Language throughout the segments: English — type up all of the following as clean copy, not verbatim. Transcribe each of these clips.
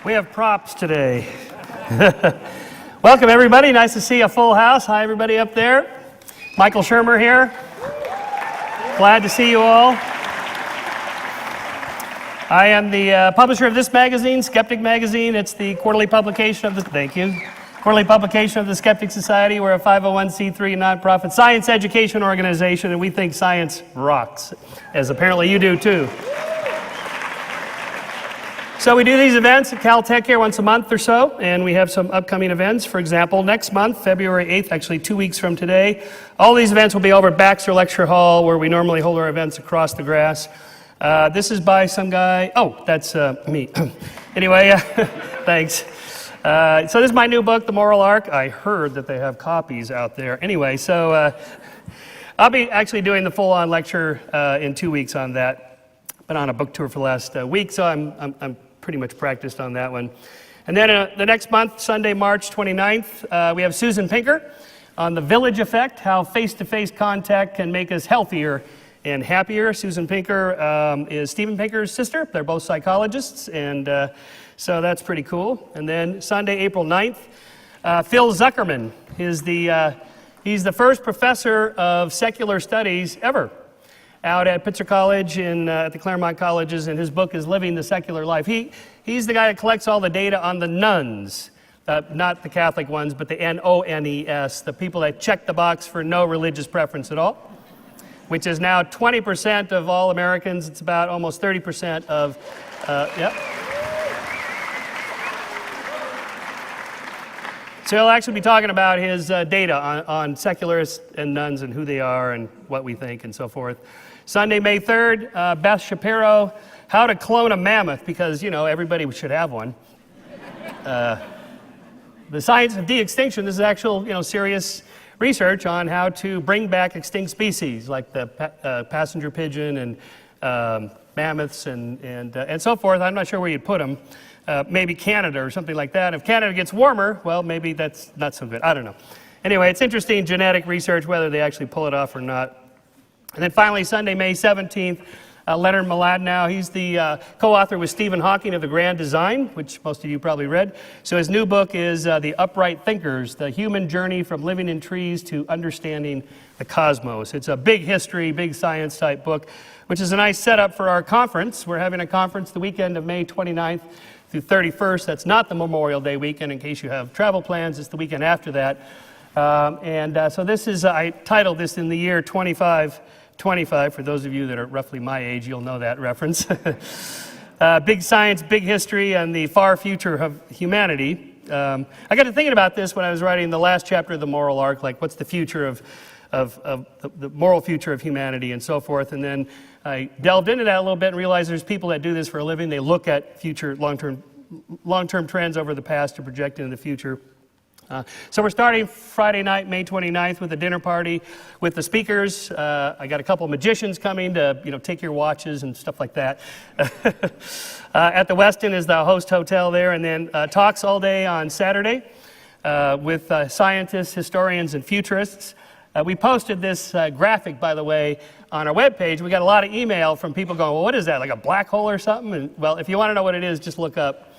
We have props today. Welcome, everybody. Nice to see a full house. Hi, everybody up there. Michael Shermer here. Glad to see you all. I am the publisher of this magazine, Skeptic Magazine. It's the quarterly publication of the, quarterly publication of the Skeptic Society. We're a 501c3 nonprofit science education organization, and we think science rocks, as apparently you do too. So we do these events at Caltech here once a month or so, and we have some upcoming events. For example, next month, February 8th, actually 2 weeks from today, all these events will be over at Baxter Lecture Hall, where we normally hold our events across the grass. This is by some guy. Oh, that's me. Anyway, thanks. So this is my new book, The Moral Arc. I heard that they have copies out there. Anyway, so I'll be actually doing the full-on lecture in 2 weeks on that. Been on a book tour for the last week, so I'm pretty much practiced on that one. And then the next month, Sunday, March 29th, we have Susan Pinker on the village effect, how face-to-face contact can make us healthier and happier. Susan Pinker is Steven Pinker's sister. They're both psychologists, and so that's pretty cool. And then Sunday, April 9th, Phil Zuckerman is he's the first professor of secular studies ever out at Pitzer College at the Claremont Colleges, and his book is Living the Secular Life. He's the guy that collects all the data on the nuns, not the Catholic ones, but the N-O-N-E-S, the people that check the box for no religious preference at all, which is now 20% of all Americans. It's about almost 30% of, So he'll actually be talking about his data on secularists and nuns and who they are and what we think and so forth. Sunday, May 3rd, Beth Shapiro, how to clone a mammoth, because, you know, everybody should have one. The science of de-extinction, this is actual, serious research on how to bring back extinct species like the passenger pigeon and mammoths and so forth. I'm not sure where you'd put them. Maybe Canada or something like that. If Canada gets warmer, well, maybe that's not so good. I don't know. Anyway, it's interesting genetic research, whether they actually pull it off or not. And then finally, Sunday, May 17th, Leonard Mlodinow. He's the co-author with Stephen Hawking of The Grand Design, which most of you probably read. So his new book is The Upright Thinkers, The Human Journey from Living in Trees to Understanding the Cosmos. It's a big history, big science type book, which is a nice setup for our conference. We're having a conference the weekend of May 29th through 31st. That's not the Memorial Day weekend, in case you have travel plans. It's the weekend after that. So this is, I titled this In the Year 2525. For those of you that are roughly my age, you'll know that reference. Big science, big history, and the far future of humanity. I got to thinking about this when I was writing the last chapter of The Moral Arc, like what's the future of the moral future of humanity and so forth. And then I delved into that a little bit and realized there's people that do this for a living. They look at future long-term trends over the past to project into the future. So we're starting Friday night, May 29th, with a dinner party with the speakers. I got a couple of magicians coming to, take your watches and stuff like that. At the Westin is the host hotel there, and then talks all day on Saturday with scientists, historians, and futurists. We posted this graphic, by the way, on our webpage. We got a lot of email from people going, well, what is that, like a black hole or something? And, well, if you want to know what it is, just look up.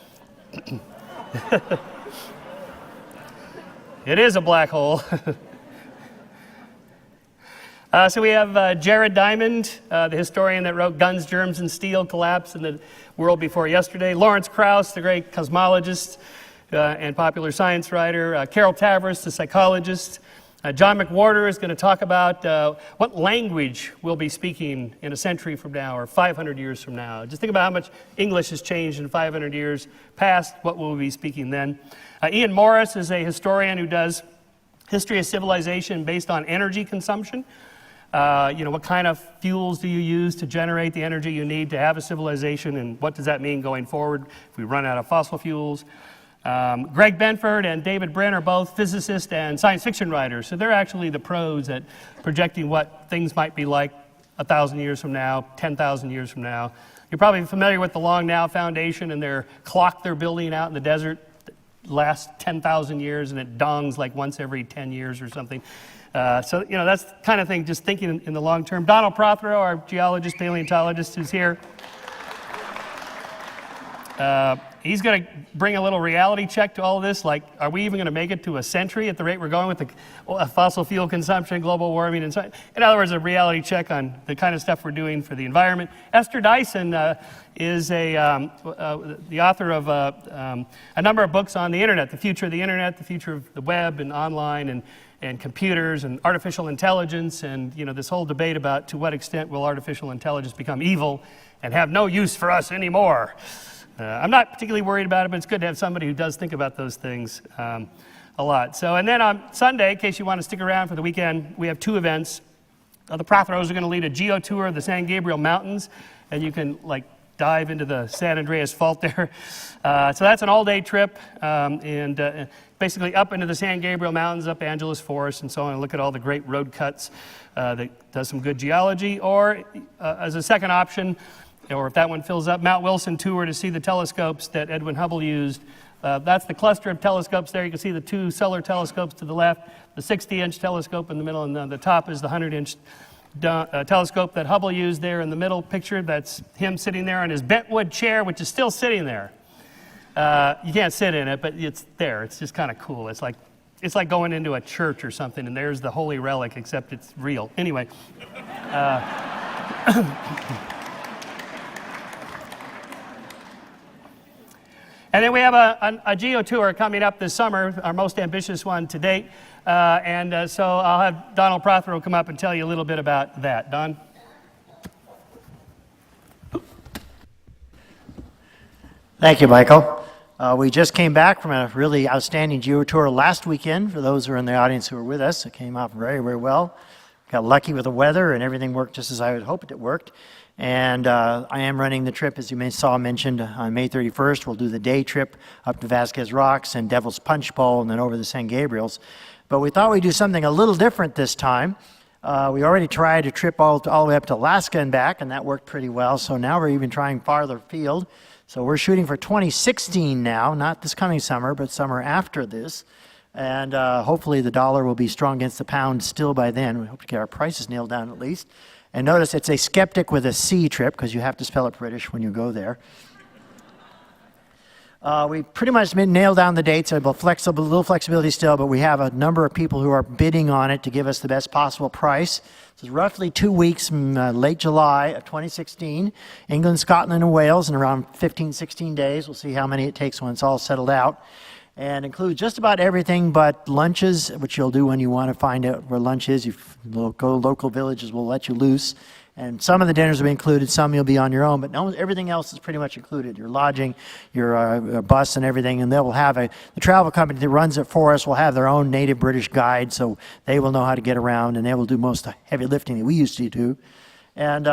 It is a black hole. So we have Jared Diamond, the historian that wrote Guns, Germs, and Steel Collapse in the World Before Yesterday. Lawrence Krauss, the great cosmologist and popular science writer. Carol Tavris, the psychologist. John McWhorter is going to talk about what language we'll be speaking in a century from now or 500 years from now. Just think about how much English has changed in 500 years past, what we'll be speaking then. Ian Morris is a historian who does history of civilization based on energy consumption. What kind of fuels do you use to generate the energy you need to have a civilization, and what does that mean going forward if we run out of fossil fuels? Greg Benford and David Brin are both physicists and science fiction writers, so they're actually the pros at projecting what things might be like 1,000 years from now, 10,000 years from now. You're probably familiar with the Long Now Foundation and their clock they're building out in the desert. lasts 10,000 years and it dongs like once every 10 years or something. So, you know, that's the kind of thing, just thinking in the long term. Donald Prothero, our geologist, paleontologist, who's here. He's going to bring a little reality check to all of this, like, are we even going to make it to a century at the rate we're going with the fossil fuel consumption, global warming, and so on? In other words, a reality check on the kind of stuff we're doing for the environment. Esther Dyson is the author of a number of books on the internet, the future of the internet, the future of the web and online and computers and artificial intelligence, and, you know, this whole debate about to what extent will artificial intelligence become evil and have no use for us anymore. I'm not particularly worried about it, but it's good to have somebody who does think about those things a lot. So, and then on Sunday, in case you want to stick around for the weekend, we have two events. The Protheros are going to lead a geo tour of the San Gabriel Mountains, and you can like dive into the San Andreas Fault there. So that's an all-day trip, and basically up into the San Gabriel Mountains, up Angeles Forest, and so on, and look at all the great road cuts that does some good geology. Or as a second option, or if that one fills up, Mount Wilson tour to see the telescopes that Edwin Hubble used. That's the cluster of telescopes there. You can see the two solar telescopes to the left, the 60-inch telescope in the middle, and the top is the 100-inch telescope that Hubble used there in the middle picture. That's him sitting there on his bentwood chair, which is still sitting there. You can't sit in it, but it's there. It's just kind of cool. It's like going into a church or something, and there's the holy relic, except it's real. Anyway. And then we have a geo tour coming up this summer, our most ambitious one to date. So I'll have Donald Prothero come up and tell you a little bit about that. Don? Thank you, Michael. We just came back from a really outstanding geo tour last weekend. For those who are in the audience who were with us, it came out very, very well. Got lucky with the weather, and everything worked just as I had hoped it worked. And I am running the trip, as you saw mentioned, on May 31st. We'll do the day trip up to Vasquez Rocks and Devil's Punch Bowl and then over the San Gabriels. But we thought we'd do something a little different this time. We already tried a trip all the way up to Alaska and back, and that worked pretty well. So now we're even trying farther afield. So we're shooting for 2016 now, not this coming summer, but summer after this. And hopefully the dollar will be strong against the pound still by then. We hope to get our prices nailed down at least. And notice it's a skeptic with a C trip, because you have to spell it British when you go there. We pretty much nailed down the dates. A little flexibility still, but we have a number of people who are bidding on it to give us the best possible price. This is roughly 2 weeks from late July of 2016. England, Scotland, and Wales in around 15, 16 days. We'll see how many it takes when it's all settled out. And includes just about everything but lunches, which you'll do when you want to find out where lunch is. Local villages will let you loose. And some of the dinners will be included, some you'll be on your own, but everything else is pretty much included. Your lodging, your bus and everything, and they will have the travel company that runs it for us will have their own native British guide, so they will know how to get around, and they will do most of the heavy lifting that we used to do. And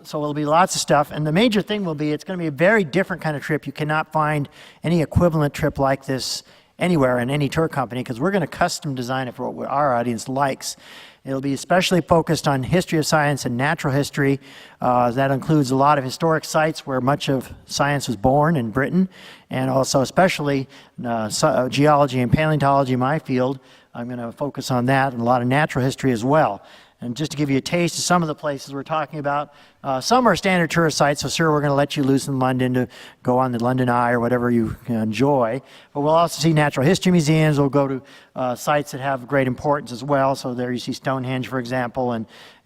so there'll be lots of stuff. And the major thing will be, it's going to be a very different kind of trip. You cannot find any equivalent trip like this anywhere in any tour company, because we're going to custom design it for what our audience likes. It'll be especially focused on history of science and natural history. That includes a lot of historic sites where much of science was born in Britain, and also especially geology and paleontology, my field. I'm going to focus on that, and a lot of natural history as well. And just to give you a taste of some of the places we're talking about, some are standard tourist sites, so sure, we're going to let you loose in London to go on the London Eye or whatever you enjoy. But we'll also see natural history museums. We'll go to sites that have great importance as well. So there you see Stonehenge, for example,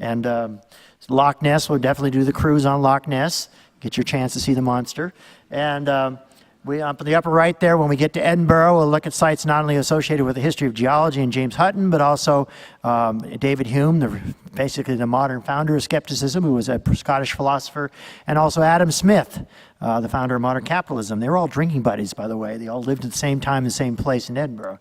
and Loch Ness. We'll definitely do the cruise on Loch Ness, get your chance to see the monster. And we up in the upper right there, when we get to Edinburgh, we'll look at sites not only associated with the history of geology and James Hutton, but also David Hume, basically the modern founder of skepticism, who was a Scottish philosopher, and also Adam Smith, the founder of modern capitalism. They were all drinking buddies, by the way. They all lived at the same time in the same place in Edinburgh.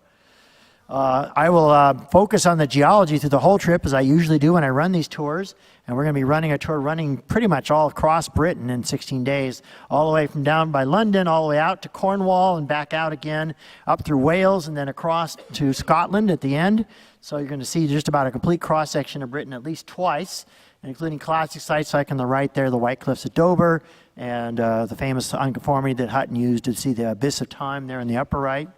I will focus on the geology through the whole trip, as I usually do when I run these tours. And we're going to be running a tour running pretty much all across Britain in 16 days, all the way from down by London, all the way out to Cornwall and back out again, up through Wales and then across to Scotland at the end. So you're going to see just about a complete cross-section of Britain at least twice, including classic sites like on the right there, the White Cliffs at Dover, and the famous unconformity that Hutton used to see the abyss of time there in the upper right.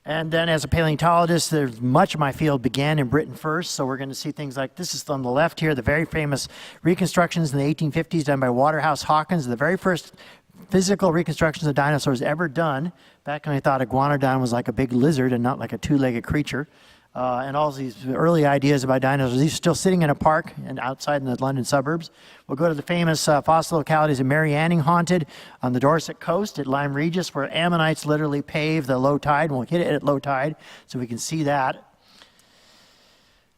And then as a paleontologist, much of my field began in Britain first, so we're going to see things like, this is on the left here, the very famous reconstructions in the 1850s done by Waterhouse Hawkins, the very first physical reconstructions of dinosaurs ever done, back when I thought iguanodon was like a big lizard and not like a two-legged creature. And all these early ideas about dinosaurs. These are still sitting in a park and outside in the London suburbs. We'll go to the famous fossil localities of Mary Anning Haunted on the Dorset coast at Lyme Regis, where Ammonites literally pave the low tide, and we'll hit it at low tide, so we can see that.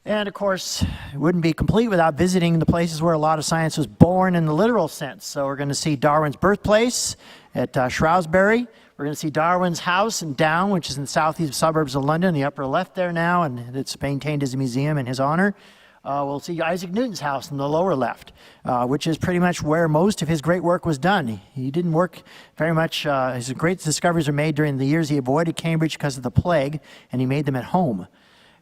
And of course, it wouldn't be complete without visiting the places where a lot of science was born in the literal sense. So we're going to see Darwin's birthplace at Shrewsbury. We're going to see Darwin's house in Down, which is in the southeast suburbs of London, the upper left there now, and it's maintained as a museum in his honor. We'll see Isaac Newton's house in the lower left, which is pretty much where most of his great work was done. He didn't work very much. His great discoveries were made during the years he avoided Cambridge because of the plague, and he made them at home.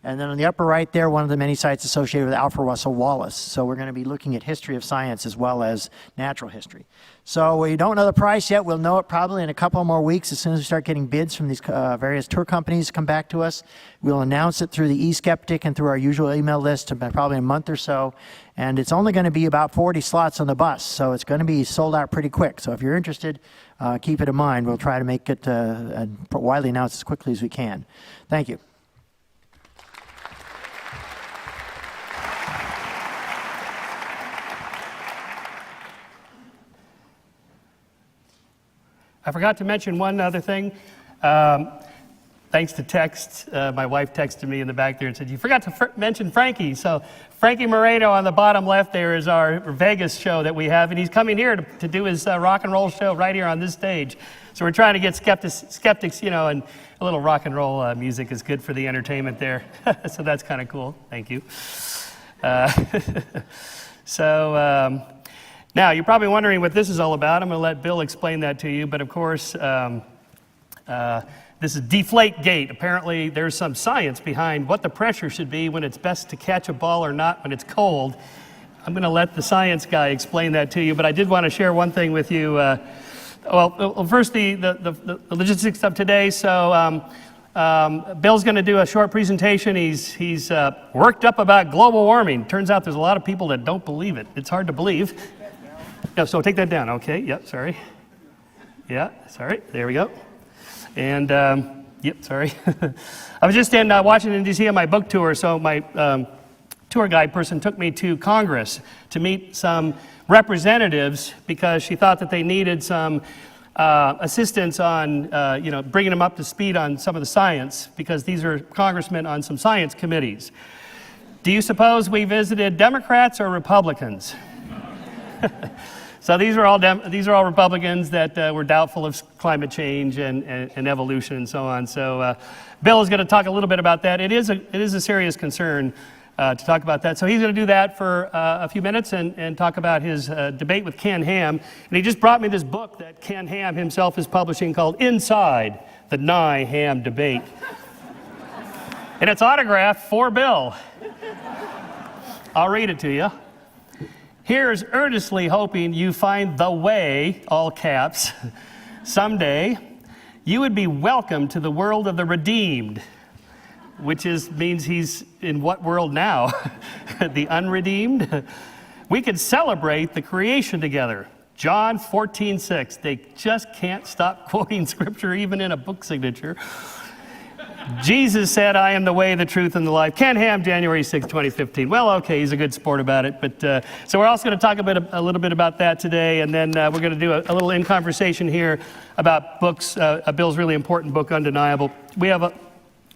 And then on the upper right there, one of the many sites associated with Alfred Russel Wallace. So we're going to be looking at history of science as well as natural history. So we don't know the price yet. We'll know it probably in a couple more weeks as soon as we start getting bids from these various tour companies come back to us. We'll announce it through the eSkeptic and through our usual email list in probably a month or so. And it's only going to be about 40 slots on the bus, so it's going to be sold out pretty quick. So if you're interested, keep it in mind. We'll try to make it widely announced as quickly as we can. Thank you. I forgot to mention one other thing. Thanks to text, my wife texted me in the back there and said, you forgot to mention Frankie. So Frankie Moreno on the bottom left there is our Vegas show that we have, and he's coming here to do his rock and roll show right here on this stage. So we're trying to get skeptics, you know, and a little rock and roll music is good for the entertainment there. So that's kind of cool. Thank you. Now, you're probably wondering what this is all about. I'm going to let Bill explain that to you. But of course, this is Deflate Gate. Apparently, there's some science behind what the pressure should be when it's best to catch a ball or not when it's cold. I'm going to let the science guy explain that to you. But I did want to share one thing with you. First, the logistics of today. So Bill's going to do a short presentation. He's worked up about global warming. Turns out there's a lot of people that don't believe it. It's hard to believe. No, so take that down. Okay, yep, sorry. Yeah, sorry, there we go. And, yep, sorry. I was just in Washington, D.C. on my book tour, so my tour guide person took me to Congress to meet some representatives because she thought that they needed some assistance on, bringing them up to speed on some of the science, because these are congressmen on some science committees. Do you suppose we visited Democrats or Republicans? So these are all Republicans that were doubtful of climate change and evolution and so on. So Bill is going to talk a little bit about that. It is a serious concern to talk about that. So he's going to do that for a few minutes and talk about his debate with Ken Ham. And he just brought me this book that Ken Ham himself is publishing called Inside the Nye-Ham Debate. And it's autographed for Bill. I'll read it to you. Here's earnestly hoping you find the way, all caps, someday you would be welcome to the world of the redeemed, which means he's in what world now? The unredeemed? We could celebrate the creation together. John 14:6. They just can't stop quoting scripture even in a book signature. Jesus said, I am the way, the truth, and the life. Ken Ham, January 6, 2015. Well, okay, he's a good sport about it. But so we're also going to talk a little bit about that today, and then we're going to do a little in-conversation here about books, Bill's really important book, Undeniable. We have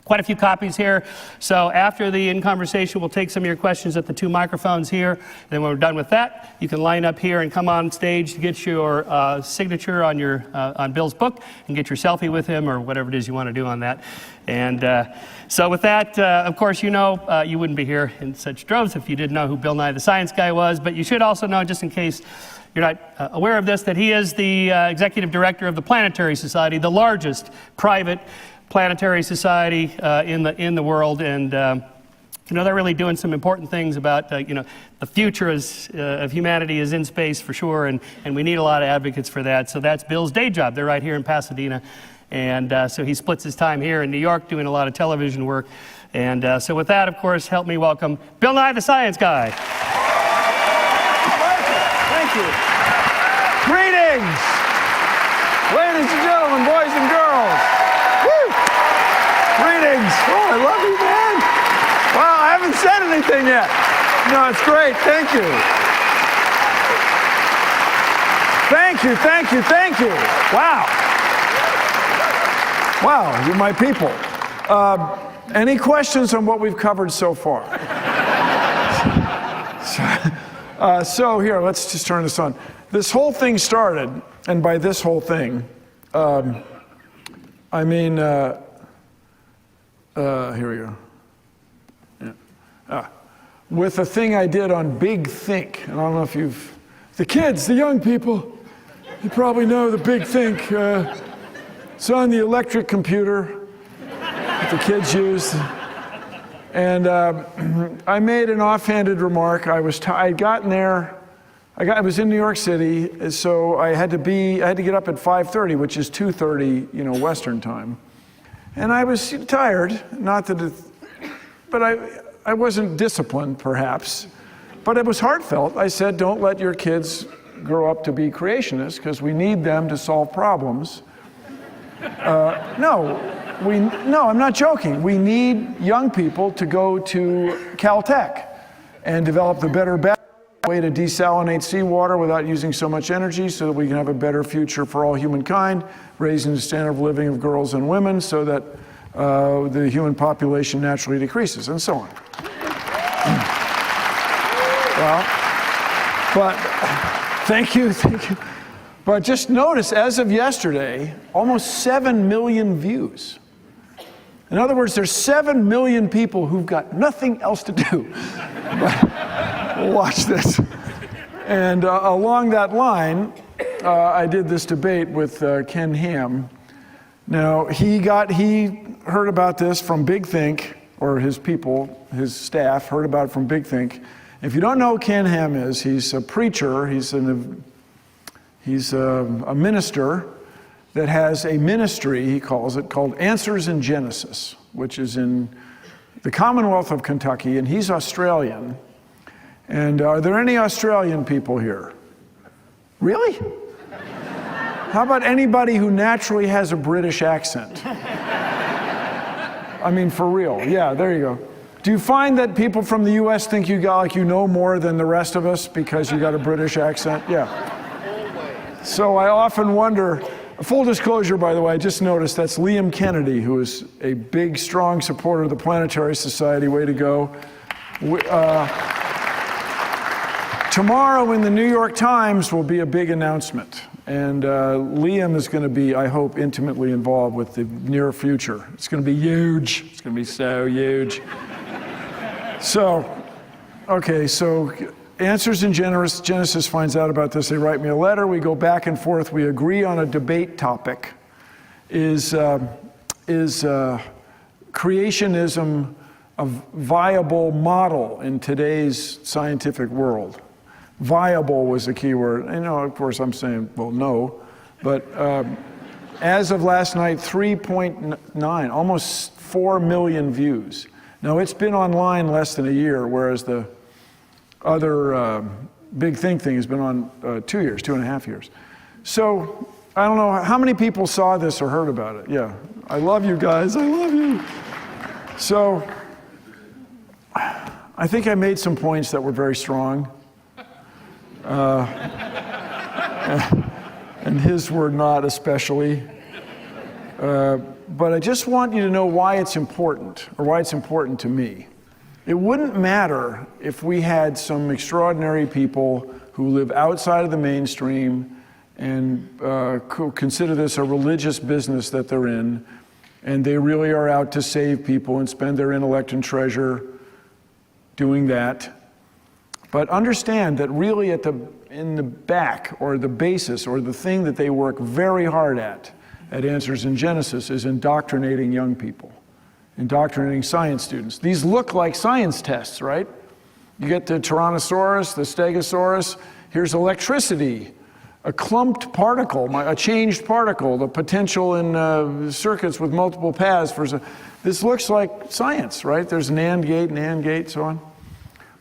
quite a few copies here. So after the in-conversation, we'll take some of your questions at the two microphones here. And then when we're done with that, you can line up here and come on stage to get your signature on Bill's book and get your selfie with him or whatever it is you want to do on that. And so with that, of course, you wouldn't be here in such droves if you didn't know who Bill Nye the Science Guy was. But you should also know, just in case you're not aware of this, that he is the executive director of the Planetary Society, the largest private planetary society in the world, and they're really doing some important things about the future of humanity is in space for sure, and we need a lot of advocates for that. So that's Bill's day job. They're right here in Pasadena, And so he splits his time here in New York doing a lot of television work. And so with that, of course, help me welcome Bill Nye the Science Guy. Thank you. Greetings, ladies and gentlemen, boys and girls. Woo! Greetings. Oh, I love you, man. Wow, I haven't said anything yet. No, it's great. Thank you. Thank you, thank you, thank you. Wow. Wow, you're my people. Any questions on what we've covered so far? So here, let's just turn this on. This whole thing started, and by this whole thing, I mean, here we go. Yeah. With a thing I did on Big Think, and I don't know if you've, the kids, the young people, you probably know the Big Think. It's on the electric computer that the kids use. And I made an offhanded remark. I'd gotten there. I was in New York City, so I had to get up at 5:30, which is 2:30, Western time. And I was tired. Not that but I wasn't disciplined, perhaps. But it was heartfelt. I said, don't let your kids grow up to be creationists, because we need them to solve problems. No, I'm not joking. We need young people to go to Caltech and develop the better way to desalinate seawater without using so much energy, so that we can have a better future for all humankind, raising the standard of living of girls and women so that the human population naturally decreases, and so on. Well, but thank you. But just notice, as of yesterday, almost 7 million views. In other words, there's 7 million people who've got nothing else to do but watch this. And along that line, I did this debate with Ken Ham. Now, he heard about this from Big Think, or his people, his staff heard about it from Big Think. If you don't know who Ken Ham is, he's a preacher, he's a minister that has a ministry, he calls it, called Answers in Genesis, which is in the Commonwealth of Kentucky, and he's Australian. And are there any Australian people here? Really? How about anybody who naturally has a British accent? I mean, for real. Yeah, there you go. Do you find that people from the US think you know more than the rest of us because you got a British accent? Yeah. So I often wonder, full disclosure, by the way, I just noticed that's Liam Kennedy, who is a big, strong supporter of the Planetary Society. Way to go. Tomorrow in the New York Times will be a big announcement. And Liam is going to be, I hope, intimately involved with the near future. It's going to be huge. It's going to be so huge. So, okay, so Answers in Genesis finds out about this. They write me a letter. We go back and forth. We agree on a debate topic. Is creationism a viable model in today's scientific world? Viable was the key word. Of course, I'm saying, well, no. But as of last night, 3.9, almost 4 million views. Now, it's been online less than a year, whereas the other Big Think thing has been on 2 years, 2.5 years. So, I don't know, how many people saw this or heard about it? Yeah, I love you guys, I love you. So, I think I made some points that were very strong. And his were not especially. But I just want you to know why it's important, or why it's important to me. It wouldn't matter if we had some extraordinary people who live outside of the mainstream and consider this a religious business that they're in, and they really are out to save people and spend their intellect and treasure doing that. But understand that really in the back, or the basis, or the thing that they work very hard at Answers in Genesis, is indoctrinating young people, indoctrinating science students. These look like science tests, right? You get the Tyrannosaurus, the Stegosaurus, here's electricity. a clumped particle, a changed particle, the potential in circuits with multiple paths. This looks like science, right? There's an AND gate, so on.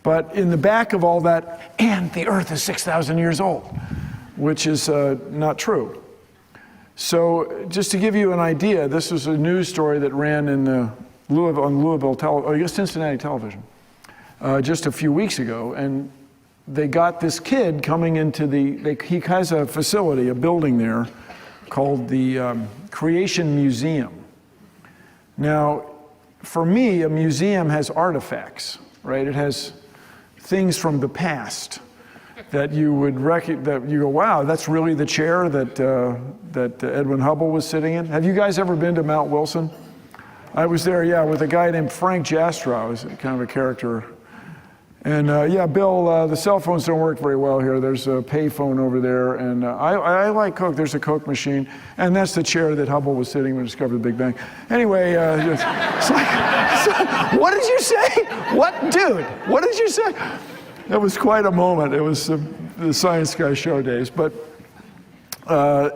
But in the back of all that, and the Earth is 6,000 years old, which is not true. So just to give you an idea, this was a news story that ran in on Cincinnati television just a few weeks ago, and they got this kid coming into he has a facility, a building there called the Creation Museum. Now, for me, a museum has artifacts, right? It has things from the past that you would that you go, wow, that's really the chair that Edwin Hubble was sitting in. Have you guys ever been to Mount Wilson? I was there, yeah, with a guy named Frank Jastrow, who's kind of a character. And yeah, Bill, the cell phones don't work very well here. There's a payphone over there, and I like Coke. There's a Coke machine, and that's the chair that Hubble was sitting when he discovered the Big Bang. Anyway, it's like, what did you say? What, dude? What did you say? That was quite a moment. It was the Science Guy show days. But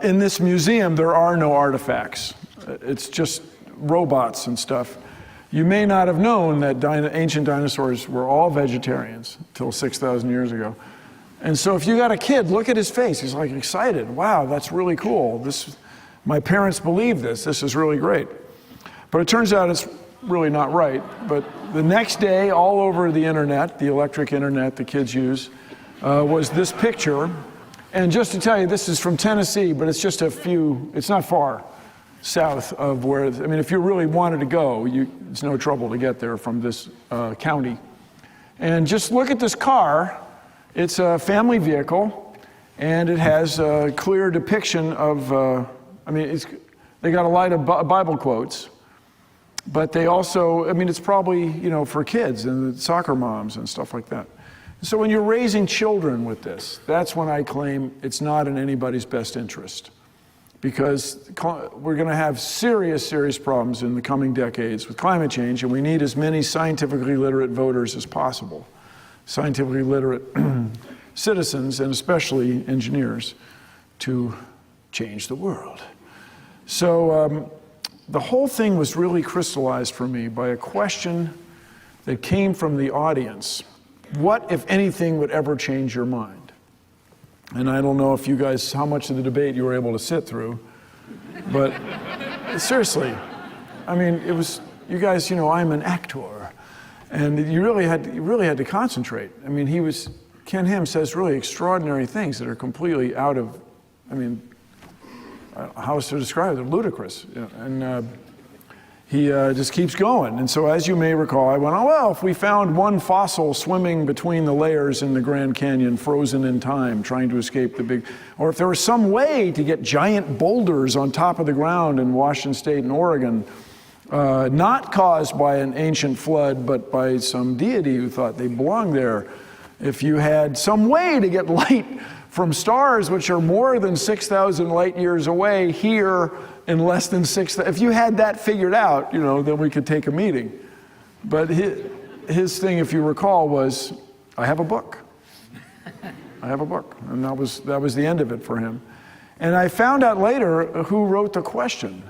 in this museum, there are no artifacts. It's just robots and stuff. You may not have known that ancient dinosaurs were all vegetarians until 6,000 years ago. And so if you got a kid, look at his face. He's like excited. Wow, that's really cool. My parents believe this. This is really great. But it turns out it's really not right. But the next day, all over the internet, the electric internet the kids use, was this picture. And just to tell you, this is from Tennessee, but it's just it's not far south of where, I mean, if you really wanted to go, it's no trouble to get there from this county. And just look at this car. It's a family vehicle, and it has a clear depiction of, they got a lot of Bible quotes, but they also, I mean, it's probably, for kids and soccer moms and stuff like that. So when you're raising children with this, that's when I claim it's not in anybody's best interest. Because we're going to have serious, serious problems in the coming decades with climate change, and we need as many scientifically literate voters as possible, scientifically literate citizens, and especially engineers, to change the world. So the whole thing was really crystallized for me by a question that came from the audience. What, if anything, would ever change your mind? And I don't know if you guys, how much of the debate you were able to sit through, but seriously, I mean, it was, you guys, I'm an actor, and you really had to concentrate. I mean, Ken Ham says really extraordinary things that are completely out of, I mean, how else to describe it? They're ludicrous, and he just keeps going. And so as you may recall, I went, oh, well, if we found one fossil swimming between the layers in the Grand Canyon, frozen in time, trying to escape or if there was some way to get giant boulders on top of the ground in Washington State and Oregon, not caused by an ancient flood, but by some deity who thought they belonged there. If you had some way to get light from stars, which are more than 6,000 light years away here, in less than 6,000, if you had that figured out, then we could take a meeting. But his thing, if you recall, was, I have a book. I have a book. And that was the end of it for him. And I found out later who wrote the question.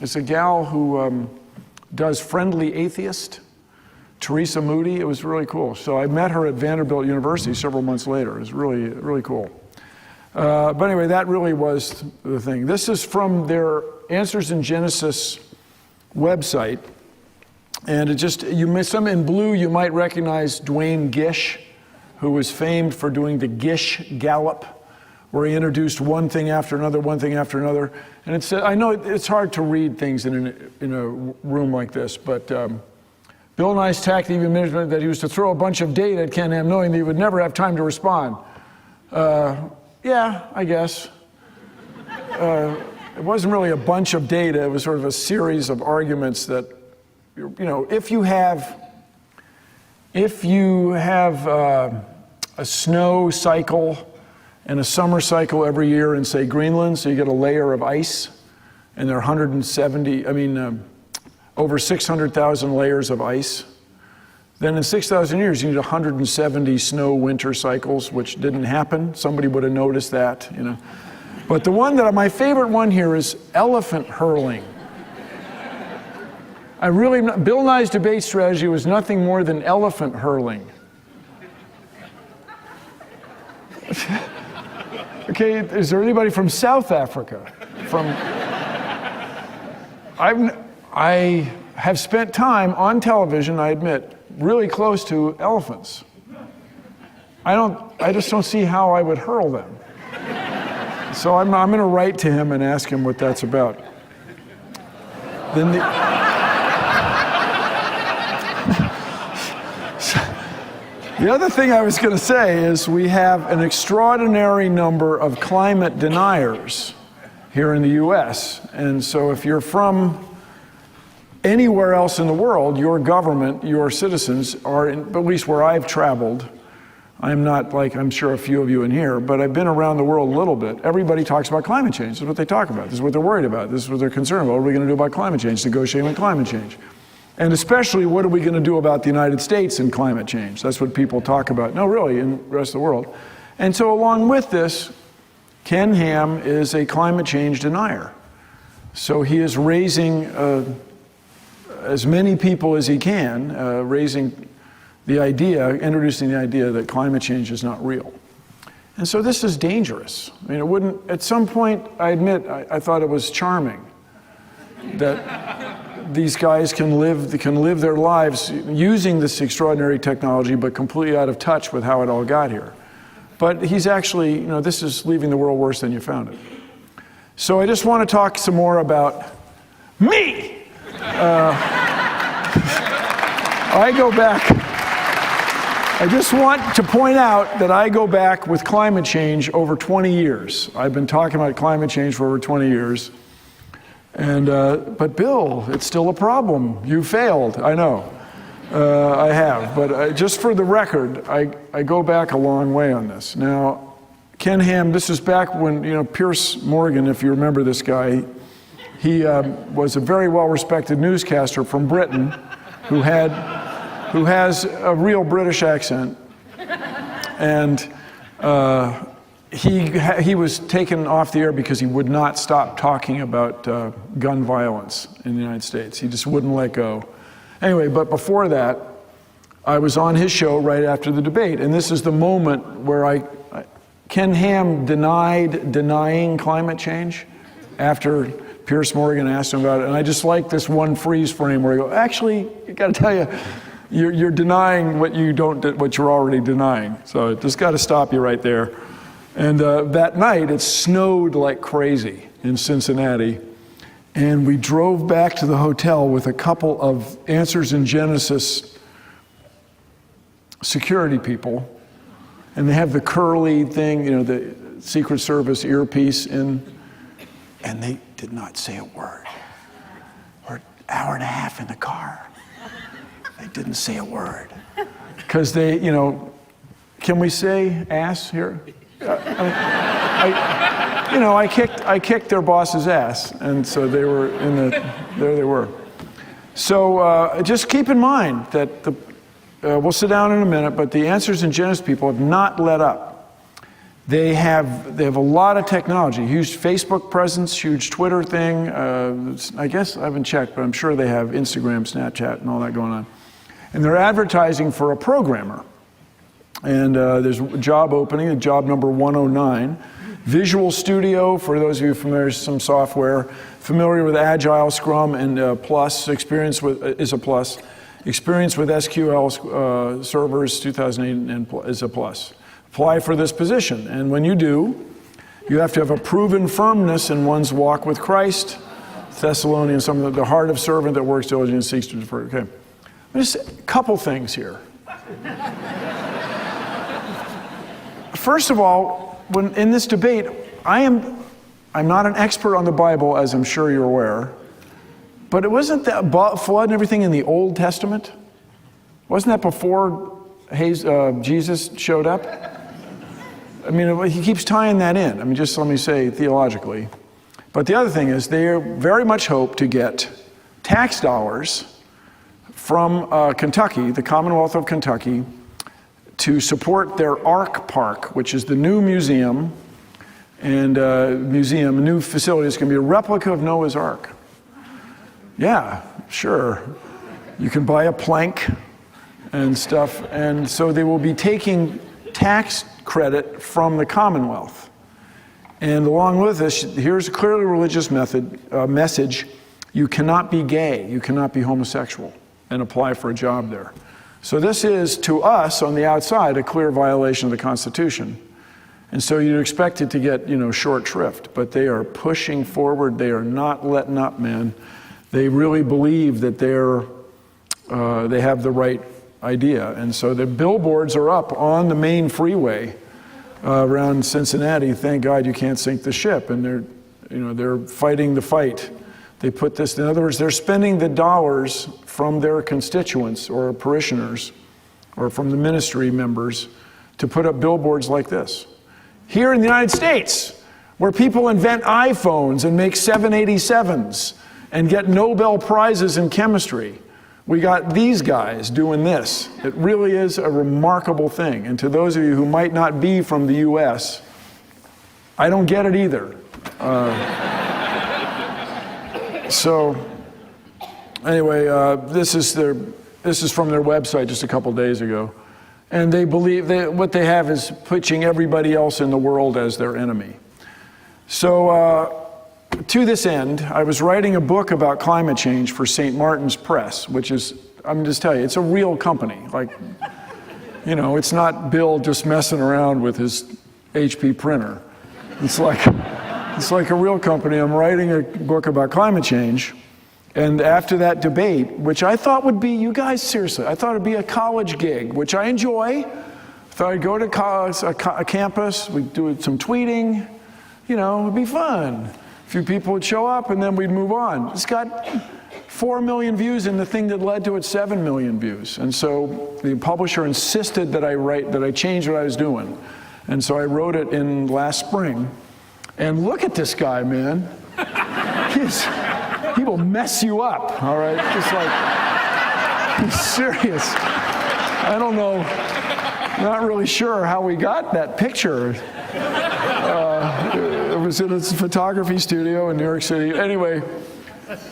It's a gal who does Friendly Atheist, Teresa Moody. It was really cool. So I met her at Vanderbilt University several months later. It was really, really cool. But anyway, that really was the thing. This is from their Answers in Genesis website. And some in blue, you might recognize Duane Gish, who was famed for doing the Gish Gallop, where he introduced one thing after another, one thing after another. And it said, I know it's hard to read things in a room like this, but Bill Nye's tactic even mentioned that he was to throw a bunch of data at Ken Ham, knowing that he would never have time to respond. Yeah, I guess. It wasn't really a bunch of data. It was sort of a series of arguments that, if you have a snow cycle and a summer cycle every year in, say, Greenland, so you get a layer of ice, and there are over 600,000 layers of ice, then in 6,000 years, you need 170 snow winter cycles, which didn't happen. Somebody would have noticed that, you know. But the one my favorite one here is elephant hurling. Bill Nye's debate strategy was nothing more than elephant hurling. Okay, is there anybody from South Africa? I have spent time on television, I admit, really close to elephants. I just don't see how I would hurl them. So I'm going to write to him and ask him what that's about. Then the other thing I was going to say is we have an extraordinary number of climate deniers here in the US. And so if you're from anywhere else in the world, your government, your citizens are, at least where I've traveled, I'm not like, I'm sure a few of you in here, but I've been around the world a little bit. Everybody talks about climate change. This is what they talk about. This is what they're worried about. This is what they're concerned about. What are we going to do about climate change? Negotiating with climate change. And especially, what are we going to do about the United States and climate change? That's what people talk about. No, really, in the rest of the world. And so along with this, Ken Ham is a climate change denier. So he is raising as many people as he can, raising the idea, introducing the idea that climate change is not real. And so this is dangerous. I mean, it wouldn't, at some point, I admit, I thought it was charming that these guys can live their lives using this extraordinary technology, but completely out of touch with how it all got here. But he's actually, you know, this is leaving the world worse than you found it. So I just want to talk some more about me. I go back. I just want to point out that I go back with climate change over 20 years. I've been talking about climate change for over 20 years. And, but Bill, it's still a problem. You failed, I know. I have, but just for the record, I go back a long way on this. Now, Ken Ham, this is back when, you know, Piers Morgan, if you remember this guy, he was a very well-respected newscaster from Britain who has a real British accent. And he was taken off the air because he would not stop talking about gun violence in the United States. He just wouldn't let go. Anyway, but before that, I was on his show right after the debate, and this is the moment where Ken Ham denying climate change after Piers Morgan asked him about it, and I just like this one freeze frame where I go, actually, I got to tell you, you're denying what you're already denying. So it just got to stop you right there. And that night, it snowed like crazy in Cincinnati. And we drove back to the hotel with a couple of Answers in Genesis security people. And they have the curly thing, you know, the Secret Service earpiece in. And they did not say a word. We're an hour and a half in the car. They didn't say a word. Because they, you know, can we say ass here? I kicked their boss's ass, and so they were there they were. So just keep in mind that we'll sit down in a minute, but the Answers in Genesis people have not let up. They have a lot of technology, huge Facebook presence, huge Twitter thing. I guess I haven't checked, but I'm sure they have Instagram, Snapchat, and all that going on. And they're advertising for a programmer. And there's a job opening, job number 109. Visual Studio, for those of you familiar with some software, familiar with Agile, Scrum, and Plus, experience with is a plus. Experience with SQL servers, 2008, and is a plus. Apply for this position, and when you do, you have to have a proven firmness in one's walk with Christ. Thessalonians, some of the heart of servant that works diligently and seeks to defer. Okay, just a couple things here. First of all, when in this debate, I'm not an expert on the Bible, as I'm sure you're aware, but it wasn't that flood and everything in the Old Testament? Wasn't that before Jesus showed up? I mean, he keeps tying that in. I mean, just let me say theologically. But the other thing is they very much hope to get tax dollars from Kentucky, the Commonwealth of Kentucky, to support their Ark Park, which is the new museum, and a new facility. It's going to be a replica of Noah's Ark. Yeah, sure. You can buy a plank and stuff, and so they will be taking tax credit from the Commonwealth. And along with this, here's a clearly religious message. You cannot be gay, you cannot be homosexual and apply for a job there. So this is, to us on the outside, a clear violation of the Constitution. And so you'd expect it to get, short shrift, but they are pushing forward. They are not letting up, man. They really believe that they have the right idea. And so the billboards are up on the main freeway around Cincinnati. Thank God you can't sink the ship. And they're fighting the fight. They put this, in other words, they're spending the dollars from their constituents or parishioners or from the ministry members to put up billboards like this. Here in the United States, where people invent iPhones and make 787s and get Nobel Prizes in chemistry, we got these guys doing this. It really is a remarkable thing. And to those of you who might not be from the US, I don't get it either. So anyway, this is from their website just a couple days ago. And they believe what they have is pitching everybody else in the world as their enemy. So to this end, I was writing a book about climate change for St. Martin's Press, which is, I'm just telling you, it's a real company. Like, it's not Bill just messing around with his HP printer. It's like a real company. I'm writing a book about climate change. And after that debate, which I thought would be, you guys, seriously, I thought it'd be a college gig, which I enjoy. I thought I'd go to college, a campus, we'd do some tweeting, it'd be fun. A few people would show up and then we'd move on. It's got 4 million views, and the thing that led to it, 7 million views. And so the publisher insisted that I change what I was doing. And so I wrote it in last spring. And look at this guy, man. He will mess you up, all right? Just like, he's serious. I don't know, not really sure how we got that picture. It was in a photography studio in New York City. Anyway,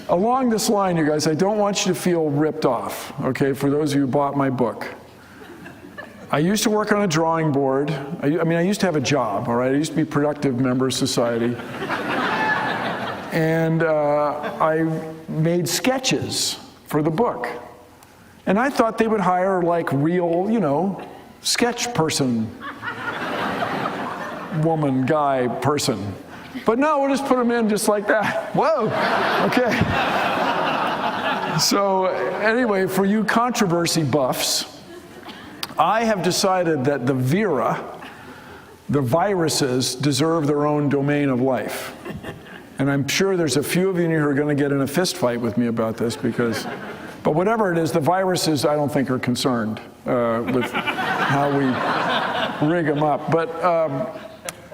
along this line, you guys, I don't want you to feel ripped off, okay, for those of you who bought my book. I used to work on a drawing board. I used to have a job, all right? I used to be a productive member of society. And I made sketches for the book. And I thought they would hire like real, sketch person, woman, guy, person. But no, we'll just put them in just like that. Whoa, okay. So anyway, for you controversy buffs, I have decided that the viruses deserve their own domain of life. And I'm sure there's a few of you who are going to get in a fist fight with me about this but whatever it is, the viruses I don't think are concerned with how we rig them up. But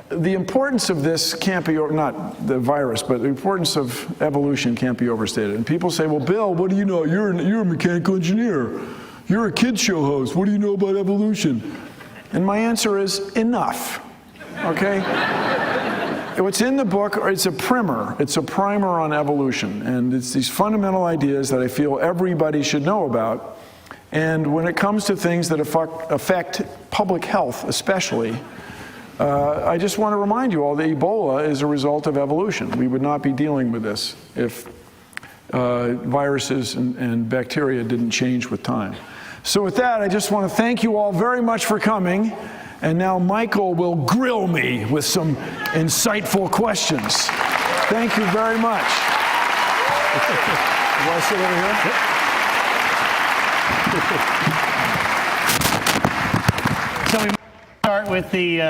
the importance of this can't be, not the virus, but the importance of evolution can't be overstated. And people say, well, Bill, what do you know? You're a mechanical engineer. You're a kid show host. What do you know about evolution? And my answer is enough, okay? What's in the book, it's a primer. It's a primer on evolution. And it's these fundamental ideas that I feel everybody should know about. And when it comes to things that affect public health especially, I just want to remind you all that Ebola is a result of evolution. We would not be dealing with this if viruses and bacteria didn't change with time. So with that, I just want to thank you all very much for coming. And now Michael will grill me with some insightful questions. Thank you very much. Do I sit over here? So we start with the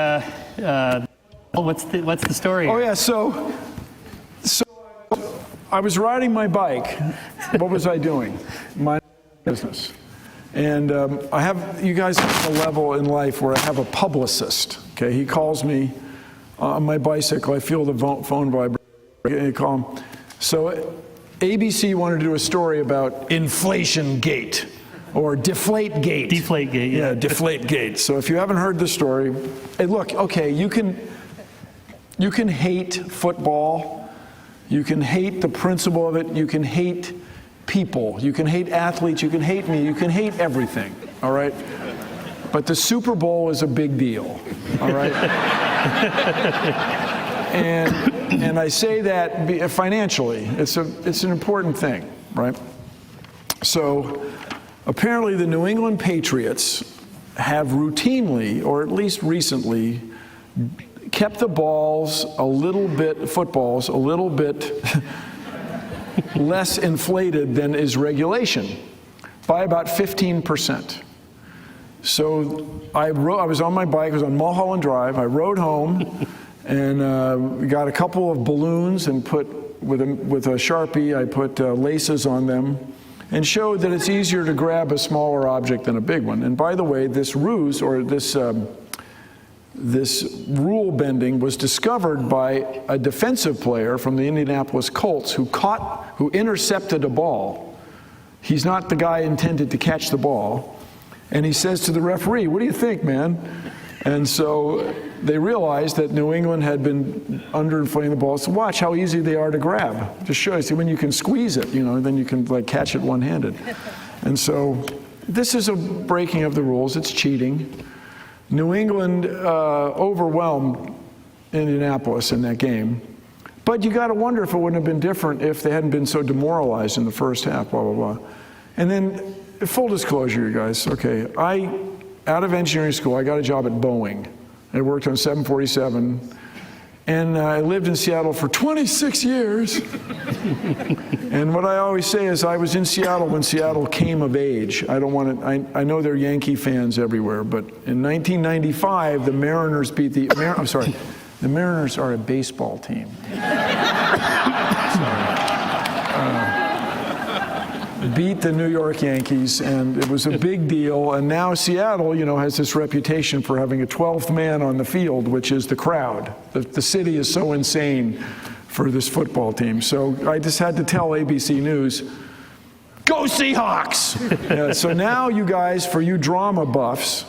what's the story? Oh yeah, so I was riding my bike. What was I doing? My business. And I have, you guys have a level in life where I have a publicist. Okay, he calls me on my bicycle. I feel the phone vibrate. You call him. So ABC wanted to do a story about inflation gate or deflate gate. Deflate gate, yeah. Yeah, deflate gate. So if you haven't heard the story, hey, look, okay, you can hate football, you can hate the principle of it, you can hate people, you can hate athletes, you can hate me, you can hate everything, all right? But the Super Bowl is a big deal, all right? And I say that financially, it's an important thing, right? So apparently the New England Patriots have routinely, or at least recently, kept the footballs a little bit less inflated than is regulation, by about 15%. So I was on my bike, I was on Mulholland Drive, I rode home, and we got a couple of balloons and put, with a Sharpie, I put laces on them, and showed that it's easier to grab a smaller object than a big one. And by the way, this ruse, or this rule bending, was discovered by a defensive player from the Indianapolis Colts who intercepted a ball. He's not the guy intended to catch the ball. And he says to the referee, "What do you think, man?" And so they realized that New England had been underinflating the ball. So watch how easy they are to grab. Just show you. See, when you can squeeze it, then you can like catch it one-handed. And so this is a breaking of the rules. It's cheating. New England overwhelmed Indianapolis in that game. But you got to wonder if it wouldn't have been different if they hadn't been so demoralized in the first half, blah, blah, blah. And then, full disclosure, you guys, okay, out of engineering school, I got a job at Boeing. I worked on 747, and I lived in Seattle for 26 years. And what I always say is I was in Seattle when Seattle came of age. I know there are Yankee fans everywhere, but in 1995, the Mariners beat the Mariners are a baseball team. Beat the New York Yankees, and it was a big deal. And now Seattle, has this reputation for having a 12th man on the field, which is the crowd. The city is so insane for this football team. So I just had to tell ABC News, go Seahawks! Yeah, so now you guys, for you drama buffs,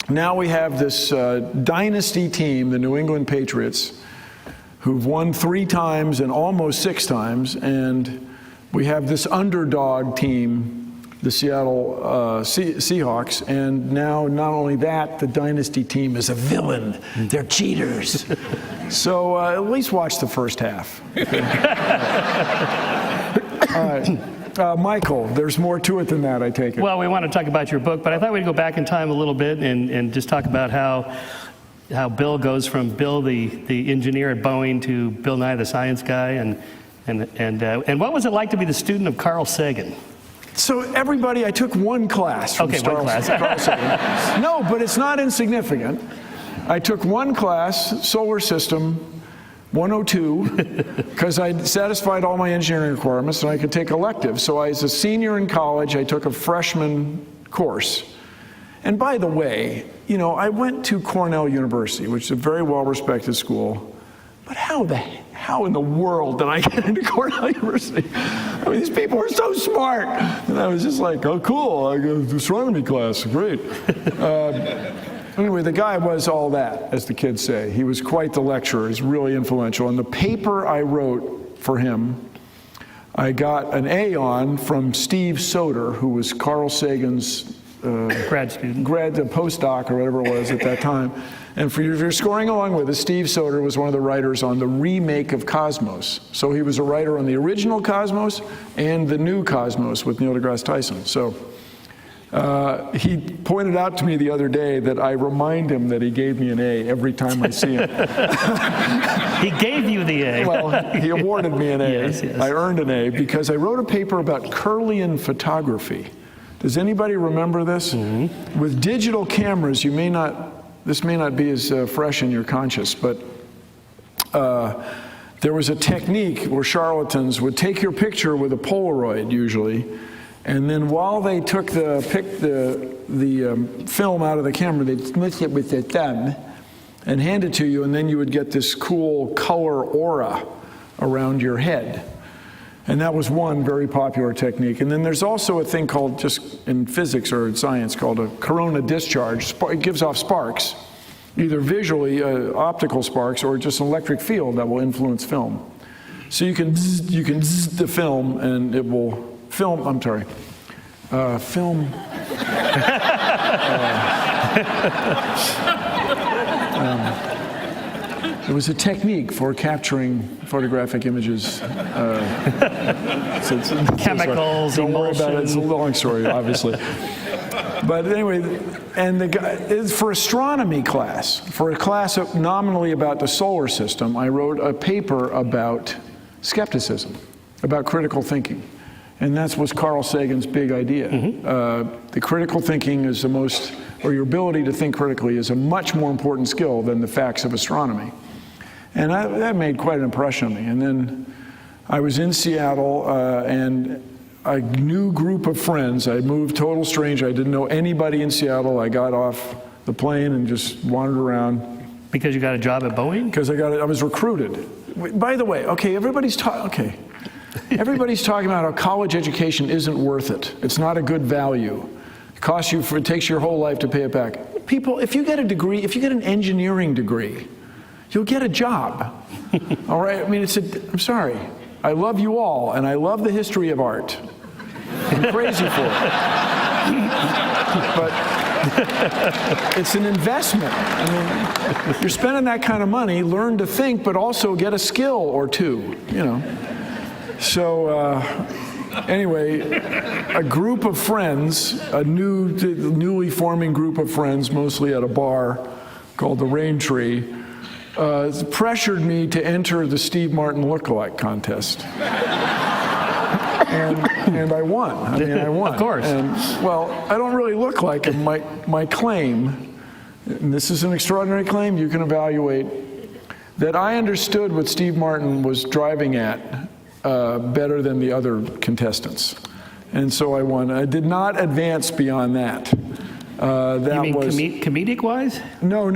now we have this dynasty team, the New England Patriots, who've won 3 times and almost 6 times, and we have this underdog team, the Seattle Seahawks, and now not only that, the dynasty team is a villain. They're cheaters. So at least watch the first half. Okay? All right. Michael, there's more to it than that, I take it. Well, we want to talk about your book, but I thought we'd go back in time a little bit and just talk about how Bill goes from Bill the engineer at Boeing to Bill Nye the science guy, and what was it like to be the student of Carl Sagan? So everybody, I took one class from Carl Sagan. No, but it's not insignificant. I took one class, Solar System 102, because I'd satisfied all my engineering requirements and I could take electives. So as a senior in college, I took a freshman course. And by the way, I went to Cornell University, which is a very well-respected school, but how in the world did I get into Cornell University? I mean, these people are so smart. And I was just like, oh, cool, I go to astronomy class, great. Anyway, the guy was all that, as the kids say. He was quite the lecturer. He's really influential. And the paper I wrote for him, I got an A on from Steve Soter, who was Carl Sagan's grad student, postdoc, or whatever it was at that time. And if you're scoring along with us, Steve Soter was one of the writers on the remake of Cosmos. So he was a writer on the original Cosmos and the new Cosmos with Neil deGrasse Tyson. So he pointed out to me the other day that I remind him that he gave me an A every time I see him. He gave you the A. Well, he awarded me an A. Yes. I earned an A because I wrote a paper about Kirlian photography. Does anybody remember this? Mm-hmm. With digital cameras, this may not be as fresh in your conscience, but there was a technique where charlatans would take your picture with a Polaroid usually, and then while they took the film out of the camera, they'd smooth it with their thumb and hand it to you, and then you would get this cool color aura around your head. And that was one very popular technique. And then there's also a thing called, just in physics or in science, called a corona discharge. It gives off sparks, either visually, optical sparks, or just an electric field that will influence film. So you can zzz the film and it will film, I'm sorry, film. It was a technique for capturing photographic images. Chemicals, don't worry about it. It's a emulsion. long story, obviously. But anyway, and the guy, it's for astronomy class, for a class nominally about the solar system, I wrote a paper about skepticism, about critical thinking. And that was Carl Sagan's big idea. The critical thinking is the most, or your ability to think critically is a much more important skill than the facts of astronomy. And that made quite an impression on me. And then I was in Seattle, and a new group of friends, I moved total stranger, I didn't know anybody in Seattle. I got off the plane and just wandered around. Because you got a job at Boeing? Because I was recruited. By the way, okay, everybody's talking about how college education isn't worth it. It's not a good value. It takes your whole life to pay it back. People, if you get a degree, if you get an engineering degree, you'll get a job. All right? I mean, I'm sorry. I love you all, and I love the history of art. I'm crazy for it. But it's an investment. I mean, you're spending that kind of money, learn to think, but also get a skill or two, you know. So anyway, a group of friends, a newly forming group of friends, mostly at a bar called the Rain Tree, pressured me to enter the Steve Martin lookalike contest. And I won. I mean, I won. Of course. And, well, I don't really look like him. My claim, and this is an extraordinary claim, you can evaluate, that I understood what Steve Martin was driving at better than the other contestants. And so I won. I did not advance beyond that. You mean comedic-wise? No.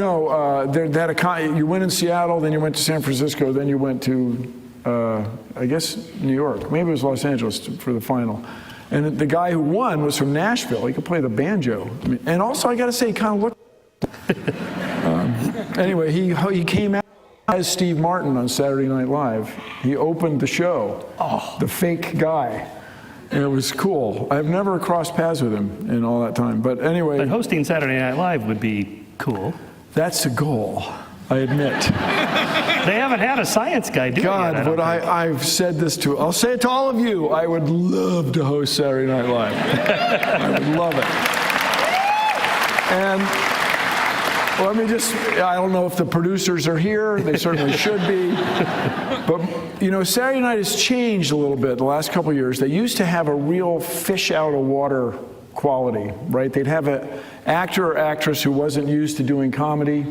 You went in Seattle, then you went to San Francisco, then you went to, I guess, New York. Maybe it was Los Angeles for the final. And the guy who won was from Nashville. He could play the banjo. I mean, and also, I got to say, he kind of looked... Anyway, he came out as Steve Martin on Saturday Night Live. He opened the show, the fake guy. And it was cool. I've never crossed paths with him in all that time. But anyway. But hosting Saturday Night Live would be cool. That's a goal, I admit. They haven't had a science guy do it God, yet, would I've said this to, I'll say it to all of you, I would love to host Saturday Night Live. I would love it. And let me just, I don't know if the producers are here, they certainly should be. But, you know, Saturday Night has changed a little bit the last couple of years. They used to have a real fish out of water quality, right? They'd have an actor or actress who wasn't used to doing comedy,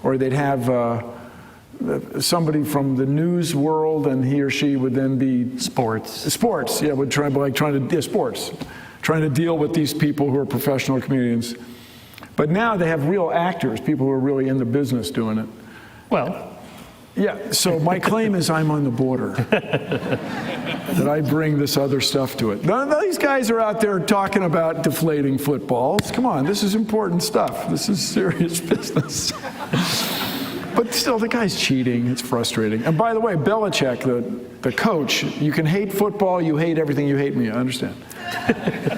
or they'd have somebody from the news world, and he or she would then be sports, yeah, would trying to deal with these people who are professional comedians. But now they have real actors, people who are really in the business doing it. Well, yeah, so my claim is I'm on the border. That I bring this other stuff to it. None of these guys are out there talking about deflating footballs. Come on, this is important stuff. This is serious business. But still, the guy's cheating. It's frustrating. And by the way, Belichick, the coach, you can hate football, you hate everything, you hate me, I understand.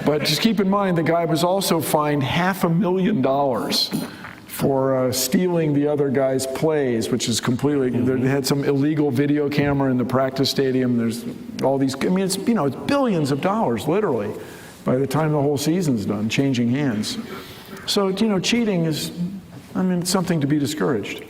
But just keep in mind, the guy was also fined $500,000 for stealing the other guy's plays, which is completely, they had some illegal video camera in the practice stadium. There's all these, I mean, it's, you know, it's billions of dollars, literally, by the time the whole season's done, changing hands. So, you know, cheating is, I mean, it's something to be discouraged.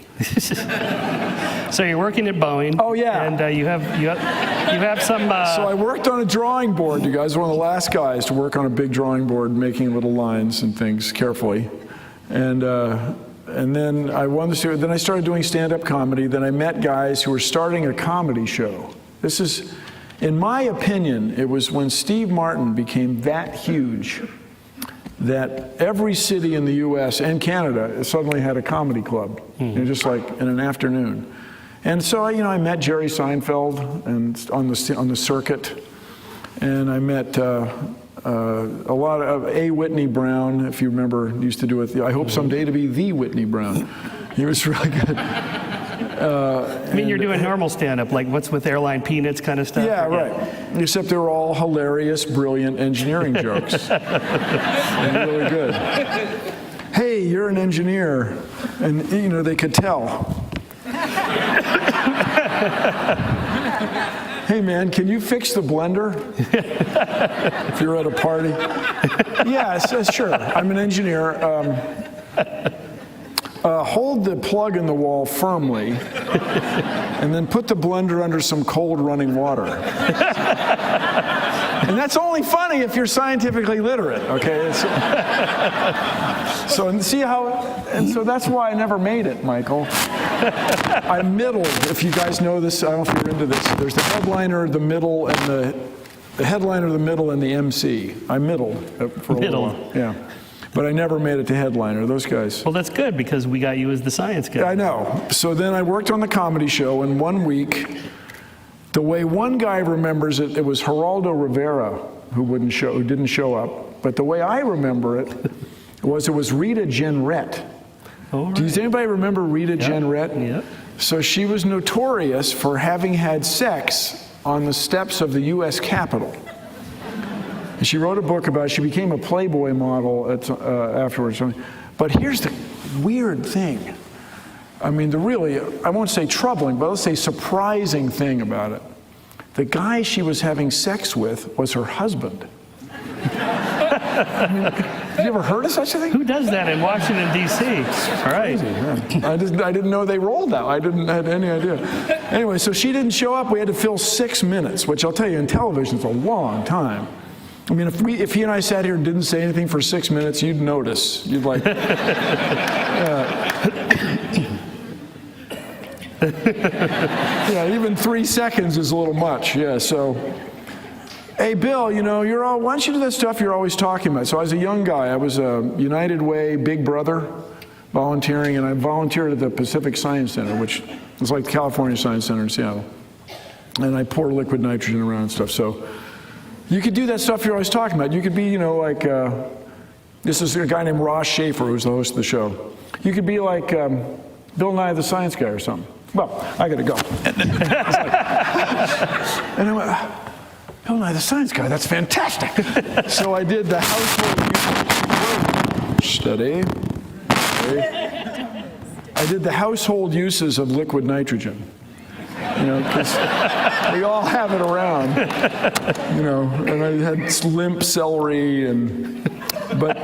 So you're working at Boeing. Oh, yeah. And you have some... So I worked on a drawing board, you guys. One of the last guys to work on a big drawing board, making little lines and things carefully. And then I wanted to. Then I started doing stand-up comedy. Then I met guys who were starting a comedy show. This is, in my opinion, it was when Steve Martin became that huge that every city in the U.S. and Canada suddenly had a comedy club, you know, just like in an afternoon. And so, you know, I met Jerry Seinfeld and on the circuit. and I met a lot of A. Whitney Brown, if you remember, used to do it. I hope someday to be the Whitney Brown. He was really good. I mean, you're doing normal stand-up, like what's with airline peanuts kind of stuff? Yeah, right. Except they were all hilarious, brilliant engineering jokes. And really good. Hey, you're an engineer. And, you know, they could tell. Hey, man, can you fix the blender? If you're at a party. Yeah, sure. I'm an engineer. Hold the plug in the wall firmly, and then put the blender under some cold running water. And that's only funny if you're scientifically literate, okay? So see how, and so that's why I never made it, Michael. I middled, if you guys know this, I don't know if you're into this. There's the headliner, the middle, and the headliner, the middle, and the MC. I middled for a little while. Yeah. But I never made it to headliner, those guys. Well, that's good, because we got you as the science guy. I know. So then I worked on the comedy show, and 1 week, the way one guy remembers it, it was Geraldo Rivera who didn't show up. But the way I remember it was Rita Jenrette. Oh, right. Does anybody remember Rita Jenrette? Yep. So she was notorious for having had sex on the steps of the U.S. Capitol. And she wrote a book about it. She became a Playboy model afterwards. But here's the weird thing. I mean, the really, I won't say troubling, but let's say surprising thing about it. The guy she was having sex with was her husband. I mean, have you ever heard of such a thing? Who does that in Washington, D.C.? All right. Yeah. I didn't know they rolled that. I didn't have any idea. Anyway, so she didn't show up. We had to fill 6 minutes, which I'll tell you, in television, it's a long time. I mean, if he and I sat here and didn't say anything for 6 minutes, you'd notice. You'd like... Yeah, even 3 seconds is a little much. Yeah, so... Hey, Bill, you know, why don't you do that stuff you're always talking about? So I was a young guy. I was a United Way Big Brother volunteering, and I volunteered at the Pacific Science Center, which is like the California Science Center in Seattle. And I pour liquid nitrogen around and stuff. So you could do that stuff you're always talking about. You could be, you know, like, this is a guy named Ross Schaefer, who's the host of the show. You could be like Bill Nye the Science Guy or something. Well, I got to go. And I went, Bill Nye the Science Guy, that's fantastic. So I did the household study. I did the household uses of liquid nitrogen. You know, because we all have it around. You know, and I had limp celery but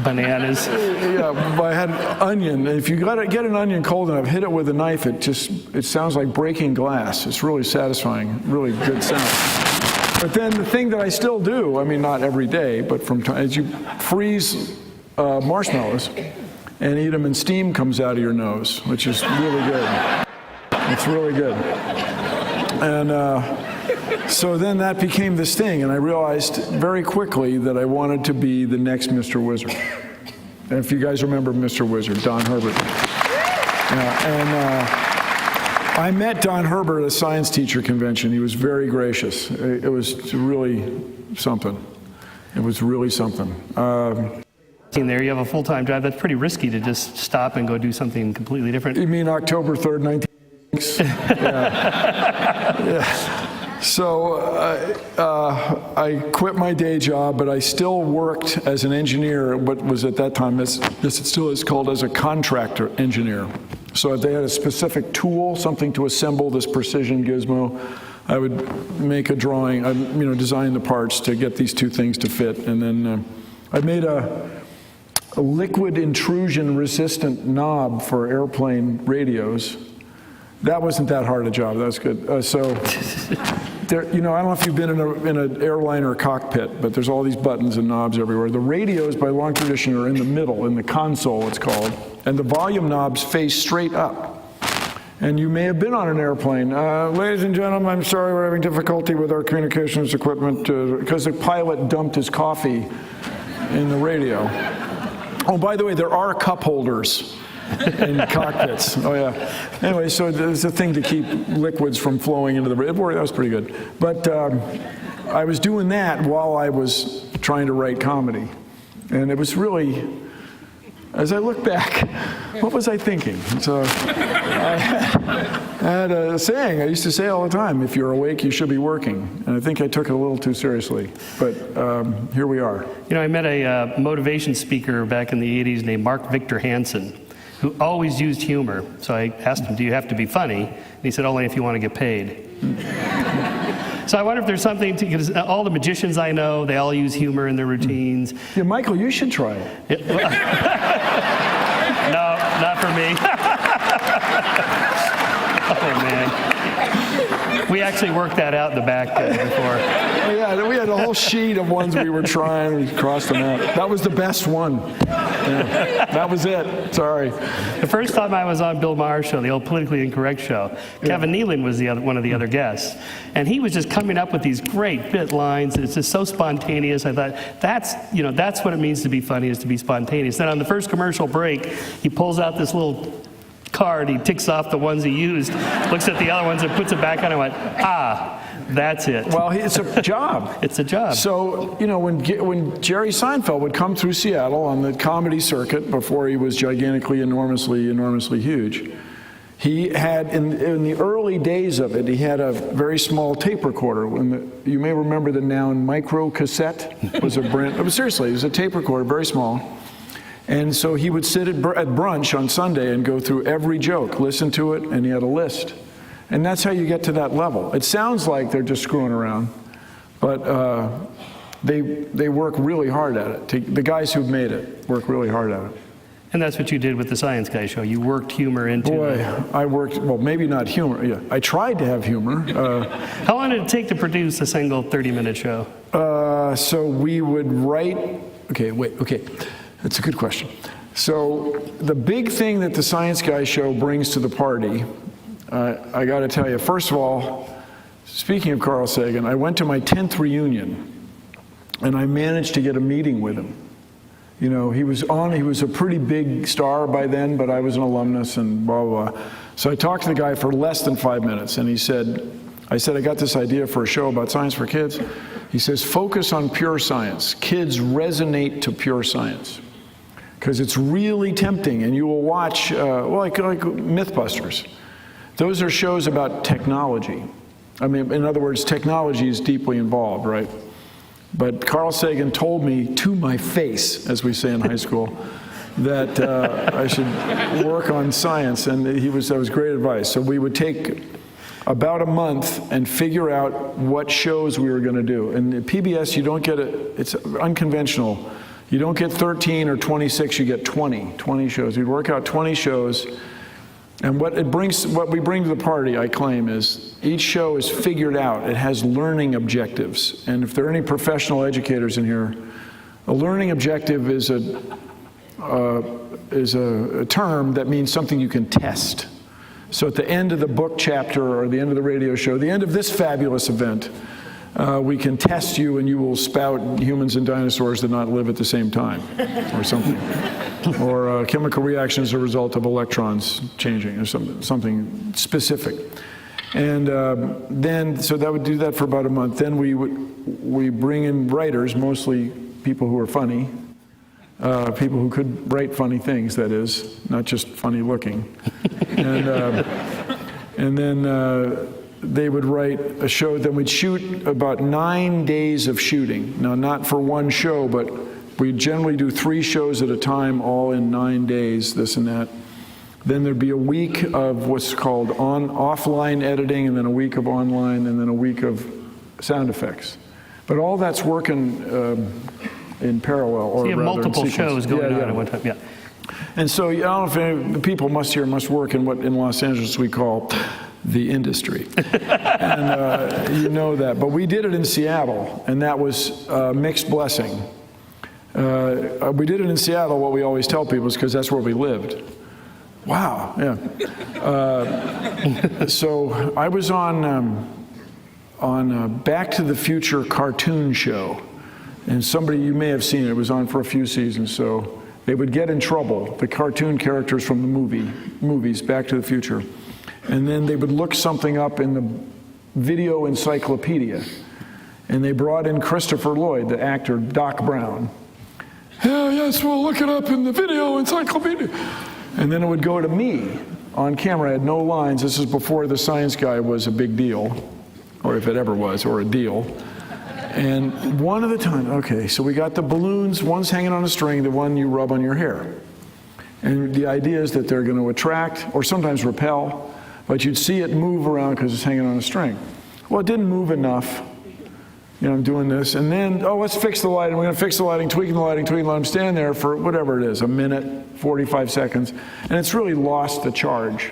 bananas. Yeah, but I had onion. And if you get an onion cold enough, hit it with a knife, it sounds like breaking glass. It's really satisfying, really good sound. But then the thing that I still do, I mean, not every day, but from time, is you freeze marshmallows and eat them, and steam comes out of your nose, which is really good. It's really good. And so then that became this thing, and I realized very quickly that I wanted to be the next Mr. Wizard. And if you guys remember Mr. Wizard, Don Herbert. I met Don Herbert at a science teacher convention. He was very gracious. It was really something. It was really something. There, you have a full-time job. That's pretty risky to just stop and go do something completely different. You mean October 3rd, 1986? Yeah. So I quit my day job, but I still worked as an engineer, what was at that time, this it still is called as a contractor engineer. So if they had a specific tool, something to assemble this precision gizmo, I would make a drawing, design the parts to get these two things to fit. And then I made a liquid intrusion resistant knob for airplane radios. That wasn't that hard a job. That was good. There, I don't know if you've been in an airliner cockpit, but there's all these buttons and knobs everywhere. The radios, by long tradition, are in the middle, in the console, it's called, and the volume knobs face straight up. And you may have been on an airplane. Ladies and gentlemen, I'm sorry we're having difficulty with our communications equipment because the pilot dumped his coffee in the radio. Oh, by the way, there are cup holders in cockpits. Oh, yeah. Anyway, so there's a thing to keep liquids from flowing into the radio. That was pretty good. But I was doing that while I was trying to write comedy. And it was really, as I look back, what was I thinking? So I had a saying I used to say all the time, if you're awake, you should be working. And I think I took it a little too seriously, but here we are. You know, I met a motivation speaker back in the 80s named Mark Victor Hansen, who always used humor. So I asked him, do you have to be funny? And he said, only if you want to get paid. So I wonder if there's something to, because all the magicians I know, they all use humor in their routines. Yeah, Michael, you should try it. No, not for me. Oh, man. We actually worked that out in the back before. Yeah, we had a whole sheet of ones we were trying. We crossed them out. That was the best one. Yeah, that was it. Sorry. The first time I was on Bill Maher's show, the old Politically Incorrect show, Kevin Nealon was one of the other guests. And he was just coming up with these great bit lines. It's just so spontaneous. I thought, that's what it means to be funny, is to be spontaneous. Then on the first commercial break, he pulls out this little card, he ticks off the ones he used, looks at the other ones and puts it back on, and went, that's it. Well, it's a job. It's a job. So, you know, when Jerry Seinfeld would come through Seattle on the comedy circuit before he was gigantically, enormously huge, he had, in the early days of it, he had a very small tape recorder. You may remember the noun micro cassette was a brand. Seriously, it was a tape recorder, very small. And so he would sit at brunch on Sunday and go through every joke, listen to it, and he had a list. And that's how you get to that level. It sounds like they're just screwing around, but they work really hard at it. The guys who've made it work really hard at it. And that's what you did with the Science Guy show. You worked humor into it. Boy, I worked, well, maybe not humor. Yeah, I tried to have humor. How long did it take to produce a single 30-minute show? So we would write, okay. That's a good question. So the big thing that the Science Guy show brings to the party, I got to tell you, first of all, speaking of Carl Sagan, I went to my 10th reunion, and I managed to get a meeting with him. You know, he was a pretty big star by then, but I was an alumnus and blah, blah, blah. So I talked to the guy for less than 5 minutes, and I said, I got this idea for a show about science for kids. He says, focus on pure science. Kids resonate to pure science. Because it's really tempting, and you will watch, like Mythbusters. Those are shows about technology. I mean, in other words, technology is deeply involved, right? But Carl Sagan told me to my face, as we say in high school, that I should work on science, and that was great advice. So we would take about a month and figure out what shows we were going to do. And at PBS, you don't get it's unconventional. You don't get 13 or 26, you get 20 shows. We'd work out 20 shows, and what we bring to the party, I claim, is each show is figured out. It has learning objectives. And if there are any professional educators in here, a learning objective is a term that means something you can test. So at the end of the book chapter or the end of the radio show, the end of this fabulous event, we can test you and you will spout humans and dinosaurs did not live at the same time, or something. Or chemical reaction as a result of electrons changing, or something specific. And so that would do that for about a month. Then we bring in writers, mostly people who are funny, people who could write funny things, that is, not just funny looking. And then they would write a show, then we'd shoot about 9 days of shooting. Now, not for one show, but we generally do 3 shows at a time, all in 9 days, this and that. Then there'd be a week of what's called offline editing, and then a week of online, and then a week of sound effects. But all that's working in parallel, or so you have rather multiple in sequence. shows going on at one time. Yeah. And so I don't know if the people must work in what in Los Angeles we call the industry. And you know that. But we did it in Seattle, and that was a mixed blessing. We did it in Seattle, what we always tell people is because that's where we lived. Wow, yeah. So I was on Back to the Future cartoon show, and you may have seen it. It was on for a few seasons. So they would get in trouble, the cartoon characters from the movies, Back to the Future, and then they would look something up in the video encyclopedia, And they brought in Christopher Lloyd, the actor Doc Brown. Yeah, yes, we'll look it up in the video encyclopedia. And then it would go to me on camera. I had no lines. This is before the science guy was a big deal, or if it ever was, or a deal. And one at a time, okay, so we got the balloons, one's hanging on a string, the one you rub on your hair. And the idea is that they're going to attract, or sometimes repel, but you'd see it move around because it's hanging on a string. Well, it didn't move enough. You know, I'm doing this, and then, oh, let's fix the lighting. We're going to fix the lighting, tweaking the lighting, let them stand there for whatever it is, a minute, 45 seconds, and it's really lost the charge.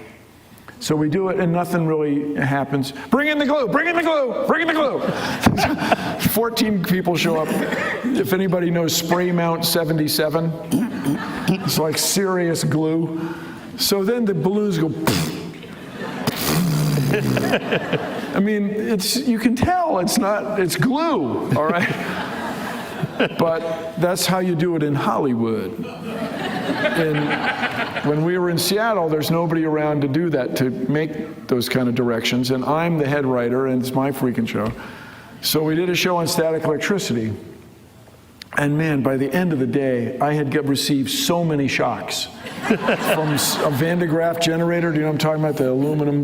So we do it, and nothing really happens. Bring in the glue, bring in the glue, bring in the glue. 14 people show up. If anybody knows Spray Mount 77, it's like serious glue. So then the balloons go, I mean, you can tell it's glue, all right? But that's how you do it in Hollywood. And when we were in Seattle, there's nobody around to do that, to make those kind of directions, and I'm the head writer, and it's my freaking show. So we did a show on static electricity, and man, by the end of the day, I had received so many shocks from a Van de Graaff generator. Do you know what I'm talking about? The aluminum,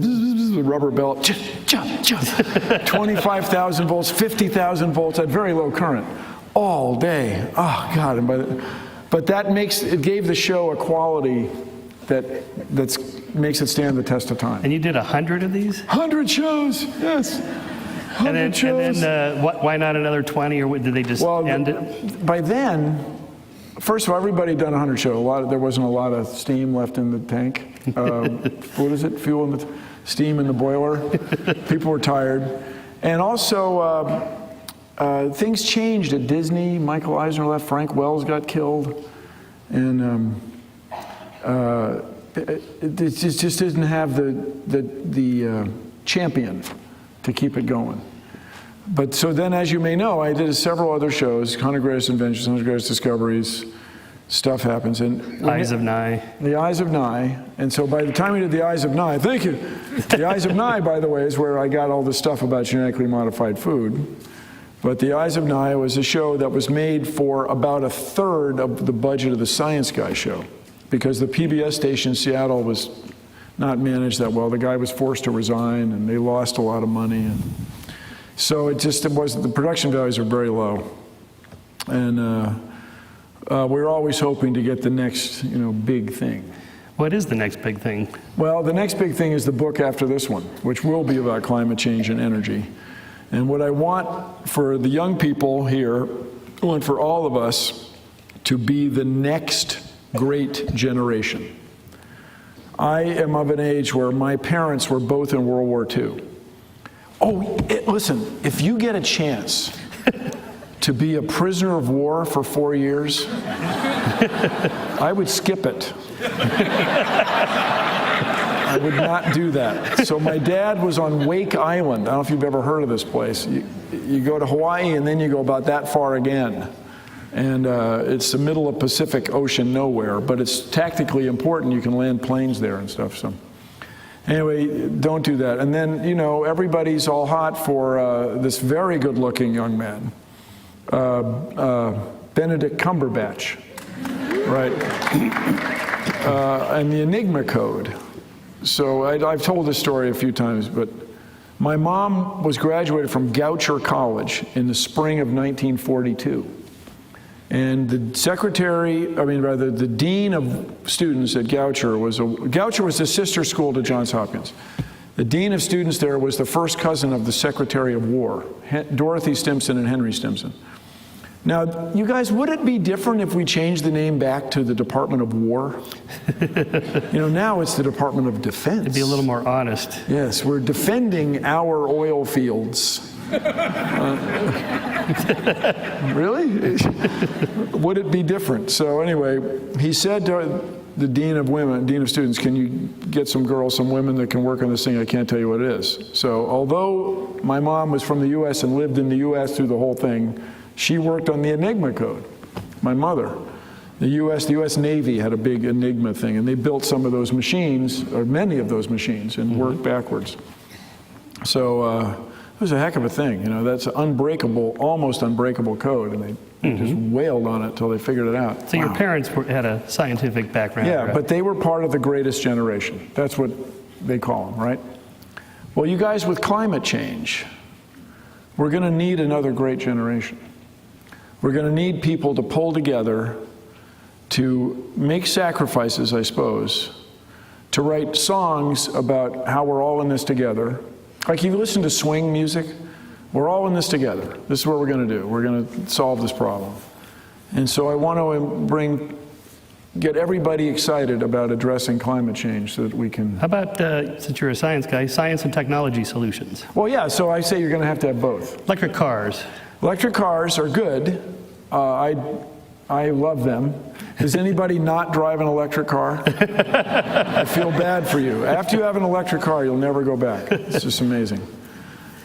the rubber belt, 25,000 volts, 50,000 volts at very low current, all day. Oh God! And but that gave the show a quality that makes it stand the test of time. And you did 100 of these? 100 shows, yes. 100 shows. And then why not another 20, or did they just end it? By then, first of all, everybody had done 100 shows. There wasn't a lot of steam left in the tank. What is it? Fuel in the steam in the boiler. People were tired. And also, things changed at Disney. Michael Eisner left. Frank Wells got killed. And it just didn't have the champion to keep it going. But so then, as you may know, I did several other shows, 100 Greatest Inventions, 100 Greatest Discoveries, stuff happens. And Eyes of Nye. The Eyes of Nye. And so by the time we did the Eyes of Nye, thank you. The Eyes of Nye, by the way, is where I got all this stuff about genetically modified food. But the Eyes of Nye was a show that was made for about 1/3 of the budget of the Science Guy show, because the PBS station in Seattle was not managed that well. The guy was forced to resign, and they lost a lot of money. And so it wasn't, the production values were very low. And we were always hoping to get the next, big thing. What is the next big thing? Well, the next big thing is the book after this one, which will be about climate change and energy. And what I want for the young people here, I want for all of us to be the next great generation. I am of an age where my parents were both in World War II. Oh, listen, if you get a chance to be a prisoner of war for 4 years, I would skip it. I would not do that. So my dad was on Wake Island. I don't know if you've ever heard of this place. You go to Hawaii, and then you go about that far again. And it's the middle of Pacific Ocean nowhere, but it's tactically important. You can land planes there and stuff. So anyway, don't do that. And then, everybody's all hot for this very good-looking young man, Benedict Cumberbatch, right? And the Enigma Code. So I've told this story a few times, but my mom was graduated from Goucher College in the spring of 1942. And the the dean of students at Goucher Goucher was the sister school to Johns Hopkins. The dean of students there was the first cousin of the Secretary of War, Dorothy Stimson and Henry Stimson. Now, you guys, would it be different if we changed the name back to the Department of War? Now it's the Department of Defense. It'd be a little more honest. Yes, we're defending our oil fields. Really? Would it be different? So anyway, he said to the dean of students, can you get some women that can work on this thing? I can't tell you what it is. So although my mom was from the U.S. and lived in the U.S. through the whole thing, she worked on the Enigma Code, my mother. The U.S. Navy had a big Enigma thing, and they built some of those machines, or many of those machines, and worked backwards. So was a heck of a thing. You know, that's unbreakable, almost unbreakable code, and they just wailed on it until they figured it out. So your parents had a scientific background. Yeah, right? but they were part of the greatest generation. That's what they call them, right? Well, you guys, with climate change, we're going to need another great generation. We're going to need people to pull together, to make sacrifices, I suppose, to write songs about how we're all in this together. Like, you listen to swing music, we're all in this together. This is what we're going to do. We're going to solve this problem. And so I want to get everybody excited about addressing climate change so that we can... How about, since you're a science guy, science and technology solutions? Well, yeah, so I say you're going to have both. Electric cars. Electric cars are good. I love them. Does anybody not drive an electric car? I feel bad for you. After you have an electric car, you'll never go back. It's just amazing.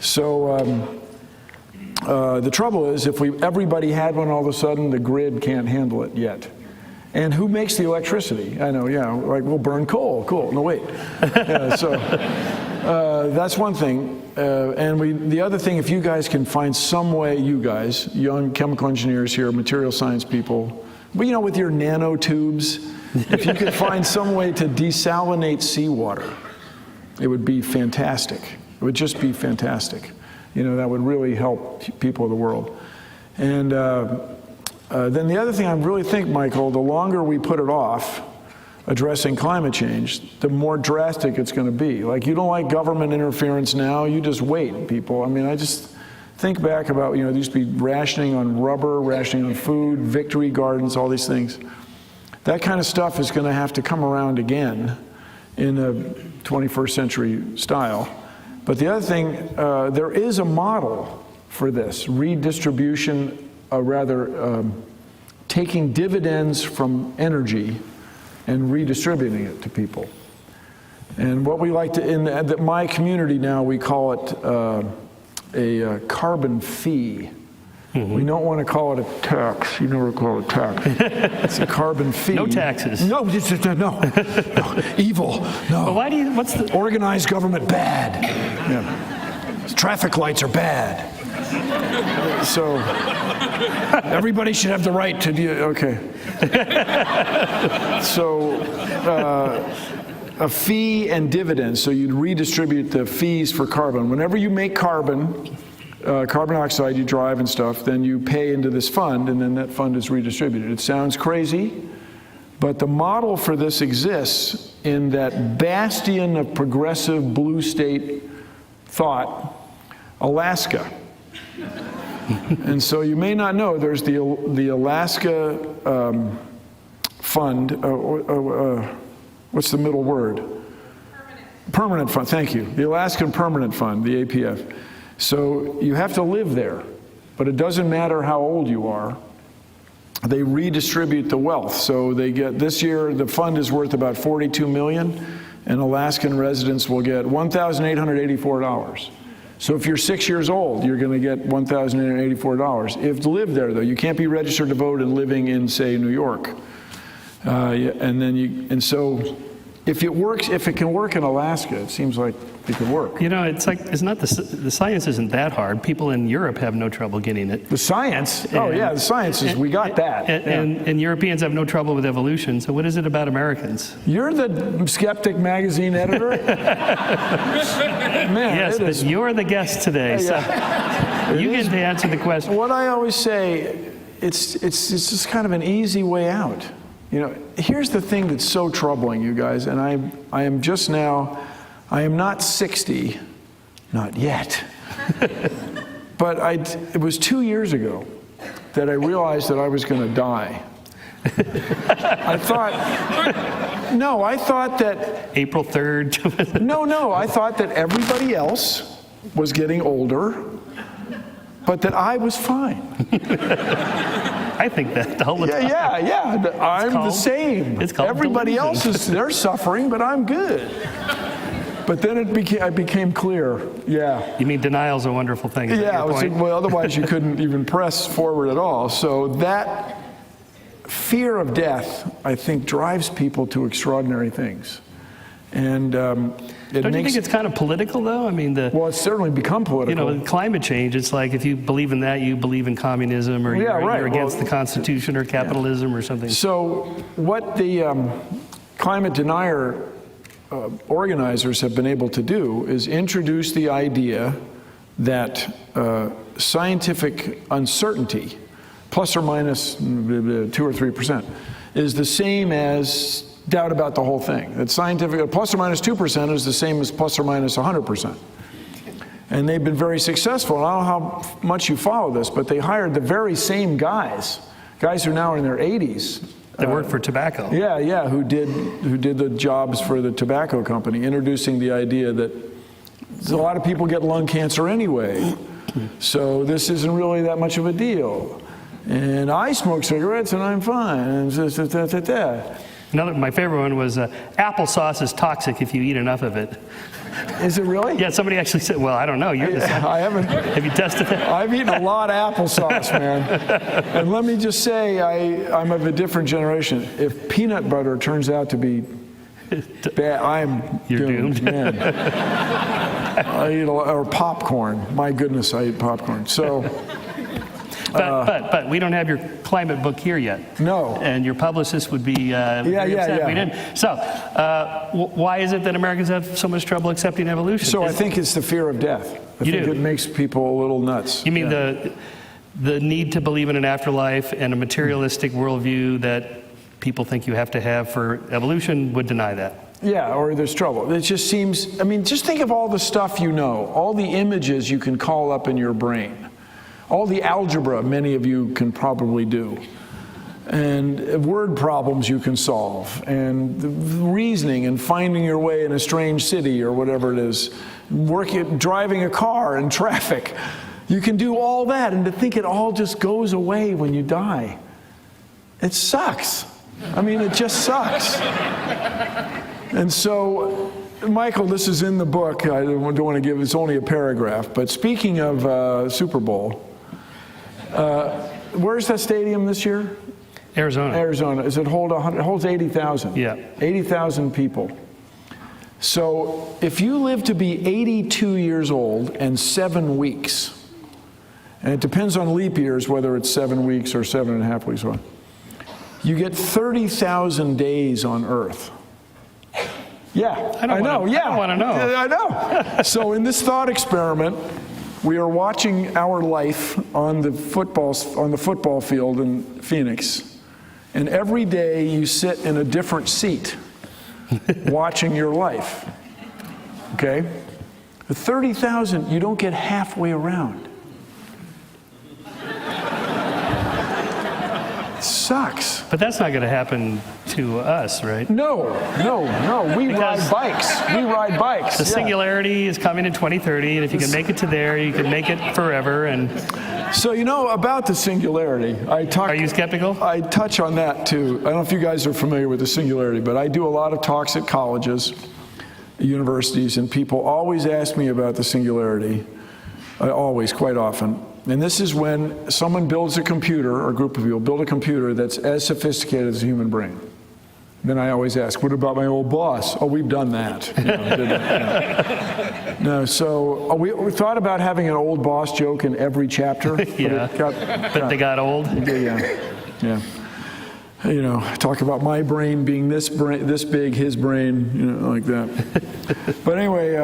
So the trouble is, if everybody had one all of a sudden, the grid can't handle it yet. And who makes the electricity? I know, yeah, like we'll burn coal. Cool. No, wait. Yeah, so that's one thing. And the other thing, if you guys can find some way, you guys, young chemical engineers here, material science people, but you know, with your nanotubes, if you could find some way to desalinate seawater, it would be fantastic. It would just be fantastic. You know, that would really help people of the world. And then the other thing I really think, Michael, the longer we put it off, addressing climate change, the more drastic it's going to be. Like, you don't like government interference now, you just wait, people. I mean, I just think back about, you know, there used to be rationing on rubber, rationing on food, victory gardens, all these things. That kind of stuff is going to have to come around again in a 21st century style. But the other thing, there is a model for this, redistribution, taking dividends from energy and redistributing it to people. And what we like to, in my community now, we call it a carbon fee. We don't want to call it a tax. You never call it a tax. It's a carbon fee. No taxes. No, no, evil. No. But why do you? What's the organized government? Bad. Yeah. Traffic lights are bad. So everybody should have the right to do. Okay. So a fee and dividends. So you'd redistribute the fees for carbon. Whenever you make carbon dioxide, you drive and stuff, then you pay into this fund, and then that fund is redistributed. It sounds crazy, but the model for this exists in that bastion of progressive blue state thought, Alaska. And so you may not know, there's the Alaska fund, what's the middle word? Permanent fund, thank you. The Alaskan Permanent Fund, the APF. So you have to live there, but it doesn't matter how old you are. They redistribute the wealth. So they get, this year, the fund is worth about $42 million, and Alaskan residents will get $1,884. So if you're 6 years old, you're going to get $1,884. If you live there, though, you can't be registered to vote and living in, say, New York. And so if it works, if it can work in Alaska, it seems like it could work. You know, it's like, it's not the science isn't that hard. People in Europe have no trouble getting it. The science? Oh, yeah, the science is, we got that. And Europeans have no trouble with evolution. So what is it about Americans? You're the Skeptic magazine editor? Man, yes, but you're the guest today. So you get to answer the question. What I always say, it's just kind of an easy way out. You know, here's the thing that's so troubling, you guys, and I am just now, I am not 60, not yet, but it was 2 years ago that I realized that I was going to die. I thought that... April 3rd? No, I thought that everybody else was getting older, but that I was fine. I think that all the time. Yeah. I'm the same. It's called everybody delusion. else they're suffering, but I'm good. But then it became clear. Yeah. You mean denial's a wonderful thing? Yeah. Well, otherwise you couldn't even press forward at all. So that fear of death, I think, drives people to extraordinary things. And Don't you think it's kind of political, though? I mean, well, it's certainly become political. with climate change, it's like if you believe in that, you believe in communism, or you're against the Constitution or capitalism or something. So what the climate denier organizers have been able to do is introduce the idea that scientific uncertainty, plus or minus 2 or 3%, is the same as doubt about the whole thing. That scientific plus or minus 2% is the same as plus or minus 100%. And they've been very successful. And I don't know how much you follow this, but they hired the very same guys who are now in their 80s. That work for tobacco. Yeah, who did the jobs for the tobacco company, introducing the idea that a lot of people get lung cancer anyway, so this isn't really that much of a deal. And I smoke cigarettes and I'm fine. And My favorite one was applesauce is toxic if you eat enough of it. Is it really? Yeah, somebody actually said, well, I don't know. You're the I haven't. Have you tested that? I've eaten a lot of applesauce, man. And let me just say, I'm of a different generation. If peanut butter turns out to be bad, You're doomed. Man. I eat or popcorn. My goodness, I eat popcorn. So. But we don't have your climate book here yet. No. And your publicist would be very upset we didn't. So why is it that Americans have so much trouble accepting evolution? So I think it's the fear of death. I think it makes people a little nuts. You mean the need to believe in an afterlife and a materialistic worldview that people think you have to have for evolution would deny that? Yeah, or there's trouble. It just seems, I mean, just think of all the stuff you know, all the images you can call up in your brain. All the algebra many of you can probably do, and word problems you can solve, and the reasoning and finding your way in a strange city or whatever it is, driving a car in traffic. You can do all that, and to think it all just goes away when you die. It sucks. I mean, it just sucks. And so, Michael, this is in the book. I don't want to give, it's only a paragraph, but speaking of Super Bowl, where's that stadium this year? Arizona. Arizona. Does it hold 100? It holds 80,000. Yeah. 80,000 people. So if you live to be 82 years old and 7 weeks, and it depends on leap years whether it's 7 weeks or 7.5 weeks, you get 30,000 days on Earth. Yeah, I know. Yeah, I don't want to know. I know. So in this thought experiment, we are watching our life on the football field in Phoenix, and every day you sit in a different seat, watching your life. Okay, the 30,000, you don't get halfway around. It sucks. But that's not going to happen to us, right? No. We ride bikes. The singularity is coming in 2030, and if you can make it to there, you can make it forever. And so, about the singularity, are you skeptical? I touch on that too. I don't know if you guys are familiar with the singularity, but I do a lot of talks at colleges, universities, and people always ask me about the singularity. Always, quite often. And this is when someone builds a computer, or a group of people build a computer that's as sophisticated as a human brain. Then I always ask, what about my old boss? Oh, we've done that. No, so we thought about having an old boss joke in every chapter. Yeah, but they got old. Yeah. Talk about my brain being this big, his brain, like that. But anyway.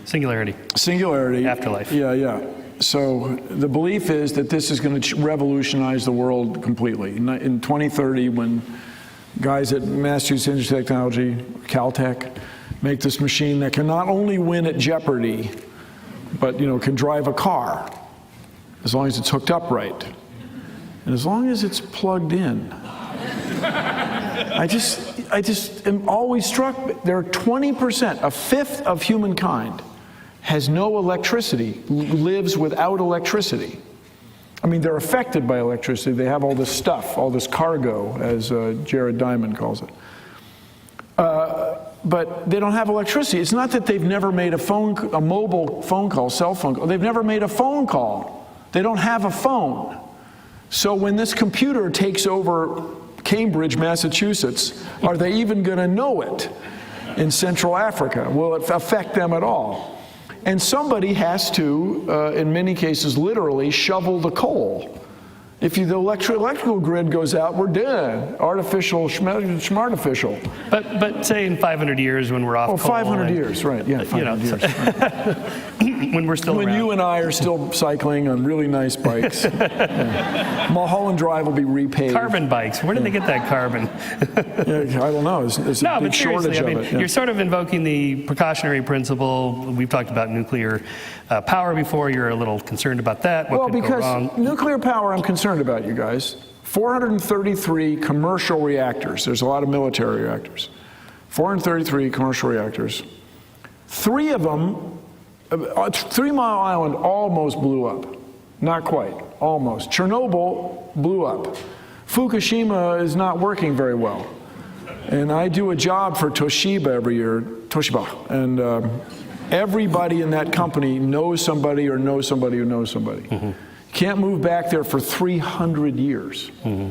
Singularity. Afterlife. Yeah. So the belief is that this is going to revolutionize the world completely. In 2030, when guys at Massachusetts Institute of Technology, Caltech, make this machine that can not only win at Jeopardy, but can drive a car, as long as it's hooked up right, and as long as it's plugged in. I just am always struck. There are 20%, a fifth of humankind, has no electricity, lives without electricity. I mean, they're affected by electricity. They have all this stuff, all this cargo, as Jared Diamond calls it. But they don't have electricity. It's not that they've never made a mobile phone call, cell phone call. They've never made a phone call. They don't have a phone. So when this computer takes over Cambridge, Massachusetts, are they even going to know it? in Central Africa? Will it affect them at all? And somebody has to, in many cases, literally shovel the coal. If the electrical grid goes out, we're done. Artificial, schmartificial. But say in 500 years when we're off coal. 500 years, right, yeah, 500 years. Right. When we're still when around. you and I are still cycling on really nice bikes. Mulholland Drive will be repaved. Carbon bikes. Where did they get that carbon? I don't know. There's a big shortage of it. You're sort of invoking the precautionary principle. We've talked about nuclear power before. You're a little concerned about that. What could go wrong? Because nuclear power, I'm concerned about, you guys. 433 commercial reactors. There's a lot of military reactors. 433 commercial reactors. 3 of them, 3 Mile Island almost blew up. Not quite, almost. Chernobyl blew up. Fukushima is not working very well. And I do a job for Toshiba every year, Toshiba. And everybody in that company knows somebody or knows somebody who knows somebody. Mm-hmm. Can't move back there for 300 years. Mm-hmm.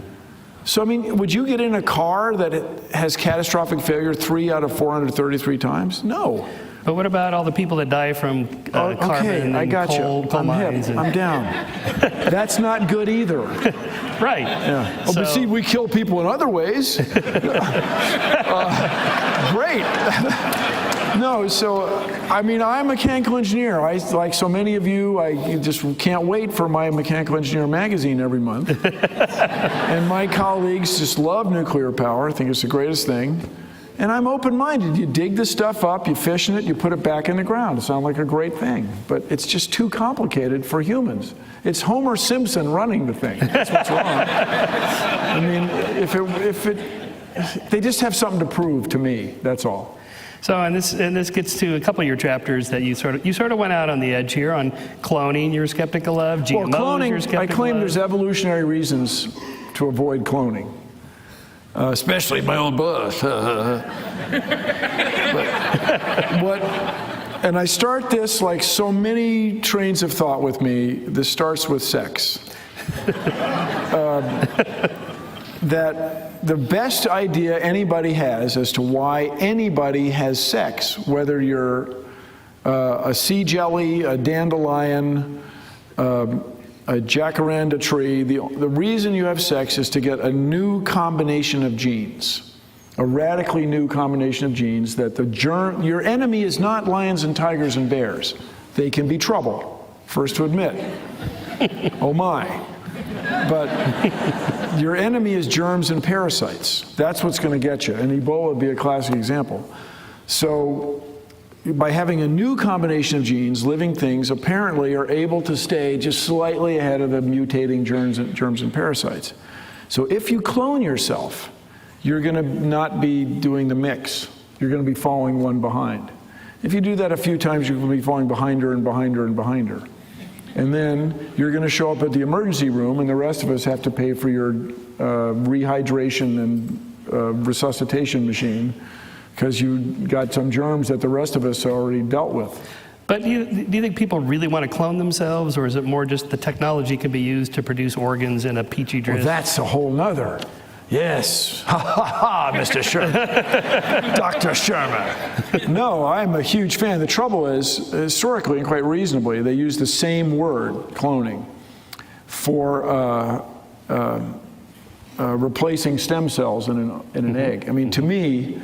So, I mean, would you get in a car that has catastrophic failure 3 out of 433 times? No. But what about all the people that die from carbon and coal mines? I'm down. That's not good either. Right. Yeah. Oh, but see, we kill people in other ways. Great. No, so, I mean, I'm a mechanical engineer. Like so many of you, I just can't wait for my Mechanical Engineer magazine every month. And my colleagues just love nuclear power. I think it's the greatest thing. And I'm open-minded. You dig the stuff up, you fish in it, you put it back in the ground. It sounds like a great thing. But it's just too complicated for humans. It's Homer Simpson running the thing. That's what's wrong. I mean, they just have something to prove to me, that's all. So, and this gets to a couple of your chapters that you sort of went out on the edge here on cloning. You're skeptical of GMOs. Well, cloning, you're skeptical I claim of. there's evolutionary reasons to avoid cloning, especially my own boss. And I start this like so many trains of thought with me. This starts with sex. That the best idea anybody has as to why anybody has sex, whether you're a sea jelly, a dandelion, a jacaranda tree, the reason you have sex is to get a new combination of genes, a radically new combination of genes that your enemy is not lions and tigers and bears. They can be trouble, first to admit. Oh my. But your enemy is germs and parasites. That's what's going to get you. And Ebola would be a classic example. So by having a new combination of genes, living things apparently are able to stay just slightly ahead of the mutating germs and parasites. So if you clone yourself, you're going to not be doing the mix. You're going to be falling one behind. If you do that a few times, you're going to be falling behind her and behind her and behind her. And then you're going to show up at the emergency room, and the rest of us have to pay for your rehydration and resuscitation machine because you got some germs that the rest of us already dealt with. But do you think people really want to clone themselves, or is it more just the technology can be used to produce organs in a petri dish? Well, that's a whole nother. Yes. Ha ha ha, Mr. Shermer. Dr. Shermer. No, I'm a huge fan. The trouble is, historically and quite reasonably, they use the same word, cloning, for replacing stem cells in an egg. I mean, to me,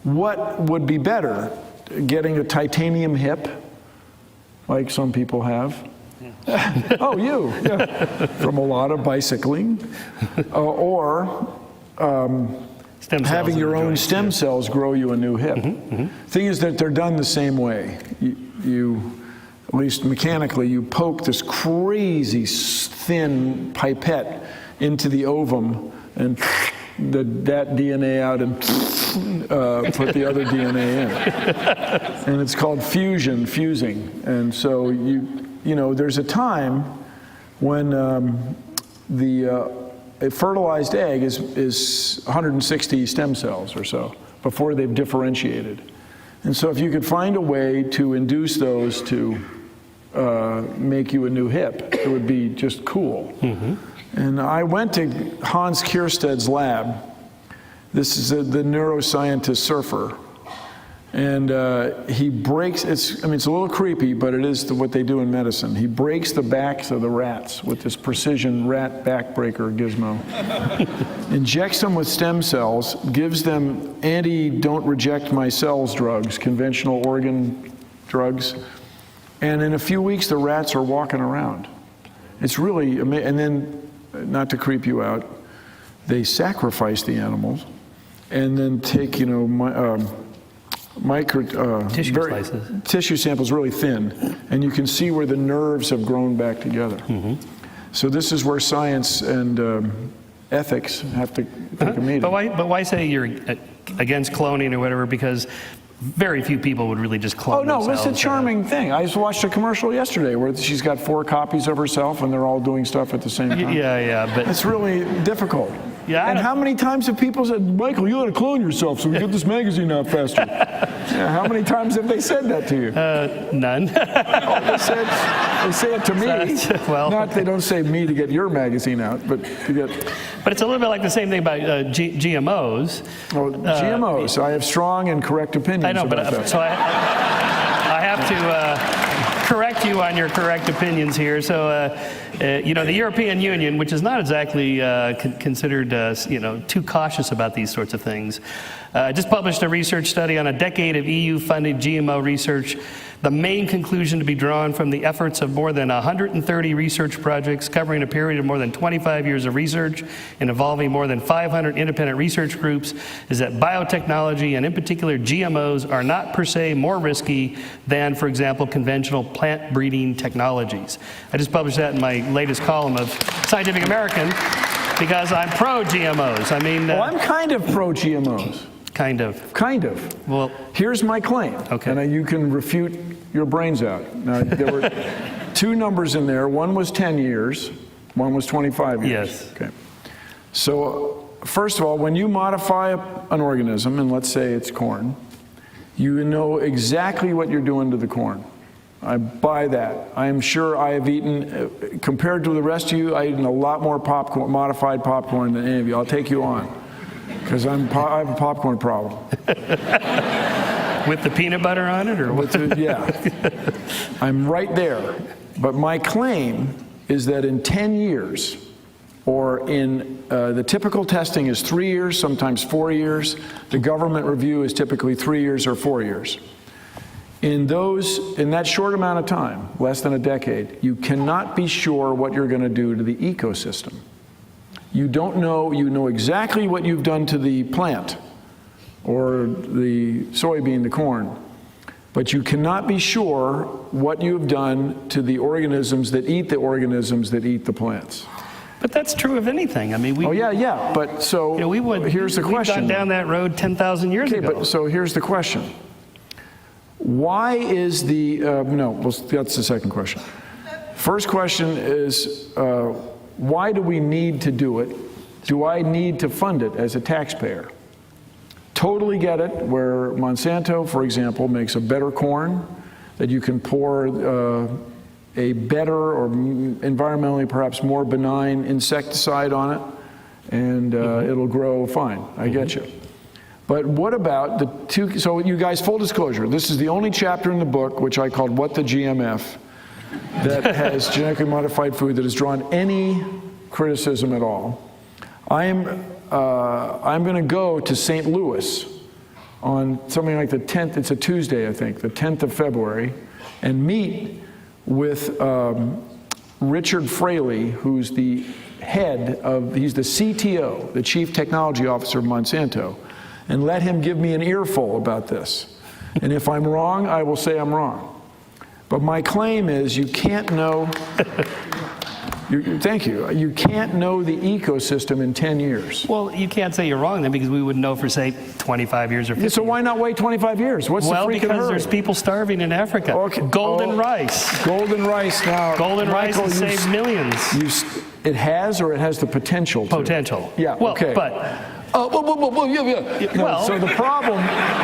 what would be better? Getting a titanium hip, like some people have? Oh, you. Yeah. From a lot of bicycling. Or having your own stem cells grow you a new hip. Mm-hmm, mm-hmm. Thing is that they're done the same way. You, at least mechanically, you poke this crazy thin pipette into the ovum and that DNA out and put the other DNA in. And it's called fusing. And so you know, there's a time when a fertilized egg is 160 stem cells or so before they've differentiated. And so if you could find a way to induce those to make you a new hip, it would be just cool. Mm-hmm. And I went to Hans Kiersted's lab. This is the neuroscientist surfer. And he breaks, it's a little creepy, but it is what they do in medicine. He breaks the backs of the rats with this precision rat backbreaker gizmo. Injects them with stem cells, gives them don't reject my cells drugs, conventional organ drugs. And in a few weeks, the rats are walking around. It's really amazing. And then, not to creep you out, they sacrifice the animals and then take, tissue samples really thin, and you can see where the nerves have grown back together. So this is where science and ethics have to take a meeting. But why say you're against cloning or whatever? Because very few people would really just clone themselves. Oh, no, it's a charming thing. I just watched a commercial yesterday where she's got 4 copies of herself and they're all doing stuff at the same time. Yeah, but it's really difficult. Yeah, and how many times have people said, Michael, you ought to clone yourself so we get this magazine out faster? Yeah, how many times have they said that to you? None. They say it to me. Well, not they don't say me to get your magazine out, but to get... But it's a little bit like the same thing about GMOs. Oh, GMOs. I have strong and correct opinions. I know, but so I have to correct you on your correct opinions here. So, the European Union, which is not exactly considered, too cautious about these sorts of things, just published a research study on a decade of EU-funded GMO research. The main conclusion to be drawn from the efforts of more than 130 research projects covering a period of more than 25 years of research and involving more than 500 independent research groups is that biotechnology, and in particular GMOs, are not per se more risky than, for example, conventional plant breeding technologies. I just published that in my latest column of Scientific American because I'm pro-GMOs. I'm kind of pro-GMOs. Kind of. Well, here's my claim. Okay. And you can refute your brains out. Now, there were 2 numbers in there. One was 10 years. One was 25 years. Yes. Okay. So, first of all, when you modify an organism, and let's say it's corn, you know exactly what you're doing to the corn. I buy that. I am sure I have eaten, compared to the rest of you, I've eaten a lot more modified popcorn than any of you. I'll take you on. Because I have a popcorn problem. With the peanut butter on it, or what? Yeah. I'm right there. But my claim is that in 10 years, or in the typical testing is 3 years, sometimes 4 years. The government review is typically 3 years or 4 years. In that short amount of time, less than a decade, you cannot be sure what you're going to do to the ecosystem. You don't know, you know exactly what you've done to the plant, or the soybean, the corn, but you cannot be sure what you've done to the organisms that eat the plants. But that's true of anything. But so here's the question. We've gone down that road 10,000 years ago. But so here's the question. Why is that's the second question. First question is, why do we need to do it? Do I need to fund it as a taxpayer? Totally get it, where Monsanto, for example, makes a better corn, that you can pour a better or environmentally perhaps more benign insecticide on it, and it'll grow fine. I get you. But what about the two? So you guys, full disclosure, this is the only chapter in the book, which I called What the GMF, that has genetically modified food that has drawn any criticism at all. I'm going to go to St. Louis on something like the 10th, it's a Tuesday, I think, the 10th of February, and meet with Richard Fraley, who's the he's the CTO, the Chief Technology Officer of Monsanto, and let him give me an earful about this. And if I'm wrong, I will say I'm wrong. But my claim is you can't know, thank you, you can't know the ecosystem in 10 years. Well, you can't say you're wrong then, because we would know for, say, 25 years or 50 So why not wait 25 years? What's the freaking hurry? Well, because there's people starving in Africa. Okay. Golden rice. Golden rice now. Golden rice has saved millions. It has, or it has the potential to? Potential. Yeah, well, okay. But... No, so the problem,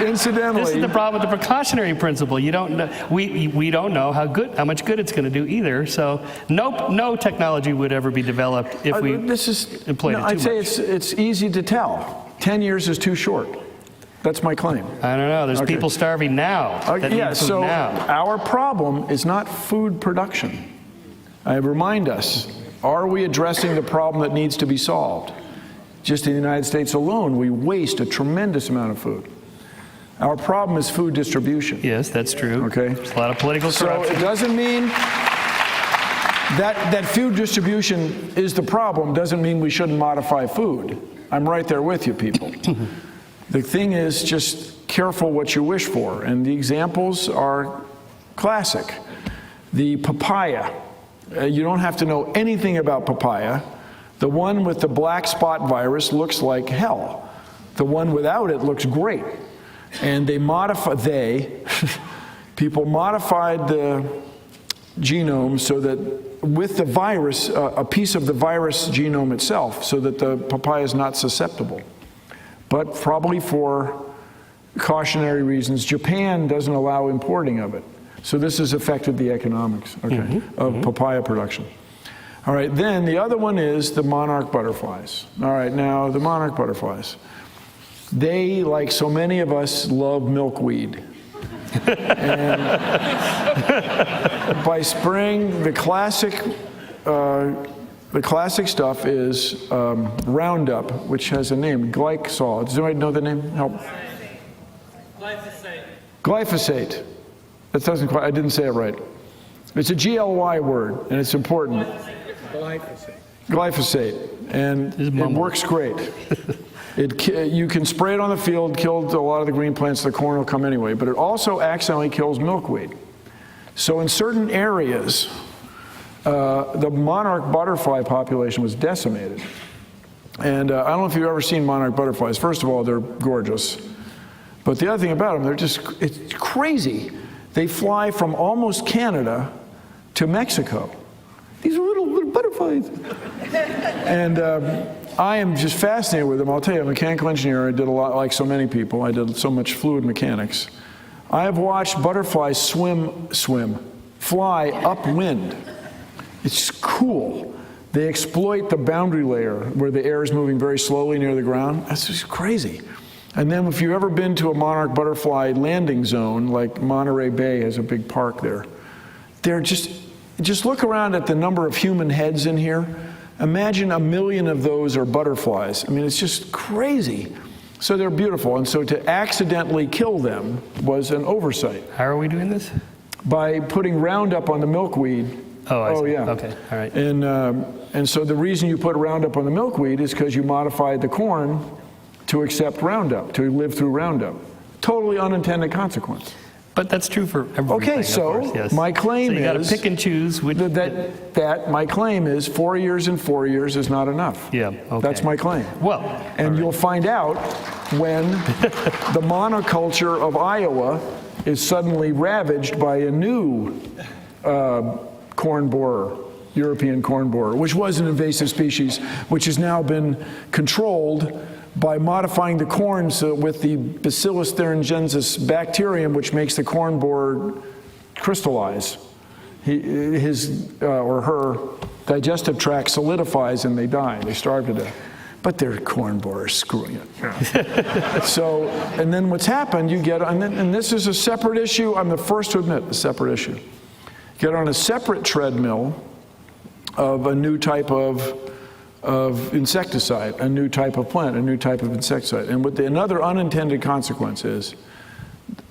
incidentally... This is the problem with the precautionary principle. You don't know, we don't know how much good it's going to do either. So no technology would ever be developed if we employed it too much. I'd say it's easy to tell. 10 years is too short. That's my claim. I don't know. There's Okay. people starving now. That need Yeah, food so now. our problem is not food production. I remind us, are we addressing the problem that needs to be solved? Just in the United States alone, we waste a tremendous amount of food. Our problem is food distribution. Yes, that's true. Okay. There's a lot of political So corruption. it doesn't mean that food distribution is the problem, doesn't mean we shouldn't modify food. I'm right there with you, people. The thing is, just careful what you wish for. And the examples are classic. The papaya. You don't have to know anything about papaya. The one with the black spot virus looks like hell. The one without it looks great. And people modified the genome so that with the virus, a piece of the virus genome itself, so that the papaya is not susceptible. But probably for cautionary reasons, Japan doesn't allow importing of it. So this has affected the economics, of papaya production. All right, then the other one is the monarch butterflies. All right, now the monarch butterflies. They, like so many of us, love milkweed. And by spring, the classic stuff is Roundup, which has a name, glycol. Does anybody know the name? Help. Glyphosate. Glyphosate. That doesn't quite, I didn't say it right. It's a GLY word, and it's important. Glyphosate. And it works great. You can spray it on the field, kills a lot of the green plants, the corn will come anyway, but it also accidentally kills milkweed. So in certain areas, the monarch butterfly population was decimated. And I don't know if you've ever seen monarch butterflies. First of all, they're gorgeous. But the other thing about them, it's crazy. They fly from almost Canada to Mexico. These are little butterflies. And I am just fascinated with them. I'll tell you, I'm a mechanical engineer. I did a lot, like so many people. I did so much fluid mechanics. I have watched butterflies fly upwind. It's cool. They exploit the boundary layer where the air is moving very slowly near the ground. That's just crazy. And then if you've ever been to a monarch butterfly landing zone, like Monterey Bay has a big park there, they're just look around at the number of human heads in here. Imagine 1 million of those are butterflies. I mean, it's just crazy. So they're beautiful. And so to accidentally kill them was an oversight. How are we doing this? By putting Roundup on the milkweed. Oh, I see. Yeah. Okay, all right. And so the reason you put Roundup on the milkweed is because you modified the corn to accept Roundup, to live through Roundup. Totally unintended consequence. But that's true for everything. Okay, of so course, yes. my claim so you got is to pick and choose which. That my claim is 4 years and 4 years is not enough. Yeah, okay. That's my claim. Well, and you'll find out when the monoculture of Iowa is suddenly ravaged by a new corn borer, European corn borer, which was an invasive species, which has now been controlled by modifying the corn with the Bacillus thuringiensis bacterium, which makes the corn borer crystallize. His or her digestive tract solidifies and they die. They starve to death. But they're corn borers screwing it. So, and then what's happened, you get, and this is a separate issue, I'm the first to admit, a separate issue. Get on a separate treadmill of a new type of insecticide, a new type of plant, a new type of insecticide. And another unintended consequence is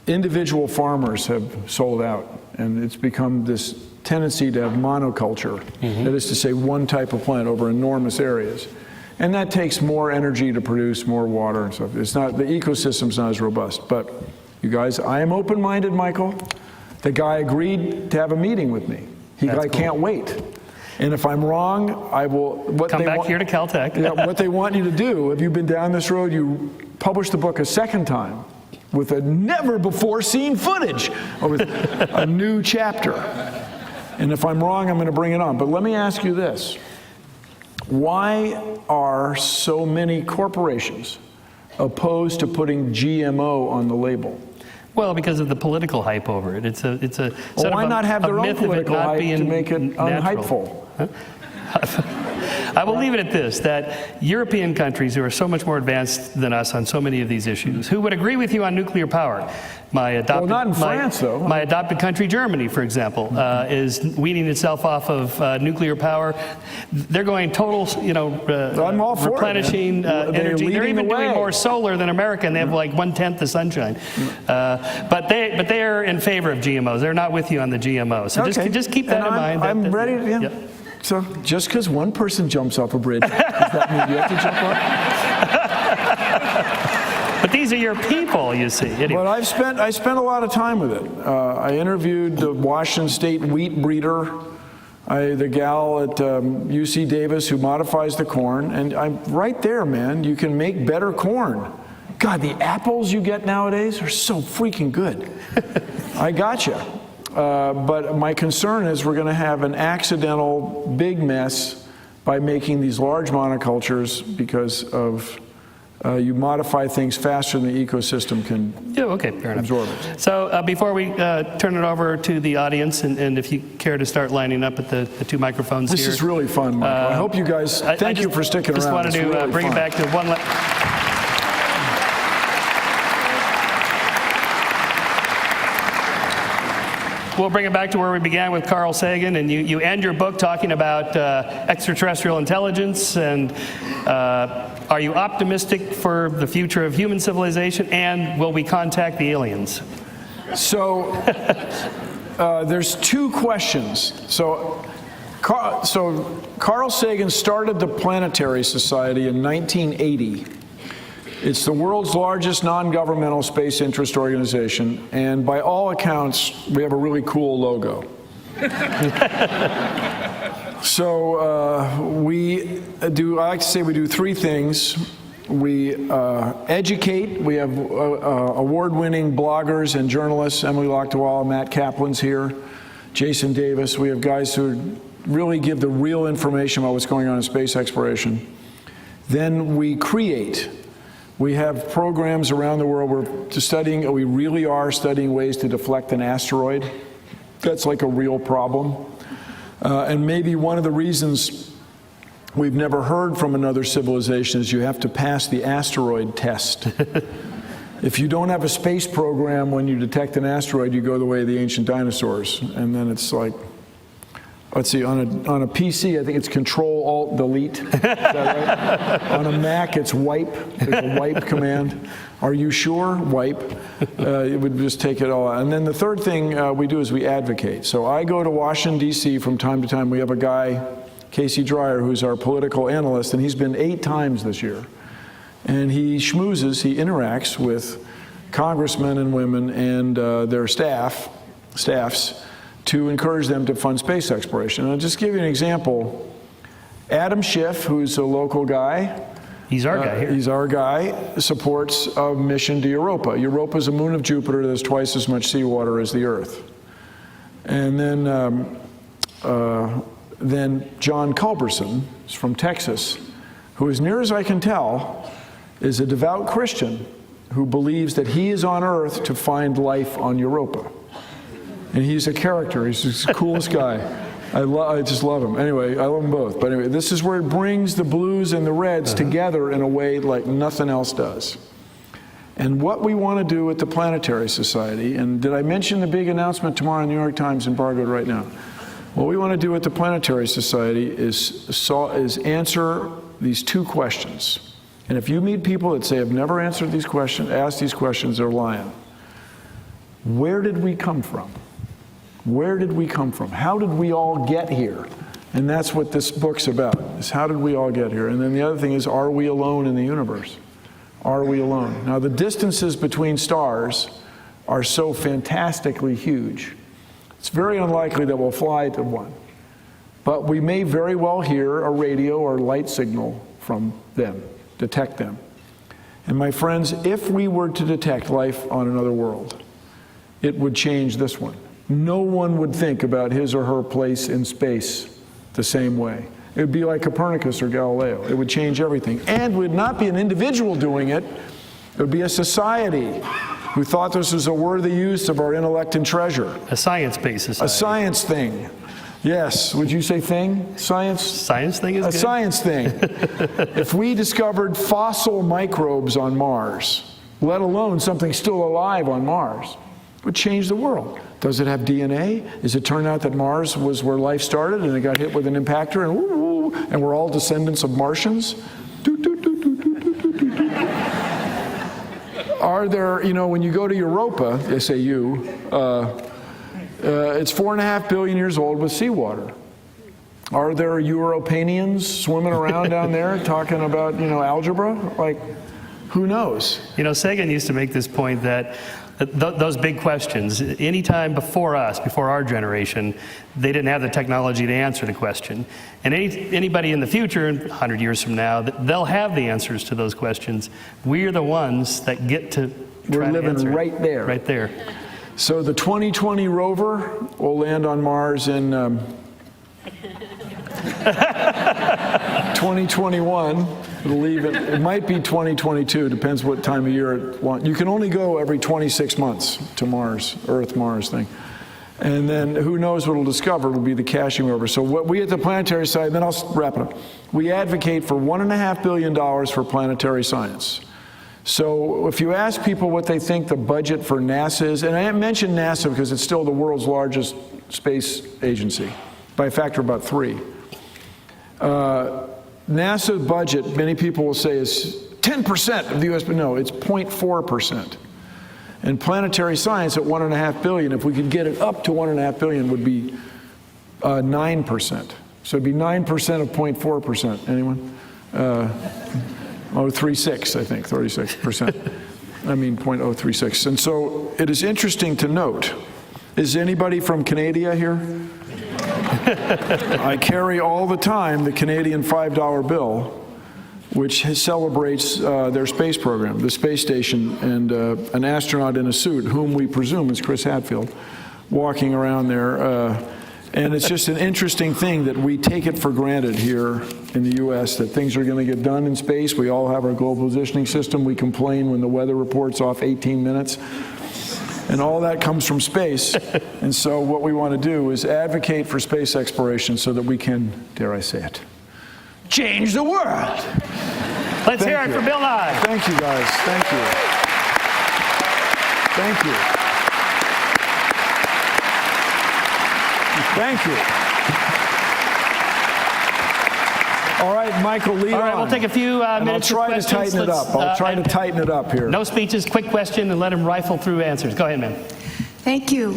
individual farmers have sold out, and it's become this tendency to have monoculture, that is to say one type of plant over enormous areas. And that takes more energy to produce, more water and stuff. It's not, the ecosystem's not as robust. But you guys, I am open-minded, Michael. The guy agreed to have a meeting with me. I can't wait. And if I'm wrong, I will. Come back here to Caltech. Yeah, what they want you to do, if you've been down this road, you publish the book a second time with a never-before-seen footage, or with a new chapter. And if I'm wrong, I'm going to bring it on. But let me ask you this. Why are so many corporations opposed to putting GMO on the label? Well, because of the political hype over it. It's a Well, why not have their own myth of it political not hype being to make it natural. unhypeful? I will leave it at this, that European countries who are so much more advanced than us on so many of these issues, who would agree with you on nuclear power. Well, not in France, though. My adopted country, Germany, for example, is weaning itself off of nuclear power. They're going total, I'm all for replenishing energy. They're even doing more solar than America, and they have like 1/10 the sunshine. But they are in favor of GMOs. They're not with you on the GMOs. So just keep that in mind. I'm ready. Yeah. So just because one person jumps off a bridge, does that mean you have to jump off? But these are your people, you see. Anyway. But I spent a lot of time with it. I interviewed the Washington State wheat breeder, the gal at UC Davis who modifies the corn, and I'm right there, man. You can make better corn. God, the apples you get nowadays are so freaking good. I gotcha. But my concern is we're going to have an accidental big mess by making these large monocultures because of you modify things faster than the ecosystem can absorb it. So before we turn it over to the audience, and if you care to start lining up at the two microphones this here. This is really fun, Michael. I hope you guys, thank you for sticking around. I just wanted to bring it back to one We'll bring it back to where we began with Carl Sagan, and you end your book talking about extraterrestrial intelligence, and are you optimistic for the future of human civilization, and will we contact the aliens? So there's two questions. So Carl Sagan started the Planetary Society in 1980. It's the world's largest non-governmental space interest organization, and by all accounts, we have a really cool logo. So I like to say we do three things. We educate. We have award-winning bloggers and journalists, Emily Locktewala, Matt Kaplan's here, Jason Davis. We have guys who really give the real information about what's going on in space exploration. Then we create. We have programs around the world we really are studying ways to deflect an asteroid. That's like a real problem. And maybe one of the reasons we've never heard from another civilization is you have to pass the asteroid test. If you don't have a space program when you detect an asteroid, you go the way of the ancient dinosaurs. And then it's like, let's see, on a PC, I think it's Control-Alt-Delete. Is that right? On a Mac, it's wipe. There's a wipe command. Are you sure? Wipe. It would just take it all out. And then the third thing we do is we advocate. So I go to Washington, D.C. from time to time. We have a guy, Casey Dreyer, who's our political analyst, and he's been 8 times this year. And he schmoozes, he interacts with congressmen and women and their staffs, to encourage them to fund space exploration. And I'll just give you an example. Adam Schiff, who's a local guy. He's our guy here. He's our guy, supports a mission to Europa. Europa is a moon of Jupiter that's twice as much seawater as the Earth. And then John Culberson is from Texas, who, as near as I can tell, is a devout Christian who believes that he is on Earth to find life on Europa. And he's a character. He's the coolest guy. I just love him. Anyway, I love them both. But anyway, this is where it brings the blues and the reds together in a way like nothing else does. And what we want to do at the Planetary Society, and did I mention the big announcement tomorrow in the New York Times, embargoed right now? What we want to do at the Planetary Society is answer these two questions. And if you meet people that say, I've never asked these questions, they're lying. Where did we come from? Where did we come from? How did we all get here? And that's what this book's about, is how did we all get here? And then the other thing is, are we alone in the universe? Are we alone? Now, the distances between stars are so fantastically huge. It's very unlikely that we'll fly to one. But we may very well hear a radio or light signal from them, detect them. And my friends, if we were to detect life on another world, it would change this one. No one would think about his or her place in space the same way. It would be like Copernicus or Galileo. It would change everything. And it would not be an individual doing it. It would be a society who thought this was a worthy use of our intellect and treasure. A science-based society. A science thing. Yes, would you say thing? Science? Science thing is A good. science thing. If we discovered fossil microbes on Mars, let alone something still alive on Mars, it would change the world. Does it have DNA? Does it turn out that Mars was where life started and it got hit with an impactor and we're all descendants of Martians? Are there, you know, when you go to Europa, they say it's 4.5 billion years old with seawater. Are there Europanians swimming around down there talking about, you know, algebra? Like, who knows? You know, Sagan used to make this point that those big questions, any time before us, before our generation, they didn't have the technology to answer the question. And anybody in the future, 100 years from now, they'll have the answers to those questions. We're the ones that get to try We're to answer living it. right there. Right there. So the 2020 rover will land on Mars in 2021. It'll leave it might be 2022, depends what time of year it wants. You can only go every 26 months to Mars, Earth-Mars thing. And then who knows what it'll discover will be the caching rover. So what we at the planetary side, then I'll wrap it up. We advocate for $1.5 billion for planetary science. So if you ask people what they think the budget for NASA is, and I mentioned NASA because it's still the world's largest space agency by a factor of about 3. NASA's budget, many people will say, is 10% of the US, but no, it's 0.4%. And planetary science at $1.5 billion, if we could get it up to $1.5 billion, would be 9%. So it'd be 9% of 0.4%. Anyone? 0.36, I think, 36%. I mean 0.036. And so it is interesting to note, is anybody from Canada here? I carry all the time the Canadian $5 bill, which celebrates their space program, the space station, and an astronaut in a suit, whom we presume is Chris Hadfield, walking around there. And it's just an interesting thing that we take it for granted here in the U.S. that things are going to get done in space. We all have our global positioning system. We complain when the weather report's off 18 minutes. And all that comes from space. And so what we want to do is advocate for space exploration so that we can, dare I say it, change the world. Let's hear it for Bill Nye. Thank you, guys. Thank you. Thank you. Thank you. All right, Michael, lead on. All right, we'll take a few And minutes I'll for try to questions. tighten it up. I'll try to tighten it up here. No speeches, quick question, and let him rifle through answers. Go ahead, ma'am. Thank you.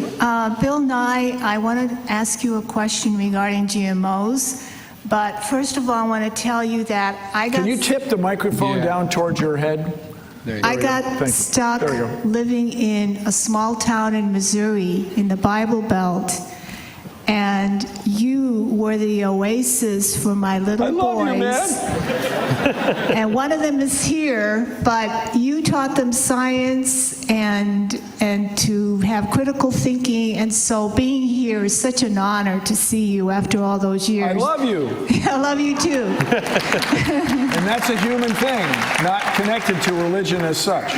Bill Nye, I want to ask you a question regarding GMOs. But first of all, I want to tell you that I got... Can you tip the microphone down towards your head? I got stuck living in a small town in Missouri in the Bible Belt, and you were the oasis for my little boys. I love you, man. And one of them is here, but you taught them science and to have critical thinking, and so being here is such an honor to see you after all those years. I love you. I love you too. And that's a human thing, not connected to religion as such.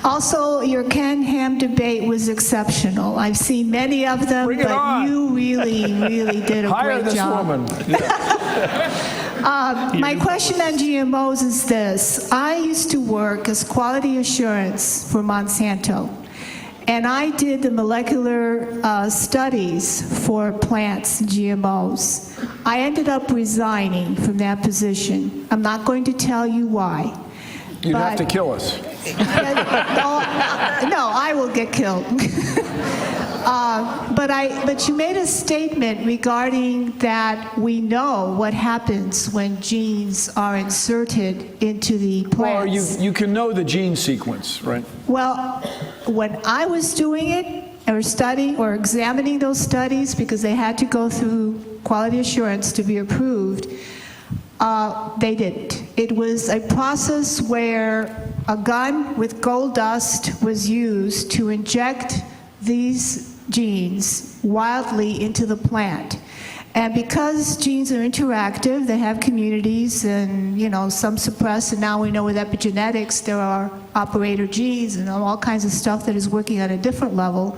Also, your canned ham debate was exceptional. I've seen many of them, Bring it but on. you really, really did a Hire great this job. woman. Yeah. My question on GMOs is this. I used to work as quality assurance for Monsanto, and I did the molecular studies for plants, GMOs. I ended up resigning from that position. I'm not going to tell you why. You'd have to kill us. No, I will get killed. But you made a statement regarding that we know what happens when genes are inserted into the plants. Well, you can know the gene sequence, right? Well, when I was doing it, or studying or examining those studies, because they had to go through quality assurance to be approved, they didn't. It was a process where a gun with gold dust was used to inject these genes wildly into the plant. And because genes are interactive, they have communities, and some suppress, and now we know with epigenetics there are operator genes and all kinds of stuff that is working at a different level.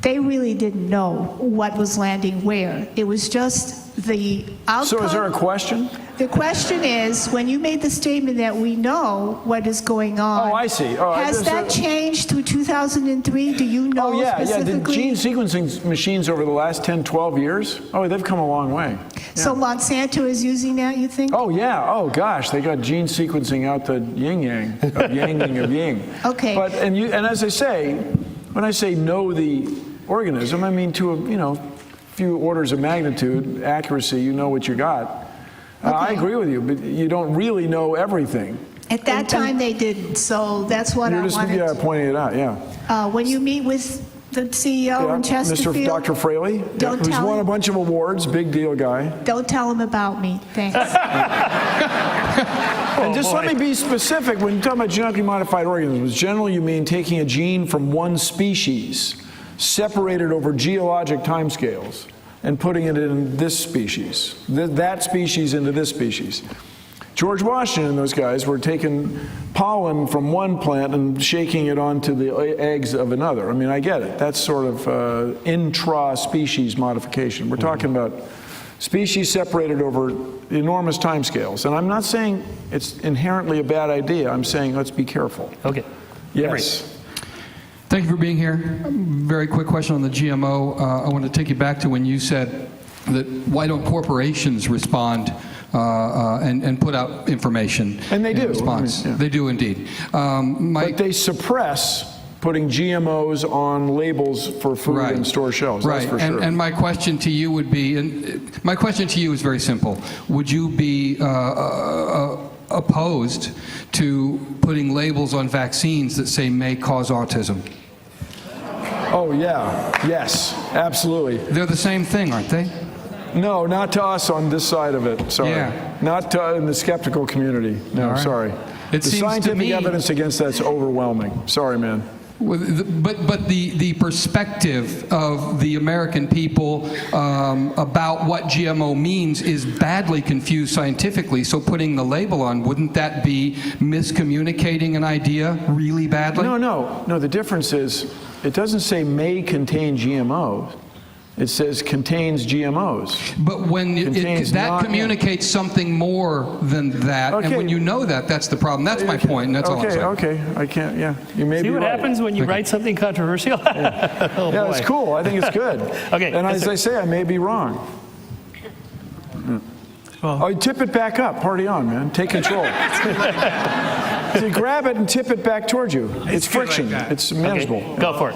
they really didn't know what was landing where. It was just the outcome. So is there a question? The question is, when you made the statement that we know what is going on. Oh, I see. Oh, has that changed through 2003? Do you know specifically? The gene sequencing machines over the last 10, 12 years, they've come a long way. So Monsanto is using that, you think? Oh, yeah. Oh, gosh. They got gene sequencing out the yin-yang, of yang-yang of yin. Okay. But, and as I say, when I say know the organism, I mean to a, few orders of magnitude, accuracy, you know what you got. Okay. I agree with you, but you don't really know everything. At that time, they didn't, so that's what I wanted. You're just pointing it out, yeah. When you meet with the CEO in Chesterfield, Mr. Dr. Fraley, don't who's tell won him, a bunch of awards, big deal guy. Don't tell him about me, thanks. And just let me be specific. When you talk about genetically modified organisms, generally you mean taking a gene from one species, separated over geologic timescales, and putting it in this species, that species into this species. George Washington and those guys were taking pollen from one plant and shaking it onto the eggs of another. I mean, I get it. That's sort of intra-species modification. We're talking about species separated over enormous timescales. And I'm not saying it's inherently a bad idea. I'm saying let's be careful. Okay. Yes. Thank you for being here. Very quick question on the GMO. I want to take you back to when you said that why don't corporations respond and put out information? And they do. In response. I mean, yeah. They do indeed. But they suppress putting GMOs on labels for food and store shelves. Right. That's for sure. And my question to you would be, and my question to you is very simple. Would you be opposed to putting labels on vaccines that say may cause autism? Oh, yeah. Yes, absolutely. They're the same thing, aren't they? No, not to us on this side of it. Sorry. Yeah. Not in the skeptical community. No, sorry. It the seems scientific to me, evidence against that's overwhelming. Sorry, man. But the perspective of the American people about what GMO means is badly confused scientifically. So putting the label on, wouldn't that be miscommunicating an idea really badly? No. The difference is it doesn't say may contain GMOs. It says contains GMOs. But when that communicates something more than that, and when you know that, that's the problem. That's my point, and that's all I'm saying. Okay, I can't, yeah. You may See be what right. happens when you write something controversial? Oh, Yeah, boy. it's cool. I think it's good. Okay, And yes, as sir. I say, I may be wrong. Oh, tip it back up. Party on, man. Take control. So grab it and tip it back towards you. It's friction. It's manageable. Okay, go for it.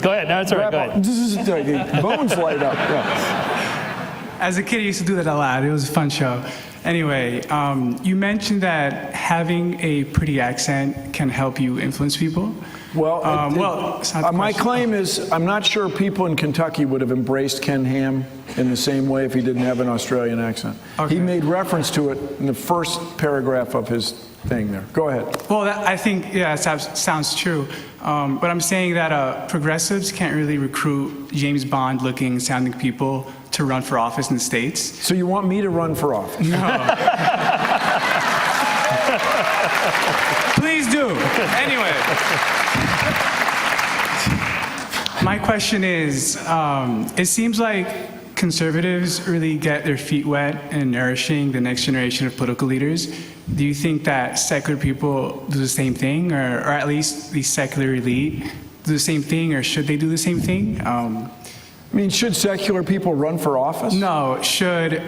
Go ahead. No, it's all right. Go ahead. Bones light up. Yeah. As a kid, I used to do that a lot. It was a fun show. Anyway, you mentioned that having a pretty accent can help you influence people. Well, it's not the my question. claim is I'm not sure people in Kentucky would have embraced Ken Ham in the same way if he didn't have an Australian accent. Okay. He made reference to it in the first paragraph of his thing there. Go ahead. Well, I think, yeah, that sounds true. But I'm saying that progressives can't really recruit James Bond-looking, sounding people to run for office in the States. So you want me to run for office? No. Please do. Anyway. My question is, it seems like conservatives really get their feet wet in nourishing the next generation of political leaders. Do you think that secular people do the same thing, or at least the secular elite do the same thing, or should they do the same thing? I mean, should secular people run for office? No, should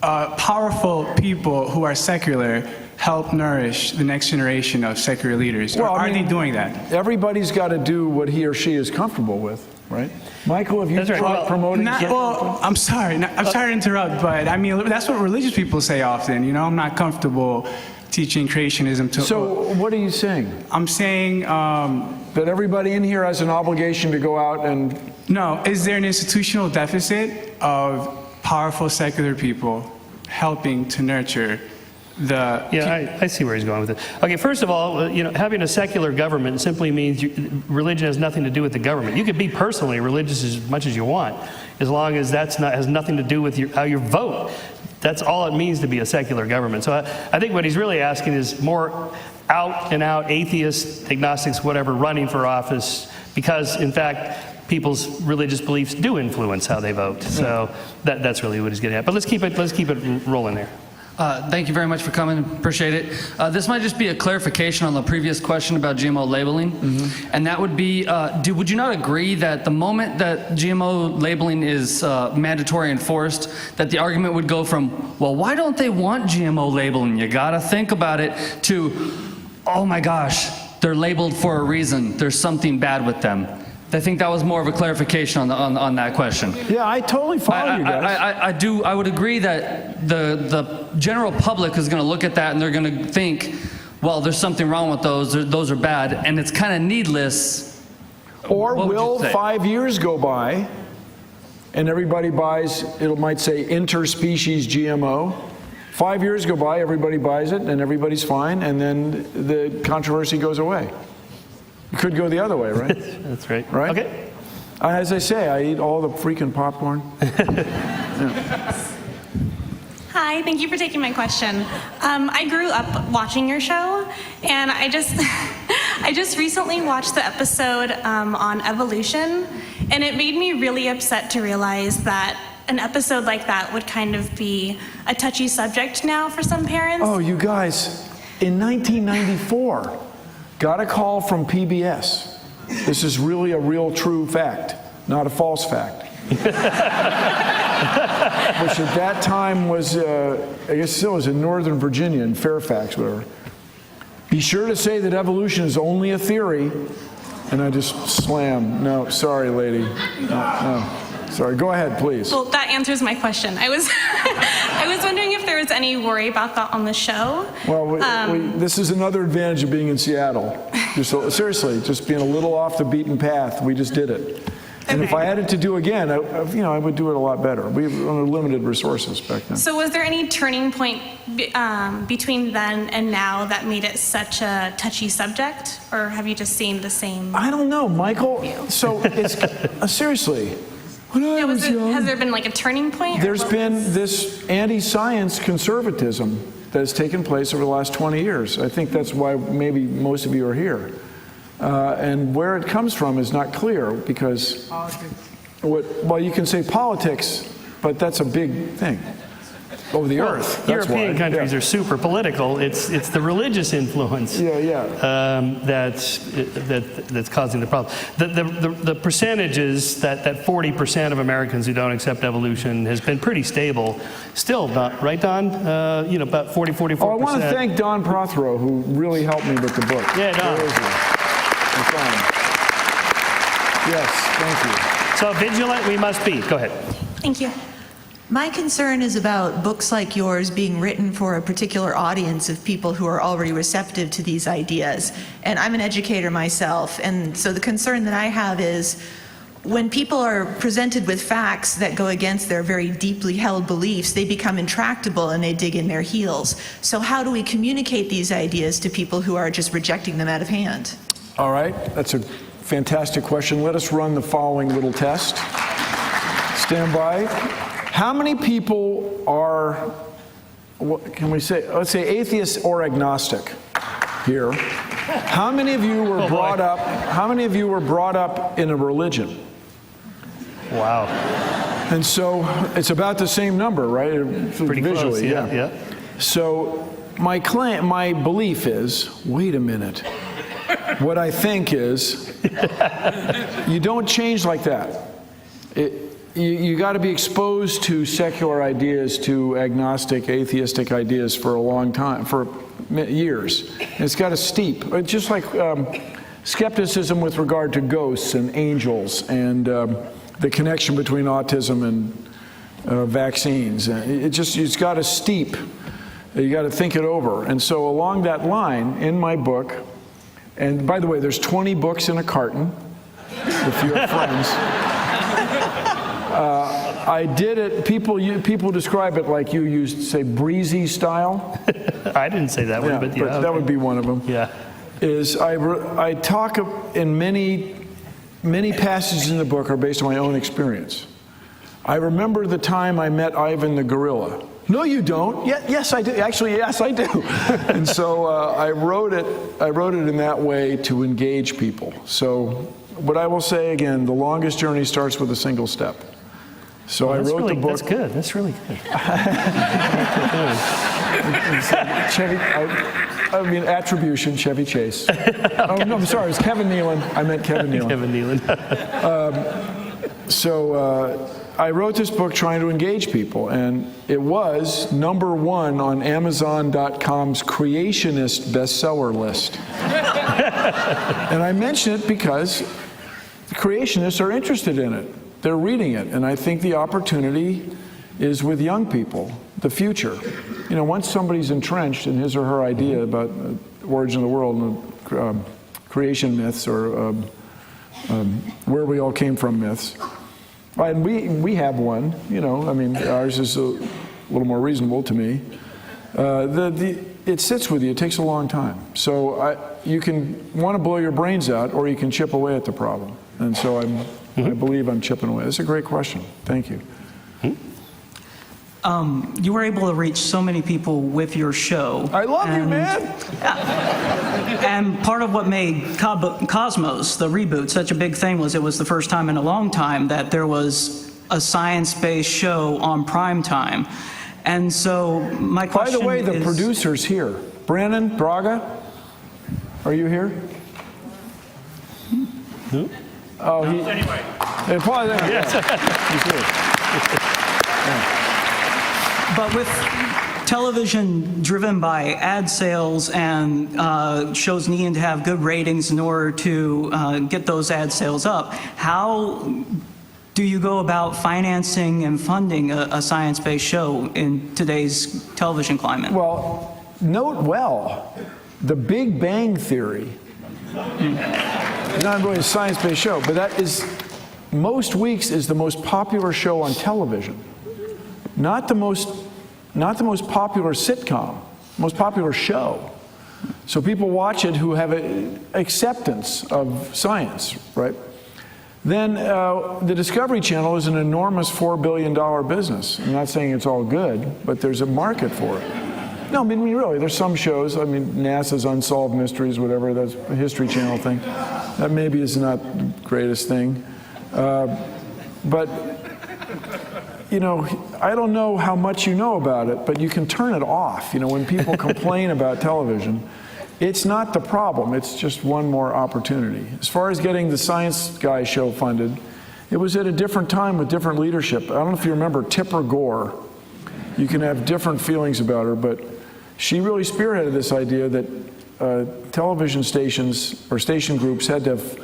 powerful people who are secular help nourish the next generation of secular leaders? Well, or I are mean, they doing that? Everybody's got to do what he or she is comfortable with, right? Michael, have you That's right. tried Well, promoting? Well, I'm sorry. I'm sorry to interrupt, but I mean, that's what religious people say often. You know, I'm not comfortable teaching creationism to... So what are you saying? I'm saying... That everybody in here has an obligation to go out and... No, is there an institutional deficit of powerful secular people helping to nurture the... Yeah, I see where he's going with it. Okay, first of all, having a secular government simply means religion has nothing to do with the government. You could be personally religious as much as you want, as long as has nothing to do with how you vote. That's all it means to be a secular government. So I think what he's really asking is more out-and-out atheists, agnostics, whatever, running for office, because, in fact, people's religious beliefs do influence how they vote. So that's really what he's getting at. But let's keep it rolling there. Thank you very much for coming. Appreciate it. This might just be a clarification on the previous question about GMO labeling. And that would be, would you not agree that the moment that GMO labeling is mandatory and enforced, that the argument would go from, well, why don't they want GMO labeling? You got to think about it, to, oh my gosh, they're labeled for a reason. There's something bad with them. I think that was more of a clarification on that question. Yeah, I totally follow you guys. I would agree that the general public is going to look at that and they're going to think, well, there's something wrong with those are bad, and it's kind of needless. Or What would you will say? 5 years go by and everybody buys, it might say interspecies GMO. 5 years go by, everybody buys it and everybody's fine, and then the controversy goes away. It could go the other way, right? That's right. Right? Okay. As I say, I eat all the freaking popcorn. Hi, thank you for taking my question. I grew up watching your show, and I just recently watched the episode on evolution, and it made me really upset to realize that an episode like that would kind of be a touchy subject now for some parents. Oh, you guys, in 1994, got a call from PBS. This is really a real true fact, not a false fact. Which at that time was, I guess still was in Northern Virginia, in Fairfax, whatever. Be sure to say that evolution is only a theory. And I just slammed. No, sorry, lady. No. Sorry, go ahead, please. Well, that answers my question. I was I was wondering if there was any worry about that on the show. Well, this is another advantage of being in Seattle. Seriously, just being a little off the beaten path. We just did it. And if I had it to do again, I would do it a lot better. We were limited resources back then. So was there any turning point between then and now that made it such a touchy subject? Or have you just seen the same? I don't know, Michael. So it's seriously. When I was young, has there been like a turning point? there's been this anti-science conservatism that has taken place over the last 20 years. I think that's why maybe most of you are here. And where it comes from is not clear because, well, you can say politics, but that's a big thing. Over the earth. That's European why. countries Yeah. are super political. It's the religious influence that's causing the problem. The percentages that 40% of Americans who don't accept evolution has been pretty stable. Still not, right, Don? About 44%. Oh, I want to thank Don Prothero, who really helped me with the book. Yeah, Don. Where is he? It's on. Yes, thank you. So vigilant we must be. Go ahead. Thank you. My concern is about books like yours being written for a particular audience of people who are already receptive to these ideas. And I'm an educator myself, and so the concern that I have is when people are presented with facts that go against their very deeply held beliefs, they become intractable and they dig in their heels. So how do we communicate these ideas to people who are just rejecting them out of hand? All right, that's a fantastic question. Let us run the following little test. Stand by. How many people are, what can we say, let's say atheist or agnostic here? How many of you were brought up in a religion? Wow. And so it's about the same number, right? Pretty close, Visually, yeah. So my belief is, wait a minute. What I think is, you don't change like that. You got to be exposed to secular ideas, to agnostic, atheistic ideas for a long time, for years. And it's got to steep. It's just like skepticism with regard to ghosts and angels and the connection between autism and vaccines. It's got to steep. You got to think it over. And so along that line, in my book, and by the way, there's 20 books in a carton, if you have friends. I did it, people describe it like you used, say, breezy style. I didn't say that one, but yeah. That would be one of them. Yeah. I talk in many passages in the book are based on my own experience. I remember the time I met Ivan the gorilla. No, you don't. Yes, I do. Actually, yes, I do. And so I wrote it in that way to engage people. So But I will say again, the longest journey starts with a single step. So I wrote the book. That's good. That's really good. Chevy, I mean attribution, Chevy Chase. Oh no, I'm sorry, it's Kevin Nealon. I meant Kevin Nealon. Kevin Nealon. So I wrote this book trying to engage people, and it was #1 on Amazon.com's creationist bestseller list. And I mention it because the creationists are interested in it. They're reading it, and I think the opportunity is with young people, the future. You know, once somebody's entrenched in his or her idea about the origin of the world and creation myths or where we all came from myths, and we have one, you know, I mean, ours is a little more reasonable to me. It sits with you, it takes a long time. So you can want to blow your brains out, or you can chip away at the problem. And so I believe I'm chipping away. That's a great question. Thank you. You were able to reach so many people with your show. I love you, man. And part of what made Cosmos, the reboot, such a big thing was it was the first time in a long time that there was a science-based show on prime time. And so my question is... By the way, the producer's here. Brandon Braga, are you here? Who? Oh, he... Anyway. Probably there. Yes. He's here. But with television driven by ad sales and shows needing to have good ratings in order to get those ad sales up, how do you go about financing and funding a science-based show in today's television climate? Well, note well, The Big Bang Theory, not really a science-based show, but that is, most weeks is the most popular show on television. Not the most popular sitcom, most popular show. So people watch it who have an acceptance of science, right? Then the Discovery Channel is an enormous $4 billion business. I'm not saying it's all good, but there's a market for it. No, I mean, really, there's some shows, I mean, NASA's Unsolved Mysteries, whatever, that's a History Channel thing. That maybe is not the greatest thing. But, you know, I don't know how much you know about it, but you can turn it off. You know, when people complain about television, it's not the problem, it's just one more opportunity. As far as getting the Science Guy show funded, it was at a different time with different leadership. I don't know if you remember Tipper Gore. You can have different feelings about her, but she really spearheaded this idea that television stations or station groups had to have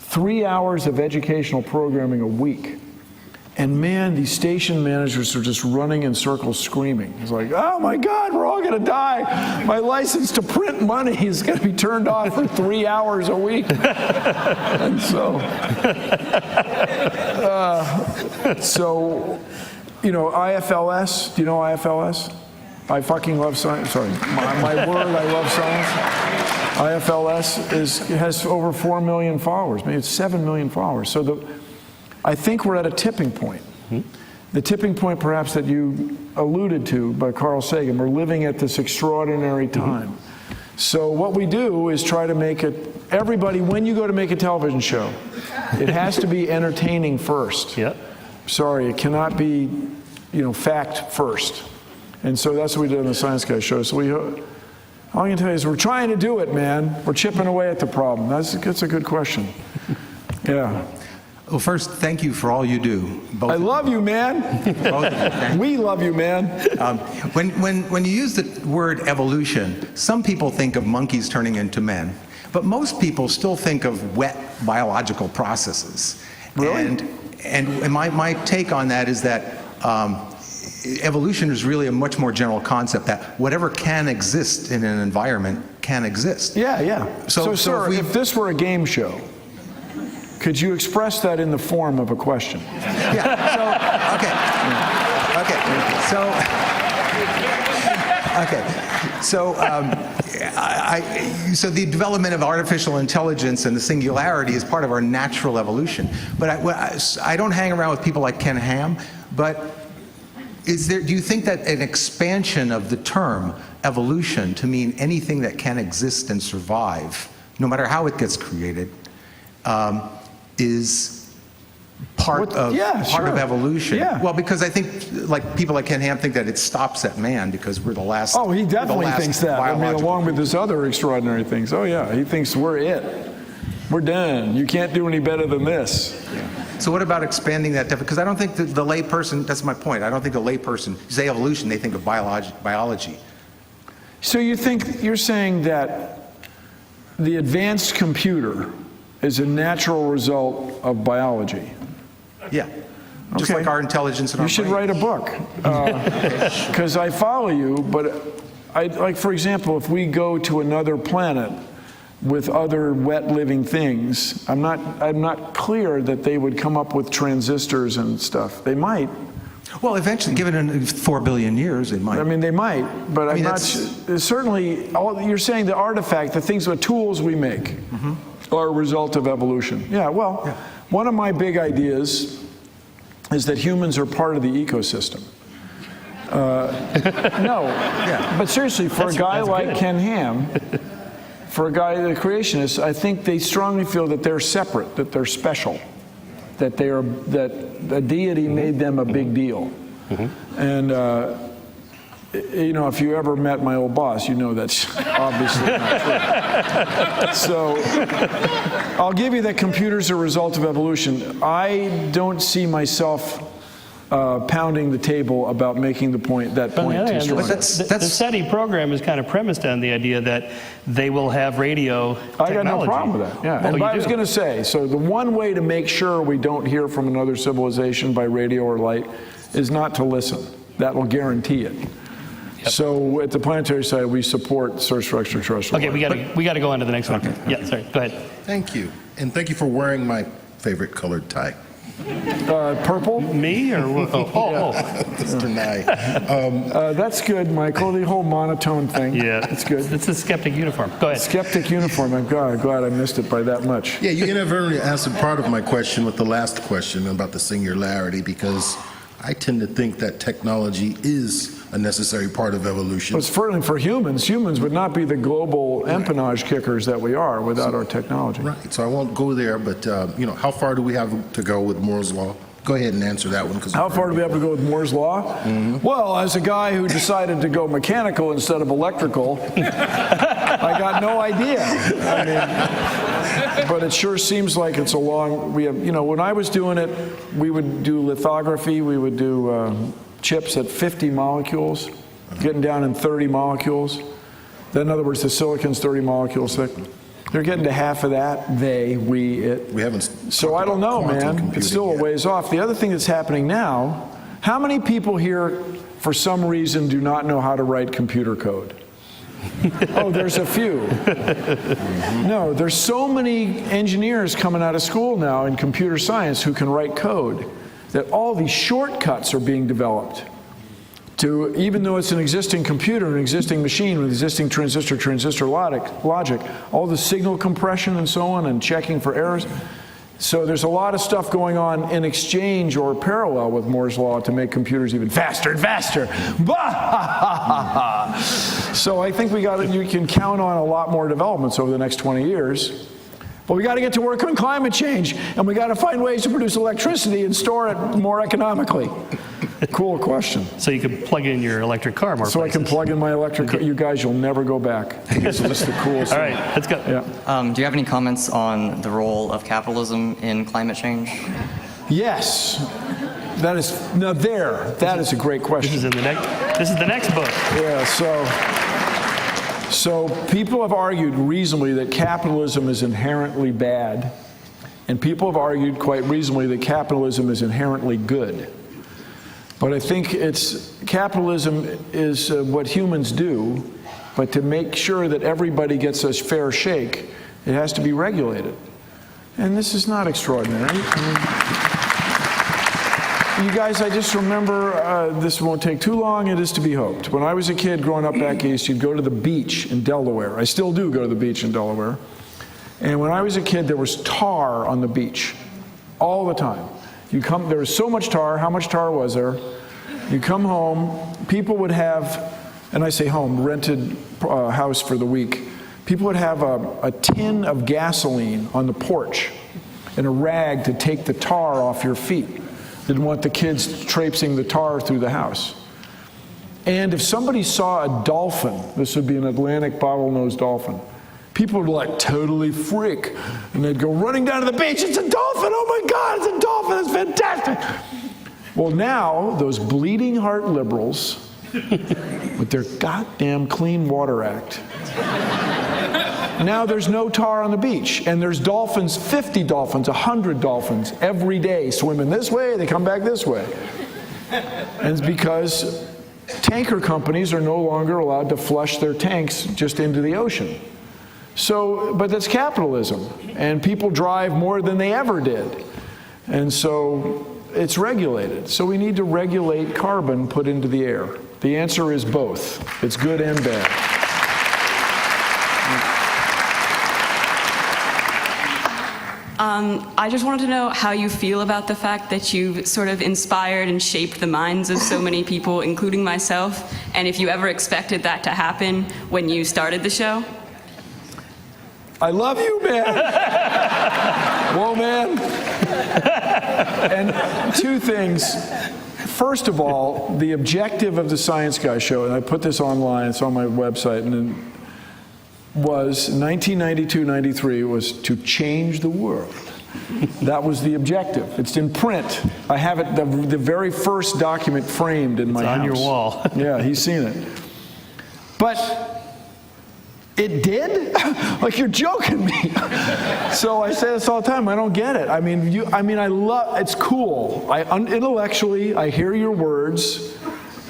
3 hours of educational programming a week. And man, these station managers are just running in circles screaming. It's like, oh my God, we're all gonna die. My license to print money is gonna be turned off for 3 hours a week. And so, you know, IFLS, do you know IFLS? I fucking love science, sorry, my word, I love science. IFLS has over 4 million followers, maybe it's 7 million followers. So I think we're at a tipping point. The tipping point perhaps that you alluded to by Carl Sagan. We're living at this extraordinary time. So what we do is try to make it, everybody, when you go to make a television show, it has to be entertaining first. Yep. Sorry, it cannot be, you know, fact first. And so that's what we did on the Science Guy show. So all I can tell you is we're trying to do it, man. We're chipping away at the problem. That's a good question. Yeah. Well, first, thank you for all you do. I love you, man. We love you, man. When you use the word evolution, some people think of monkeys turning into men, but most people still think of wet biological processes. Really? And my take on that is that evolution is really a much more general concept, that whatever can exist in an environment can exist. Yeah, yeah. So sir, if this were a game show, could you express that in the form of a question? Yeah, so the development of artificial intelligence and the singularity is part of our natural evolution. But I don't hang around with people like Ken Ham, but do you think that an expansion of the term evolution to mean anything that can exist and survive, no matter how it gets created, is part of evolution. Yeah. Well, because I think, like people like Ken Ham think that it stops at man because we're the last. Oh, he definitely the last thinks that. I mean, biological- along with his other extraordinary things. Oh yeah, he thinks we're it. We're done. You can't do any better than this. So what about expanding that definition? Because I don't think that the layperson, that's my point, I don't think a layperson, you say evolution, they think of biology. So you're saying that the advanced computer is a natural result of biology? Yeah. Just Okay. like our intelligence and You our should brain. write a book. Because I follow you, but like, for example, if we go to another planet with other wet living things, I'm not clear that they would come up with transistors and stuff. They might. Well, eventually, given in 4 billion years, they might. I mean, they might, but I'm not. that's- Certainly, you're saying the artifact, the things, the tools we make, are a result of evolution. Yeah. Well, one of my big ideas is that humans are part of the ecosystem. No, but seriously, for a guy that's like good. Ken Ham, for a guy, the creationist, I think they strongly feel that they're separate, that they're special, that a deity made them a big deal. And you know, if you ever met my old boss, you know that's obviously not true. So I'll give you that computers are a result of evolution. I don't see myself pounding the table about making the point, that But on the point other too hand, strong. the SETI program is kind of premised on the idea that they will have radio technology. I got no problem with that. Yeah, Oh, and you I was do? going to say, so the one way to make sure we don't hear from another civilization by radio or light is not to listen. That will guarantee it. So at the planetary side, we support search for extraterrestrial. Okay, life. we got to go on to the next one. Yeah, sorry. Go ahead. Thank you. And thank you for wearing my favorite colored tie. Purple? Me or Mr. Nye. That's good, Michael. The whole monotone thing. Yeah, That's good. It's a skeptic uniform. Go ahead. Skeptic uniform. I'm glad I missed it by that much. Yeah, you inadvertently answered part of my question with the last question about the singularity, because I tend to think that technology is a necessary part of evolution. But certainly for humans, humans would not be the global empennage kickers that we are without our technology. Right, so I won't go there, but you know, how far do we have to go with Moore's Law? Go ahead and answer that one. How far do we have to go with Moore's Law? Well, as a guy who decided to go mechanical instead of electrical, I got no idea. I mean, but it sure seems like it's a long, we have, you know, when I was doing it, we would do lithography, we would do chips at 50 molecules, getting down in 30 molecules. Then, in other words, the silicon's 30 molecules thick. They're getting to half of that, we, it. We haven't. So I don't know, man. It's still a ways off. The other thing that's happening now, how many people here, for some reason, do not know how to write computer code? Oh, there's a few. No, there's so many engineers coming out of school now in computer science who can write code that all these shortcuts are being developed to, even though it's an existing computer, an existing machine with existing transistor logic, all the signal compression and so on and checking for errors. So there's a lot of stuff going on in exchange or parallel with Moore's Law to make computers even faster and faster. So I think you can count on a lot more developments over the next 20 years. But we got to get to work on climate change, and we got to find ways to produce electricity and store it more economically. Cool question. So you can plug in your electric car more So I can places. plug in my electric car. You guys, you'll never go back. It's just the coolest All thing. right, let's go. Yeah. Do you have any comments on the role of capitalism in climate change? Yes. That is a great question. This is the next book. Yeah, so people have argued reasonably that capitalism is inherently bad, and people have argued quite reasonably that capitalism is inherently good. But I think capitalism is what humans do, but to make sure that everybody gets a fair shake, it has to be regulated. And this is not extraordinary. You guys, I just remember, this won't take too long, it is to be hoped. When I was a kid growing up back east, you'd go to the beach in Delaware. I still do go to the beach in Delaware. And when I was a kid, there was tar on the beach all the time. There was so much tar. How much tar was there? You come home, people would have, and I say home, rented house for the week. People would have a tin of gasoline on the porch. and a rag to take the tar off your feet. Didn't want the kids traipsing the tar through the house. And if somebody saw a dolphin, this would be an Atlantic bottlenose dolphin, people would like totally freak, and they'd go running down to the beach, it's a dolphin, oh my God, it's a dolphin, it's fantastic. Well, now, those bleeding heart liberals, with their goddamn Clean Water Act, now there's no tar on the beach, and there's dolphins, 50 dolphins, 100 dolphins every day swimming this way, they come back this way. And it's because tanker companies are no longer allowed to flush their tanks just into the ocean. So, but that's capitalism, and people drive more than they ever did. And so it's regulated. So we need to regulate carbon put into the air. The answer is both. It's good and bad. I just wanted to know how you feel about the fact that you've sort of inspired and shaped the minds of so many people, including myself, and if you ever expected that to happen when you started the show. I love you, man. Whoa, man. And two things. First of all, the objective of the Science Guy show, and I put this online, it's on my website, and it was 1992-93 was to change the world. That was the objective. It's in print. I have it, the very first document framed in my house. It's on your wall. Yeah, he's seen it. But it did? Like, you're joking me. So I say this all the time. I don't get it. I mean, I love. It's cool. Intellectually, I hear your words,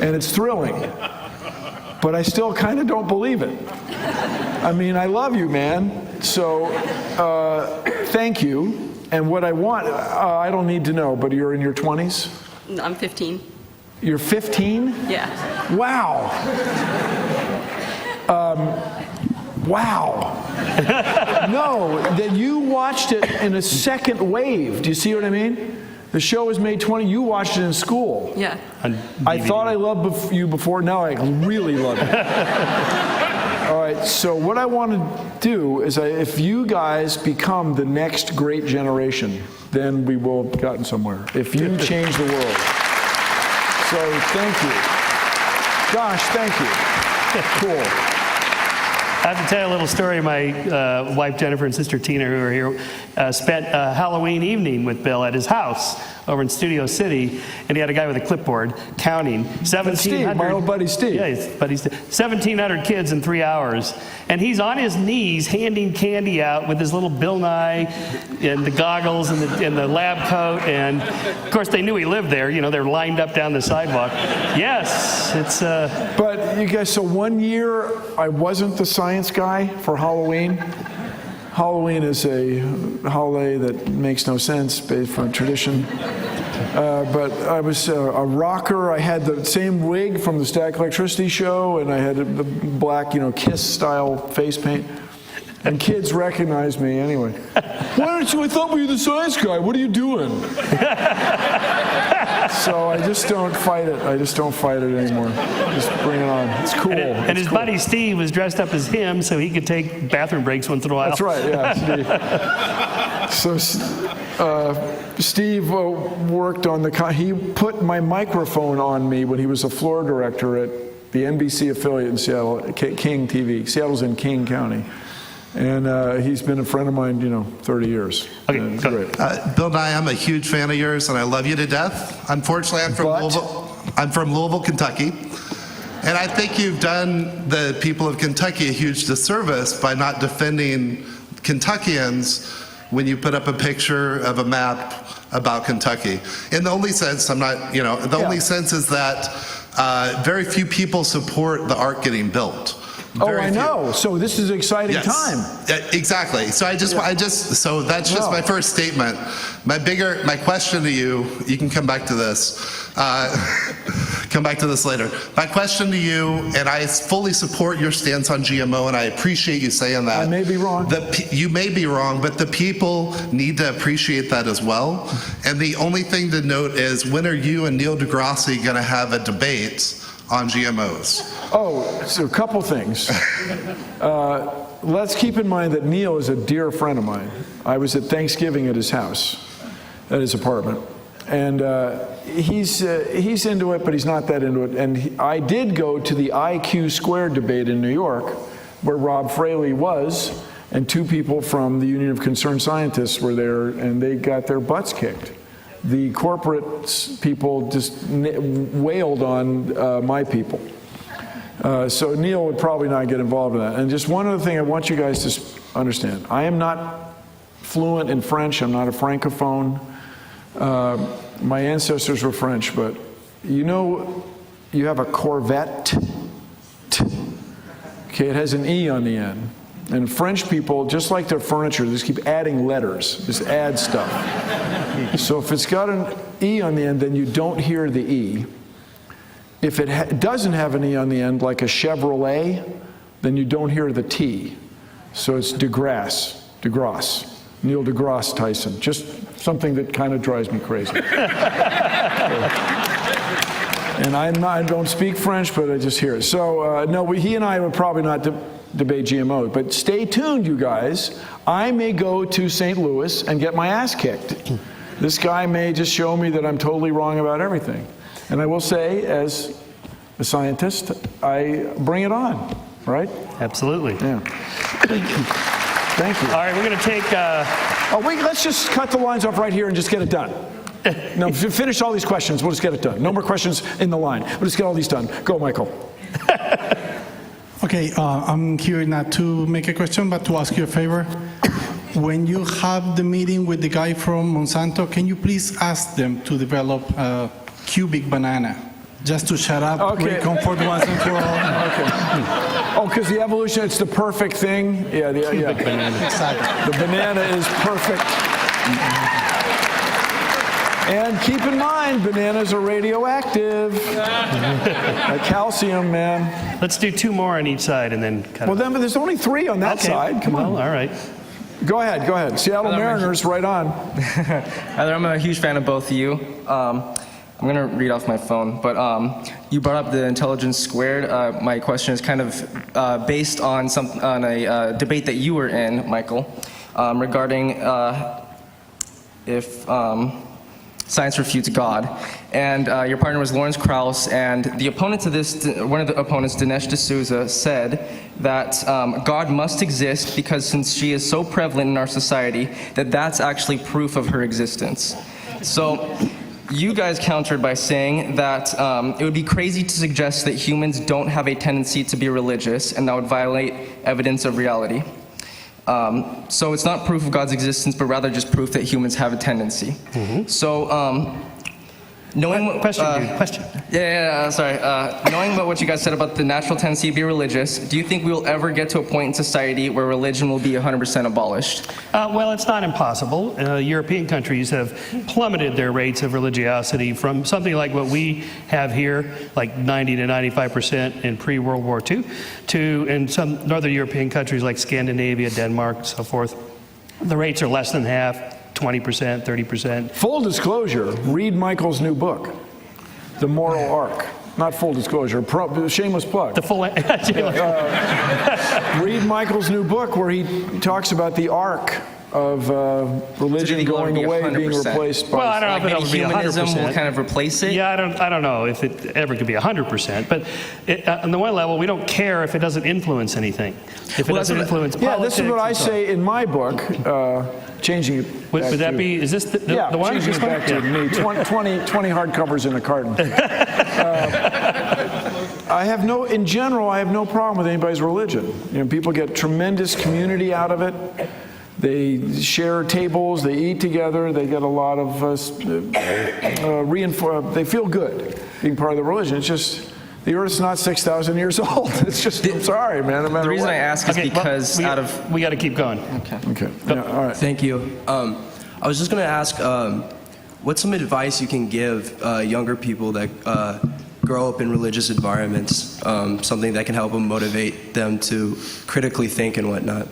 and it's thrilling. But I still kind of don't believe it. I mean, I love you, man. So, thank you. And what I want, I don't need to know. But you're in your 20s. No, I'm 15. You're 15? Yeah. Wow. Wow. No, that you watched it in a second wave. Do you see what I mean? The show was made 20, you watched it in school. Yeah. I thought I loved you before, now I really love you. All right, so what I want to do is if you guys become the next great generation, then we will have gotten somewhere. If you change the world. So thank you. Gosh, thank you. Cool. I have to tell you a little story. My wife Jennifer and sister Tina, who are here, spent a Halloween evening with Bill at his house over in Studio City, and he had a guy with a clipboard counting 1,700. Steve, my old buddy Steve. Yeah, his buddy Steve. 1,700 kids in 3 hours, and he's on his knees handing candy out with his little Bill Nye and the goggles and the lab coat, and of course they knew he lived there. You know, they're lined up down the sidewalk. Yes, it's. But you guys, so one year I wasn't the Science Guy for Halloween. Halloween is a holiday that makes no sense based on tradition. But I was a rocker. I had the same wig from the Static Electricity show, and I had the black, Kiss-style face paint. And kids recognized me anyway. Why don't you? I thought we were the Science Guy. What are you doing? So I just don't fight it. I just don't fight it anymore. Just bring it on. It's cool. And his buddy Steve was dressed up as him so he could take bathroom breaks once in a while. That's right, yeah. Steve. So Steve worked on he put my microphone on me when he was a floor director at the NBC affiliate in Seattle, King TV. Seattle's in King County. And he's been a friend of mine, 30 years. Okay, great. Bill Nye, I'm a huge fan of yours, and I love you to death. Unfortunately, I'm from Louisville, Kentucky. And I think you've done the people of Kentucky a huge disservice by not defending Kentuckians when you put up a picture of a map about Kentucky. In the only sense, only sense is that very few people support the ark getting built. Very I know. So this is an exciting time. Exactly. So so that's just my first statement. My question to you can come back to this. Come back to this later. My question to you, and I fully support your stance on GMO, and I appreciate you saying that. I may be wrong. You may be wrong, but the people need to appreciate that as well. And the only thing to note is, when are you and Neil deGrasse going to have a debate on GMOs? Oh, so a couple things. let's keep in mind that Neil is a dear friend of mine. I was at Thanksgiving at his house, at his apartment. And he's into it, but he's not that into it. And I did go to the IQ squared debate in New York, where Rob Fraley was, and 2 people from the Union of Concerned Scientists were there, and they got their butts kicked. The corporate people just wailed on my people. So Neil would probably not get involved in that. And just one other thing I want you guys to understand. I am not fluent in French. I'm not a francophone. My ancestors were French, but you know you have a Corvette? Okay, it has an E on the end. And French people, just like their furniture, they just keep adding letters, just add stuff. So if it's got an E on the end, then you don't hear the E. If it doesn't have an E on the end, like a Chevrolet, then you don't hear the T. So it's DeGrasse, Neil deGrasse Tyson. Just something that kind of drives me crazy. And I don't speak French, but I just hear it. So no, he and I would probably not debate GMO. But stay tuned, you guys. I may go to St. Louis and get my ass kicked. This guy may just show me that I'm totally wrong about everything. And I will say, as a scientist, I bring it on, right? Absolutely. Yeah. Thank you. All right, we're going to take... let's just cut the lines off right here and just get it done. No, finish all these questions. We'll just get it done. No more questions in the line. We'll just get all these done. Go, Michael. Okay, I'm here not to make a question, but to ask you a favor. When you have the meeting with the guy from Monsanto, can you please ask them to develop a cubic banana? Just to shut up, comfort once and for all. Okay. Oh, because the evolution, it's the perfect thing. Yeah, cubic banana. Exactly. The banana is perfect. And keep in mind, bananas are radioactive. Like calcium, man. Let's do 2 more on each side and then cut Well, then there's only 3 on that side. Come on. Well, all right. Go ahead. Seattle Mariners, right on. I'm a huge fan of both of you. I'm going to read off my phone, but you brought up the intelligence squared. My question is kind of based on a debate that you were in, Michael, regarding if science refutes God. And your partner was Lawrence Krauss, and the opponent to this, one of the opponents, Dinesh D'Souza, said that God must exist because since she is so prevalent in our society, that's actually proof of her existence. So you guys countered by saying that it would be crazy to suggest that humans don't have a tendency to be religious, and that would violate evidence of reality. So it's not proof of God's existence, but rather just proof that humans have a tendency. So knowing what... Question. Sorry. Knowing about what you guys said about the natural tendency to be religious, do you think we will ever get to a point in society where religion will be 100% abolished? Well, it's not impossible. European countries have plummeted their rates of religiosity from something like what we have here, like 90 to 95% in pre-World War II, to in some northern European countries like Scandinavia, Denmark, so forth. The rates are less than half. 20%, 30%. Full disclosure, read Michael's new book, The Moral Arc. Not full disclosure, shameless plug. The full read Michael's new book where he talks about the arc of religion going away, being replaced by... Well, I don't know if it'll be 100%. Humanism will kind of replace it? Yeah, I don't know if it ever could be 100%. But on the one level, we don't care if it doesn't influence anything. If it doesn't influence politics... Yeah, this is what I say in my book, changing it Would that be... Is this the one? Changing it back to me. 20 hardcovers in a carton. In general, I have no problem with anybody's religion. You know, people get tremendous community out of it. They share tables, they eat together, they get a lot of they feel good being part of the religion. It's just, the Earth's not 6,000 years old. It's just, I'm sorry, man, no matter The reason what. I ask is because we got to keep going. Okay. Yeah, all right. Thank you. I was just going to ask, what's some advice you can give younger people that grow up in religious environments, something that can help them motivate them to critically think and whatnot?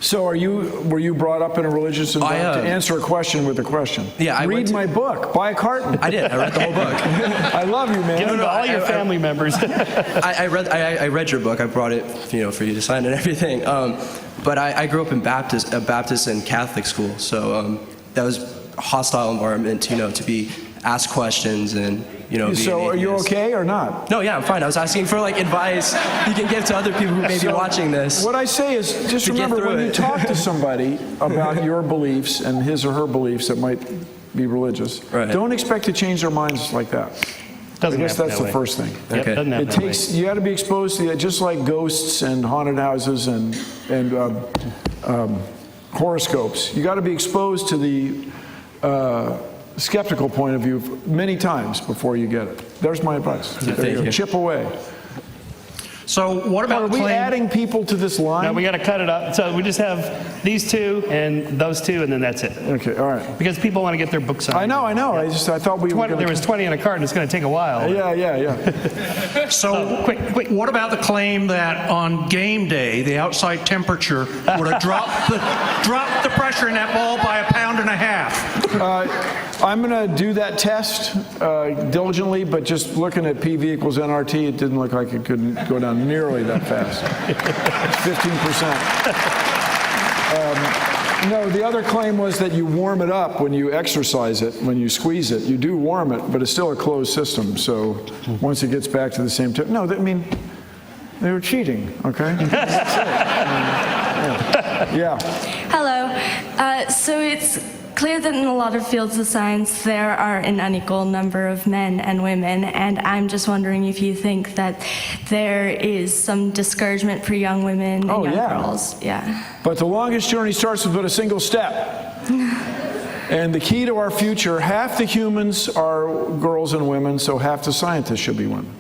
So were you brought up in a religious environment? To answer a question with a question. Yeah, Read my book. Buy a carton. I did. I read the whole book. I love you, man. Give them to all your family members. I read your book. I brought it, for you to sign and everything. But I grew up in a Baptist and Catholic school, so that was a hostile environment, to be asked questions and, be So are you okay or not? No, yeah, I'm fine. I was asking for advice you can give to other people who may be watching this. What I say is, just remember when you talk to somebody about your beliefs and his or her beliefs that might be religious, don't expect to change their minds like that. I guess that's the first thing. Okay. It takes, you got to be exposed to that, just like ghosts and haunted houses and horoscopes. You got to be exposed to the skeptical point of view many times before you get it. There's my advice. Thank you. Chip away. So what about Are we adding people to this line? No, we got to cut it up. So we just have these two and those two, and then that's it. Okay, all right. Because people want to get their books signed. I know. I thought we were There was 20 in a carton. It's going to take a while. Yeah. So, what about the claim that on game day, the outside temperature would have dropped the pressure in that ball by 1.5 pounds? I'm going to do that test diligently, but just looking at PV equals nRT, it didn't look like it couldn't go down nearly that fast. It's 15%. No, the other claim was that you warm it up when you exercise it, when you squeeze it. You do warm it, but it's still a closed system. So once it gets back to the same temperature. No, they were cheating, okay? Yeah. Hello. So it's clear that in a lot of fields of science there are an unequal number of men and women, and I'm just wondering if you think that there is some discouragement for young women and young girls. Yeah. But the longest journey starts with but a single step. And the key to our future, half the humans are girls and women, so half the scientists should be women.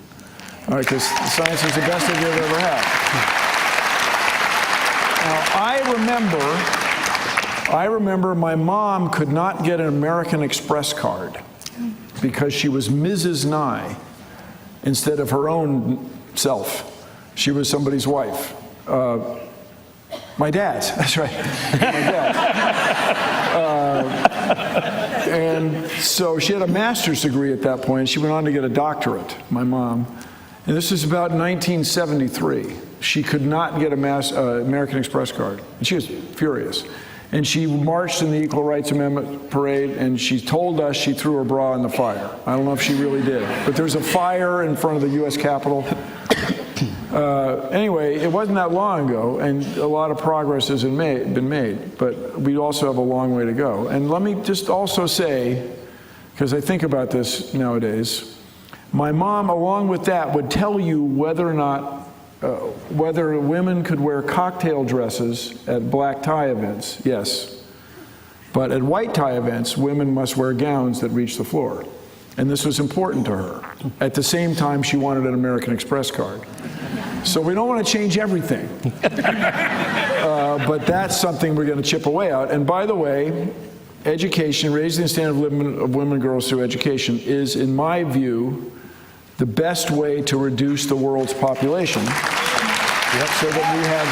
All right, because science is the best idea we've ever had. Now, I remember my mom could not get an American Express card because she was Mrs. Nye instead of her own self. She was somebody's wife. My dad's, that's right. My dad. And so she had a master's degree at that point. She went on to get a doctorate, my mom. And this is about 1973. She could not get an American Express card. And she was furious. And she marched in the Equal Rights Amendment parade, and she told us she threw her bra in the fire. I don't know if she really did. But there's a fire in front of the U.S. Capitol. Anyway, it wasn't that long ago, and a lot of progress has been made. But we also have a long way to go. And let me just also say, because I think about this nowadays, my mom, along with that, would tell you whether or not whether women could wear cocktail dresses at black tie events, yes. But at white tie events, women must wear gowns that reach the floor. And this was important to her. At the same time, she wanted an American Express card. So we don't want to change everything. But that's something we're going to chip away at. And by the way, education, raising the standard of women and girls through education is, in my view, the best way to reduce the world's population so that we have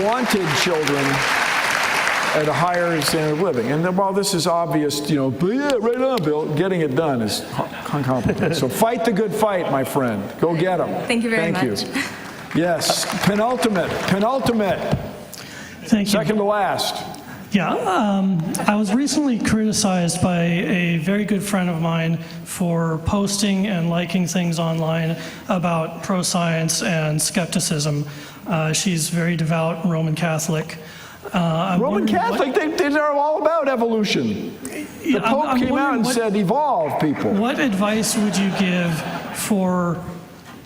wanted children at a higher standard of living. And then while this is obvious, yeah, right on, Bill, getting it done is complicated. So fight the good fight, my friend. Go get them. Thank you very much. Thank you. Yes, penultimate. Thank you. Second to last. Yeah, I was recently criticized by a very good friend of mine for posting and liking things online about pro-science and skepticism. She's very devout Roman Catholic. Roman Catholic, they're all about evolution. The Pope came out and said, evolve, people. What advice would you give for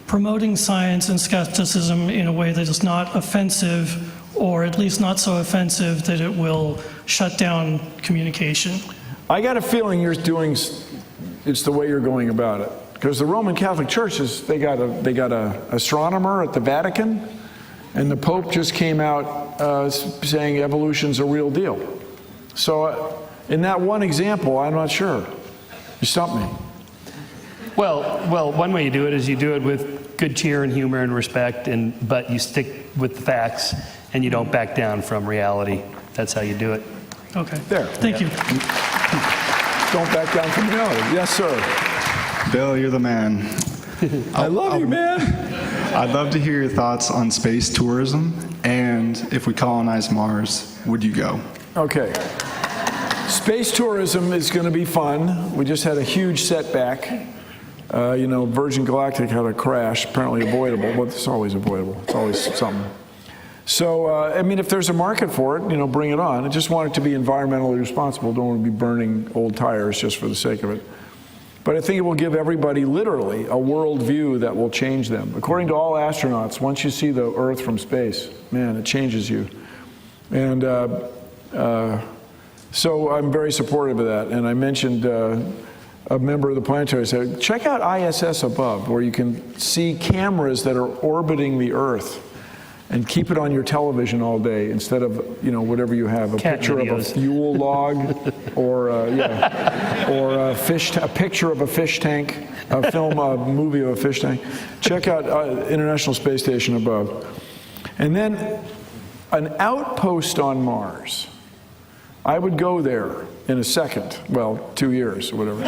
promoting science and skepticism in a way that is not offensive, or at least not so offensive that it will shut down communication? I got a feeling it's the way you're going about it. Because the Roman Catholic Church they got an astronomer at the Vatican, and the Pope just came out saying evolution's a real deal. So in that one example, I'm not sure. You stumped me. Well, one way you do it is you do it with good cheer and humor and respect, but you stick with the facts. and you don't back down from reality. That's how you do it. Okay. There. Thank you. Don't back down from reality. Yes, sir. Bill, you're the man. I love you, man. I'd love to hear your thoughts on space tourism, and if we colonize Mars, would you go? Okay. Space tourism is going to be fun. We just had a huge setback. Virgin Galactic had a crash, apparently avoidable, but it's always avoidable. It's always something. So, if there's a market for it, bring it on. I just want it to be environmentally responsible. Don't want to be burning old tires just for the sake of it. But I think it will give everybody literally a world view that will change them. According to all astronauts, once you see the Earth from space, man, it changes you. And so I'm very supportive of that. And I mentioned a member of the planetary said, check out ISS above, where you can see cameras that are orbiting the Earth. And keep it on your television all day instead of, whatever you have, a picture of a fuel log or a picture of a fish tank, a movie of a fish tank. Check out International Space Station above. And then an outpost on Mars. I would go there in a second. Well, 2 years or whatever.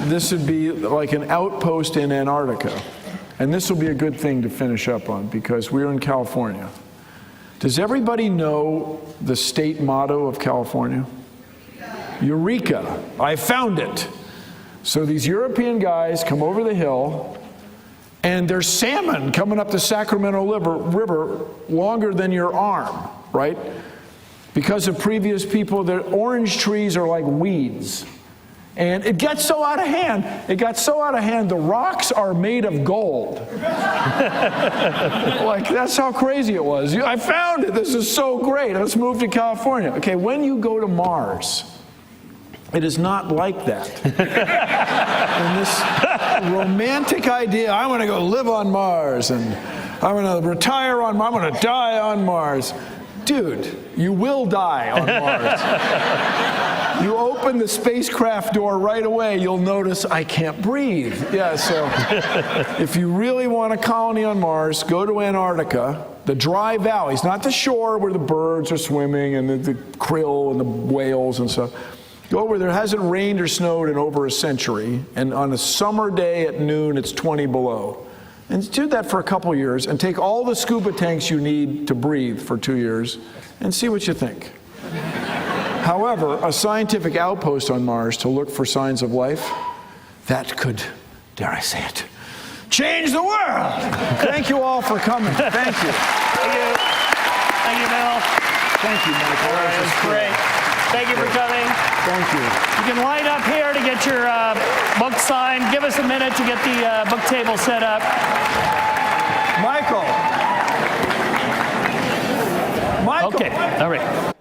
This would be like an outpost in Antarctica. And this will be a good thing to finish up on because we're in California. Does everybody know the state motto of California? Eureka, I found it. So these European guys come over the hill and there's salmon coming up the Sacramento River longer than your arm, right? Because of previous people, the orange trees are like weeds. And it gets so out of hand. It got so out of hand, the rocks are made of gold. Like, that's how crazy it was. I found it. This is so great. Let's move to California. Okay, when you go to Mars, it is not like that. And this romantic idea, I'm going to go live on Mars, and I'm going to retire on Mars, I'm going to die on Mars. Dude, you will die on Mars. You open the spacecraft door right away, you'll notice I can't breathe. Yeah, so if you really want a colony on Mars, go to Antarctica, the dry valleys, not the shore where the birds are swimming and the krill and the whales and stuff. Go where there hasn't rained or snowed in over a century, and on a summer day at noon, it's 20 below. And do that for a couple years and take all the scuba tanks you need to breathe for 2 years and see what you think. However, a scientific outpost on Mars to look for signs of life, that could, dare I say it, change the world. Thank you all for coming. Thank you. Thank you. Thank you, Bill. Thank you, Michael. That was great. Thank you for coming. Thank you. You can line up here to get your book signed. Give us a minute to get the book table set up. Michael. Okay, all right.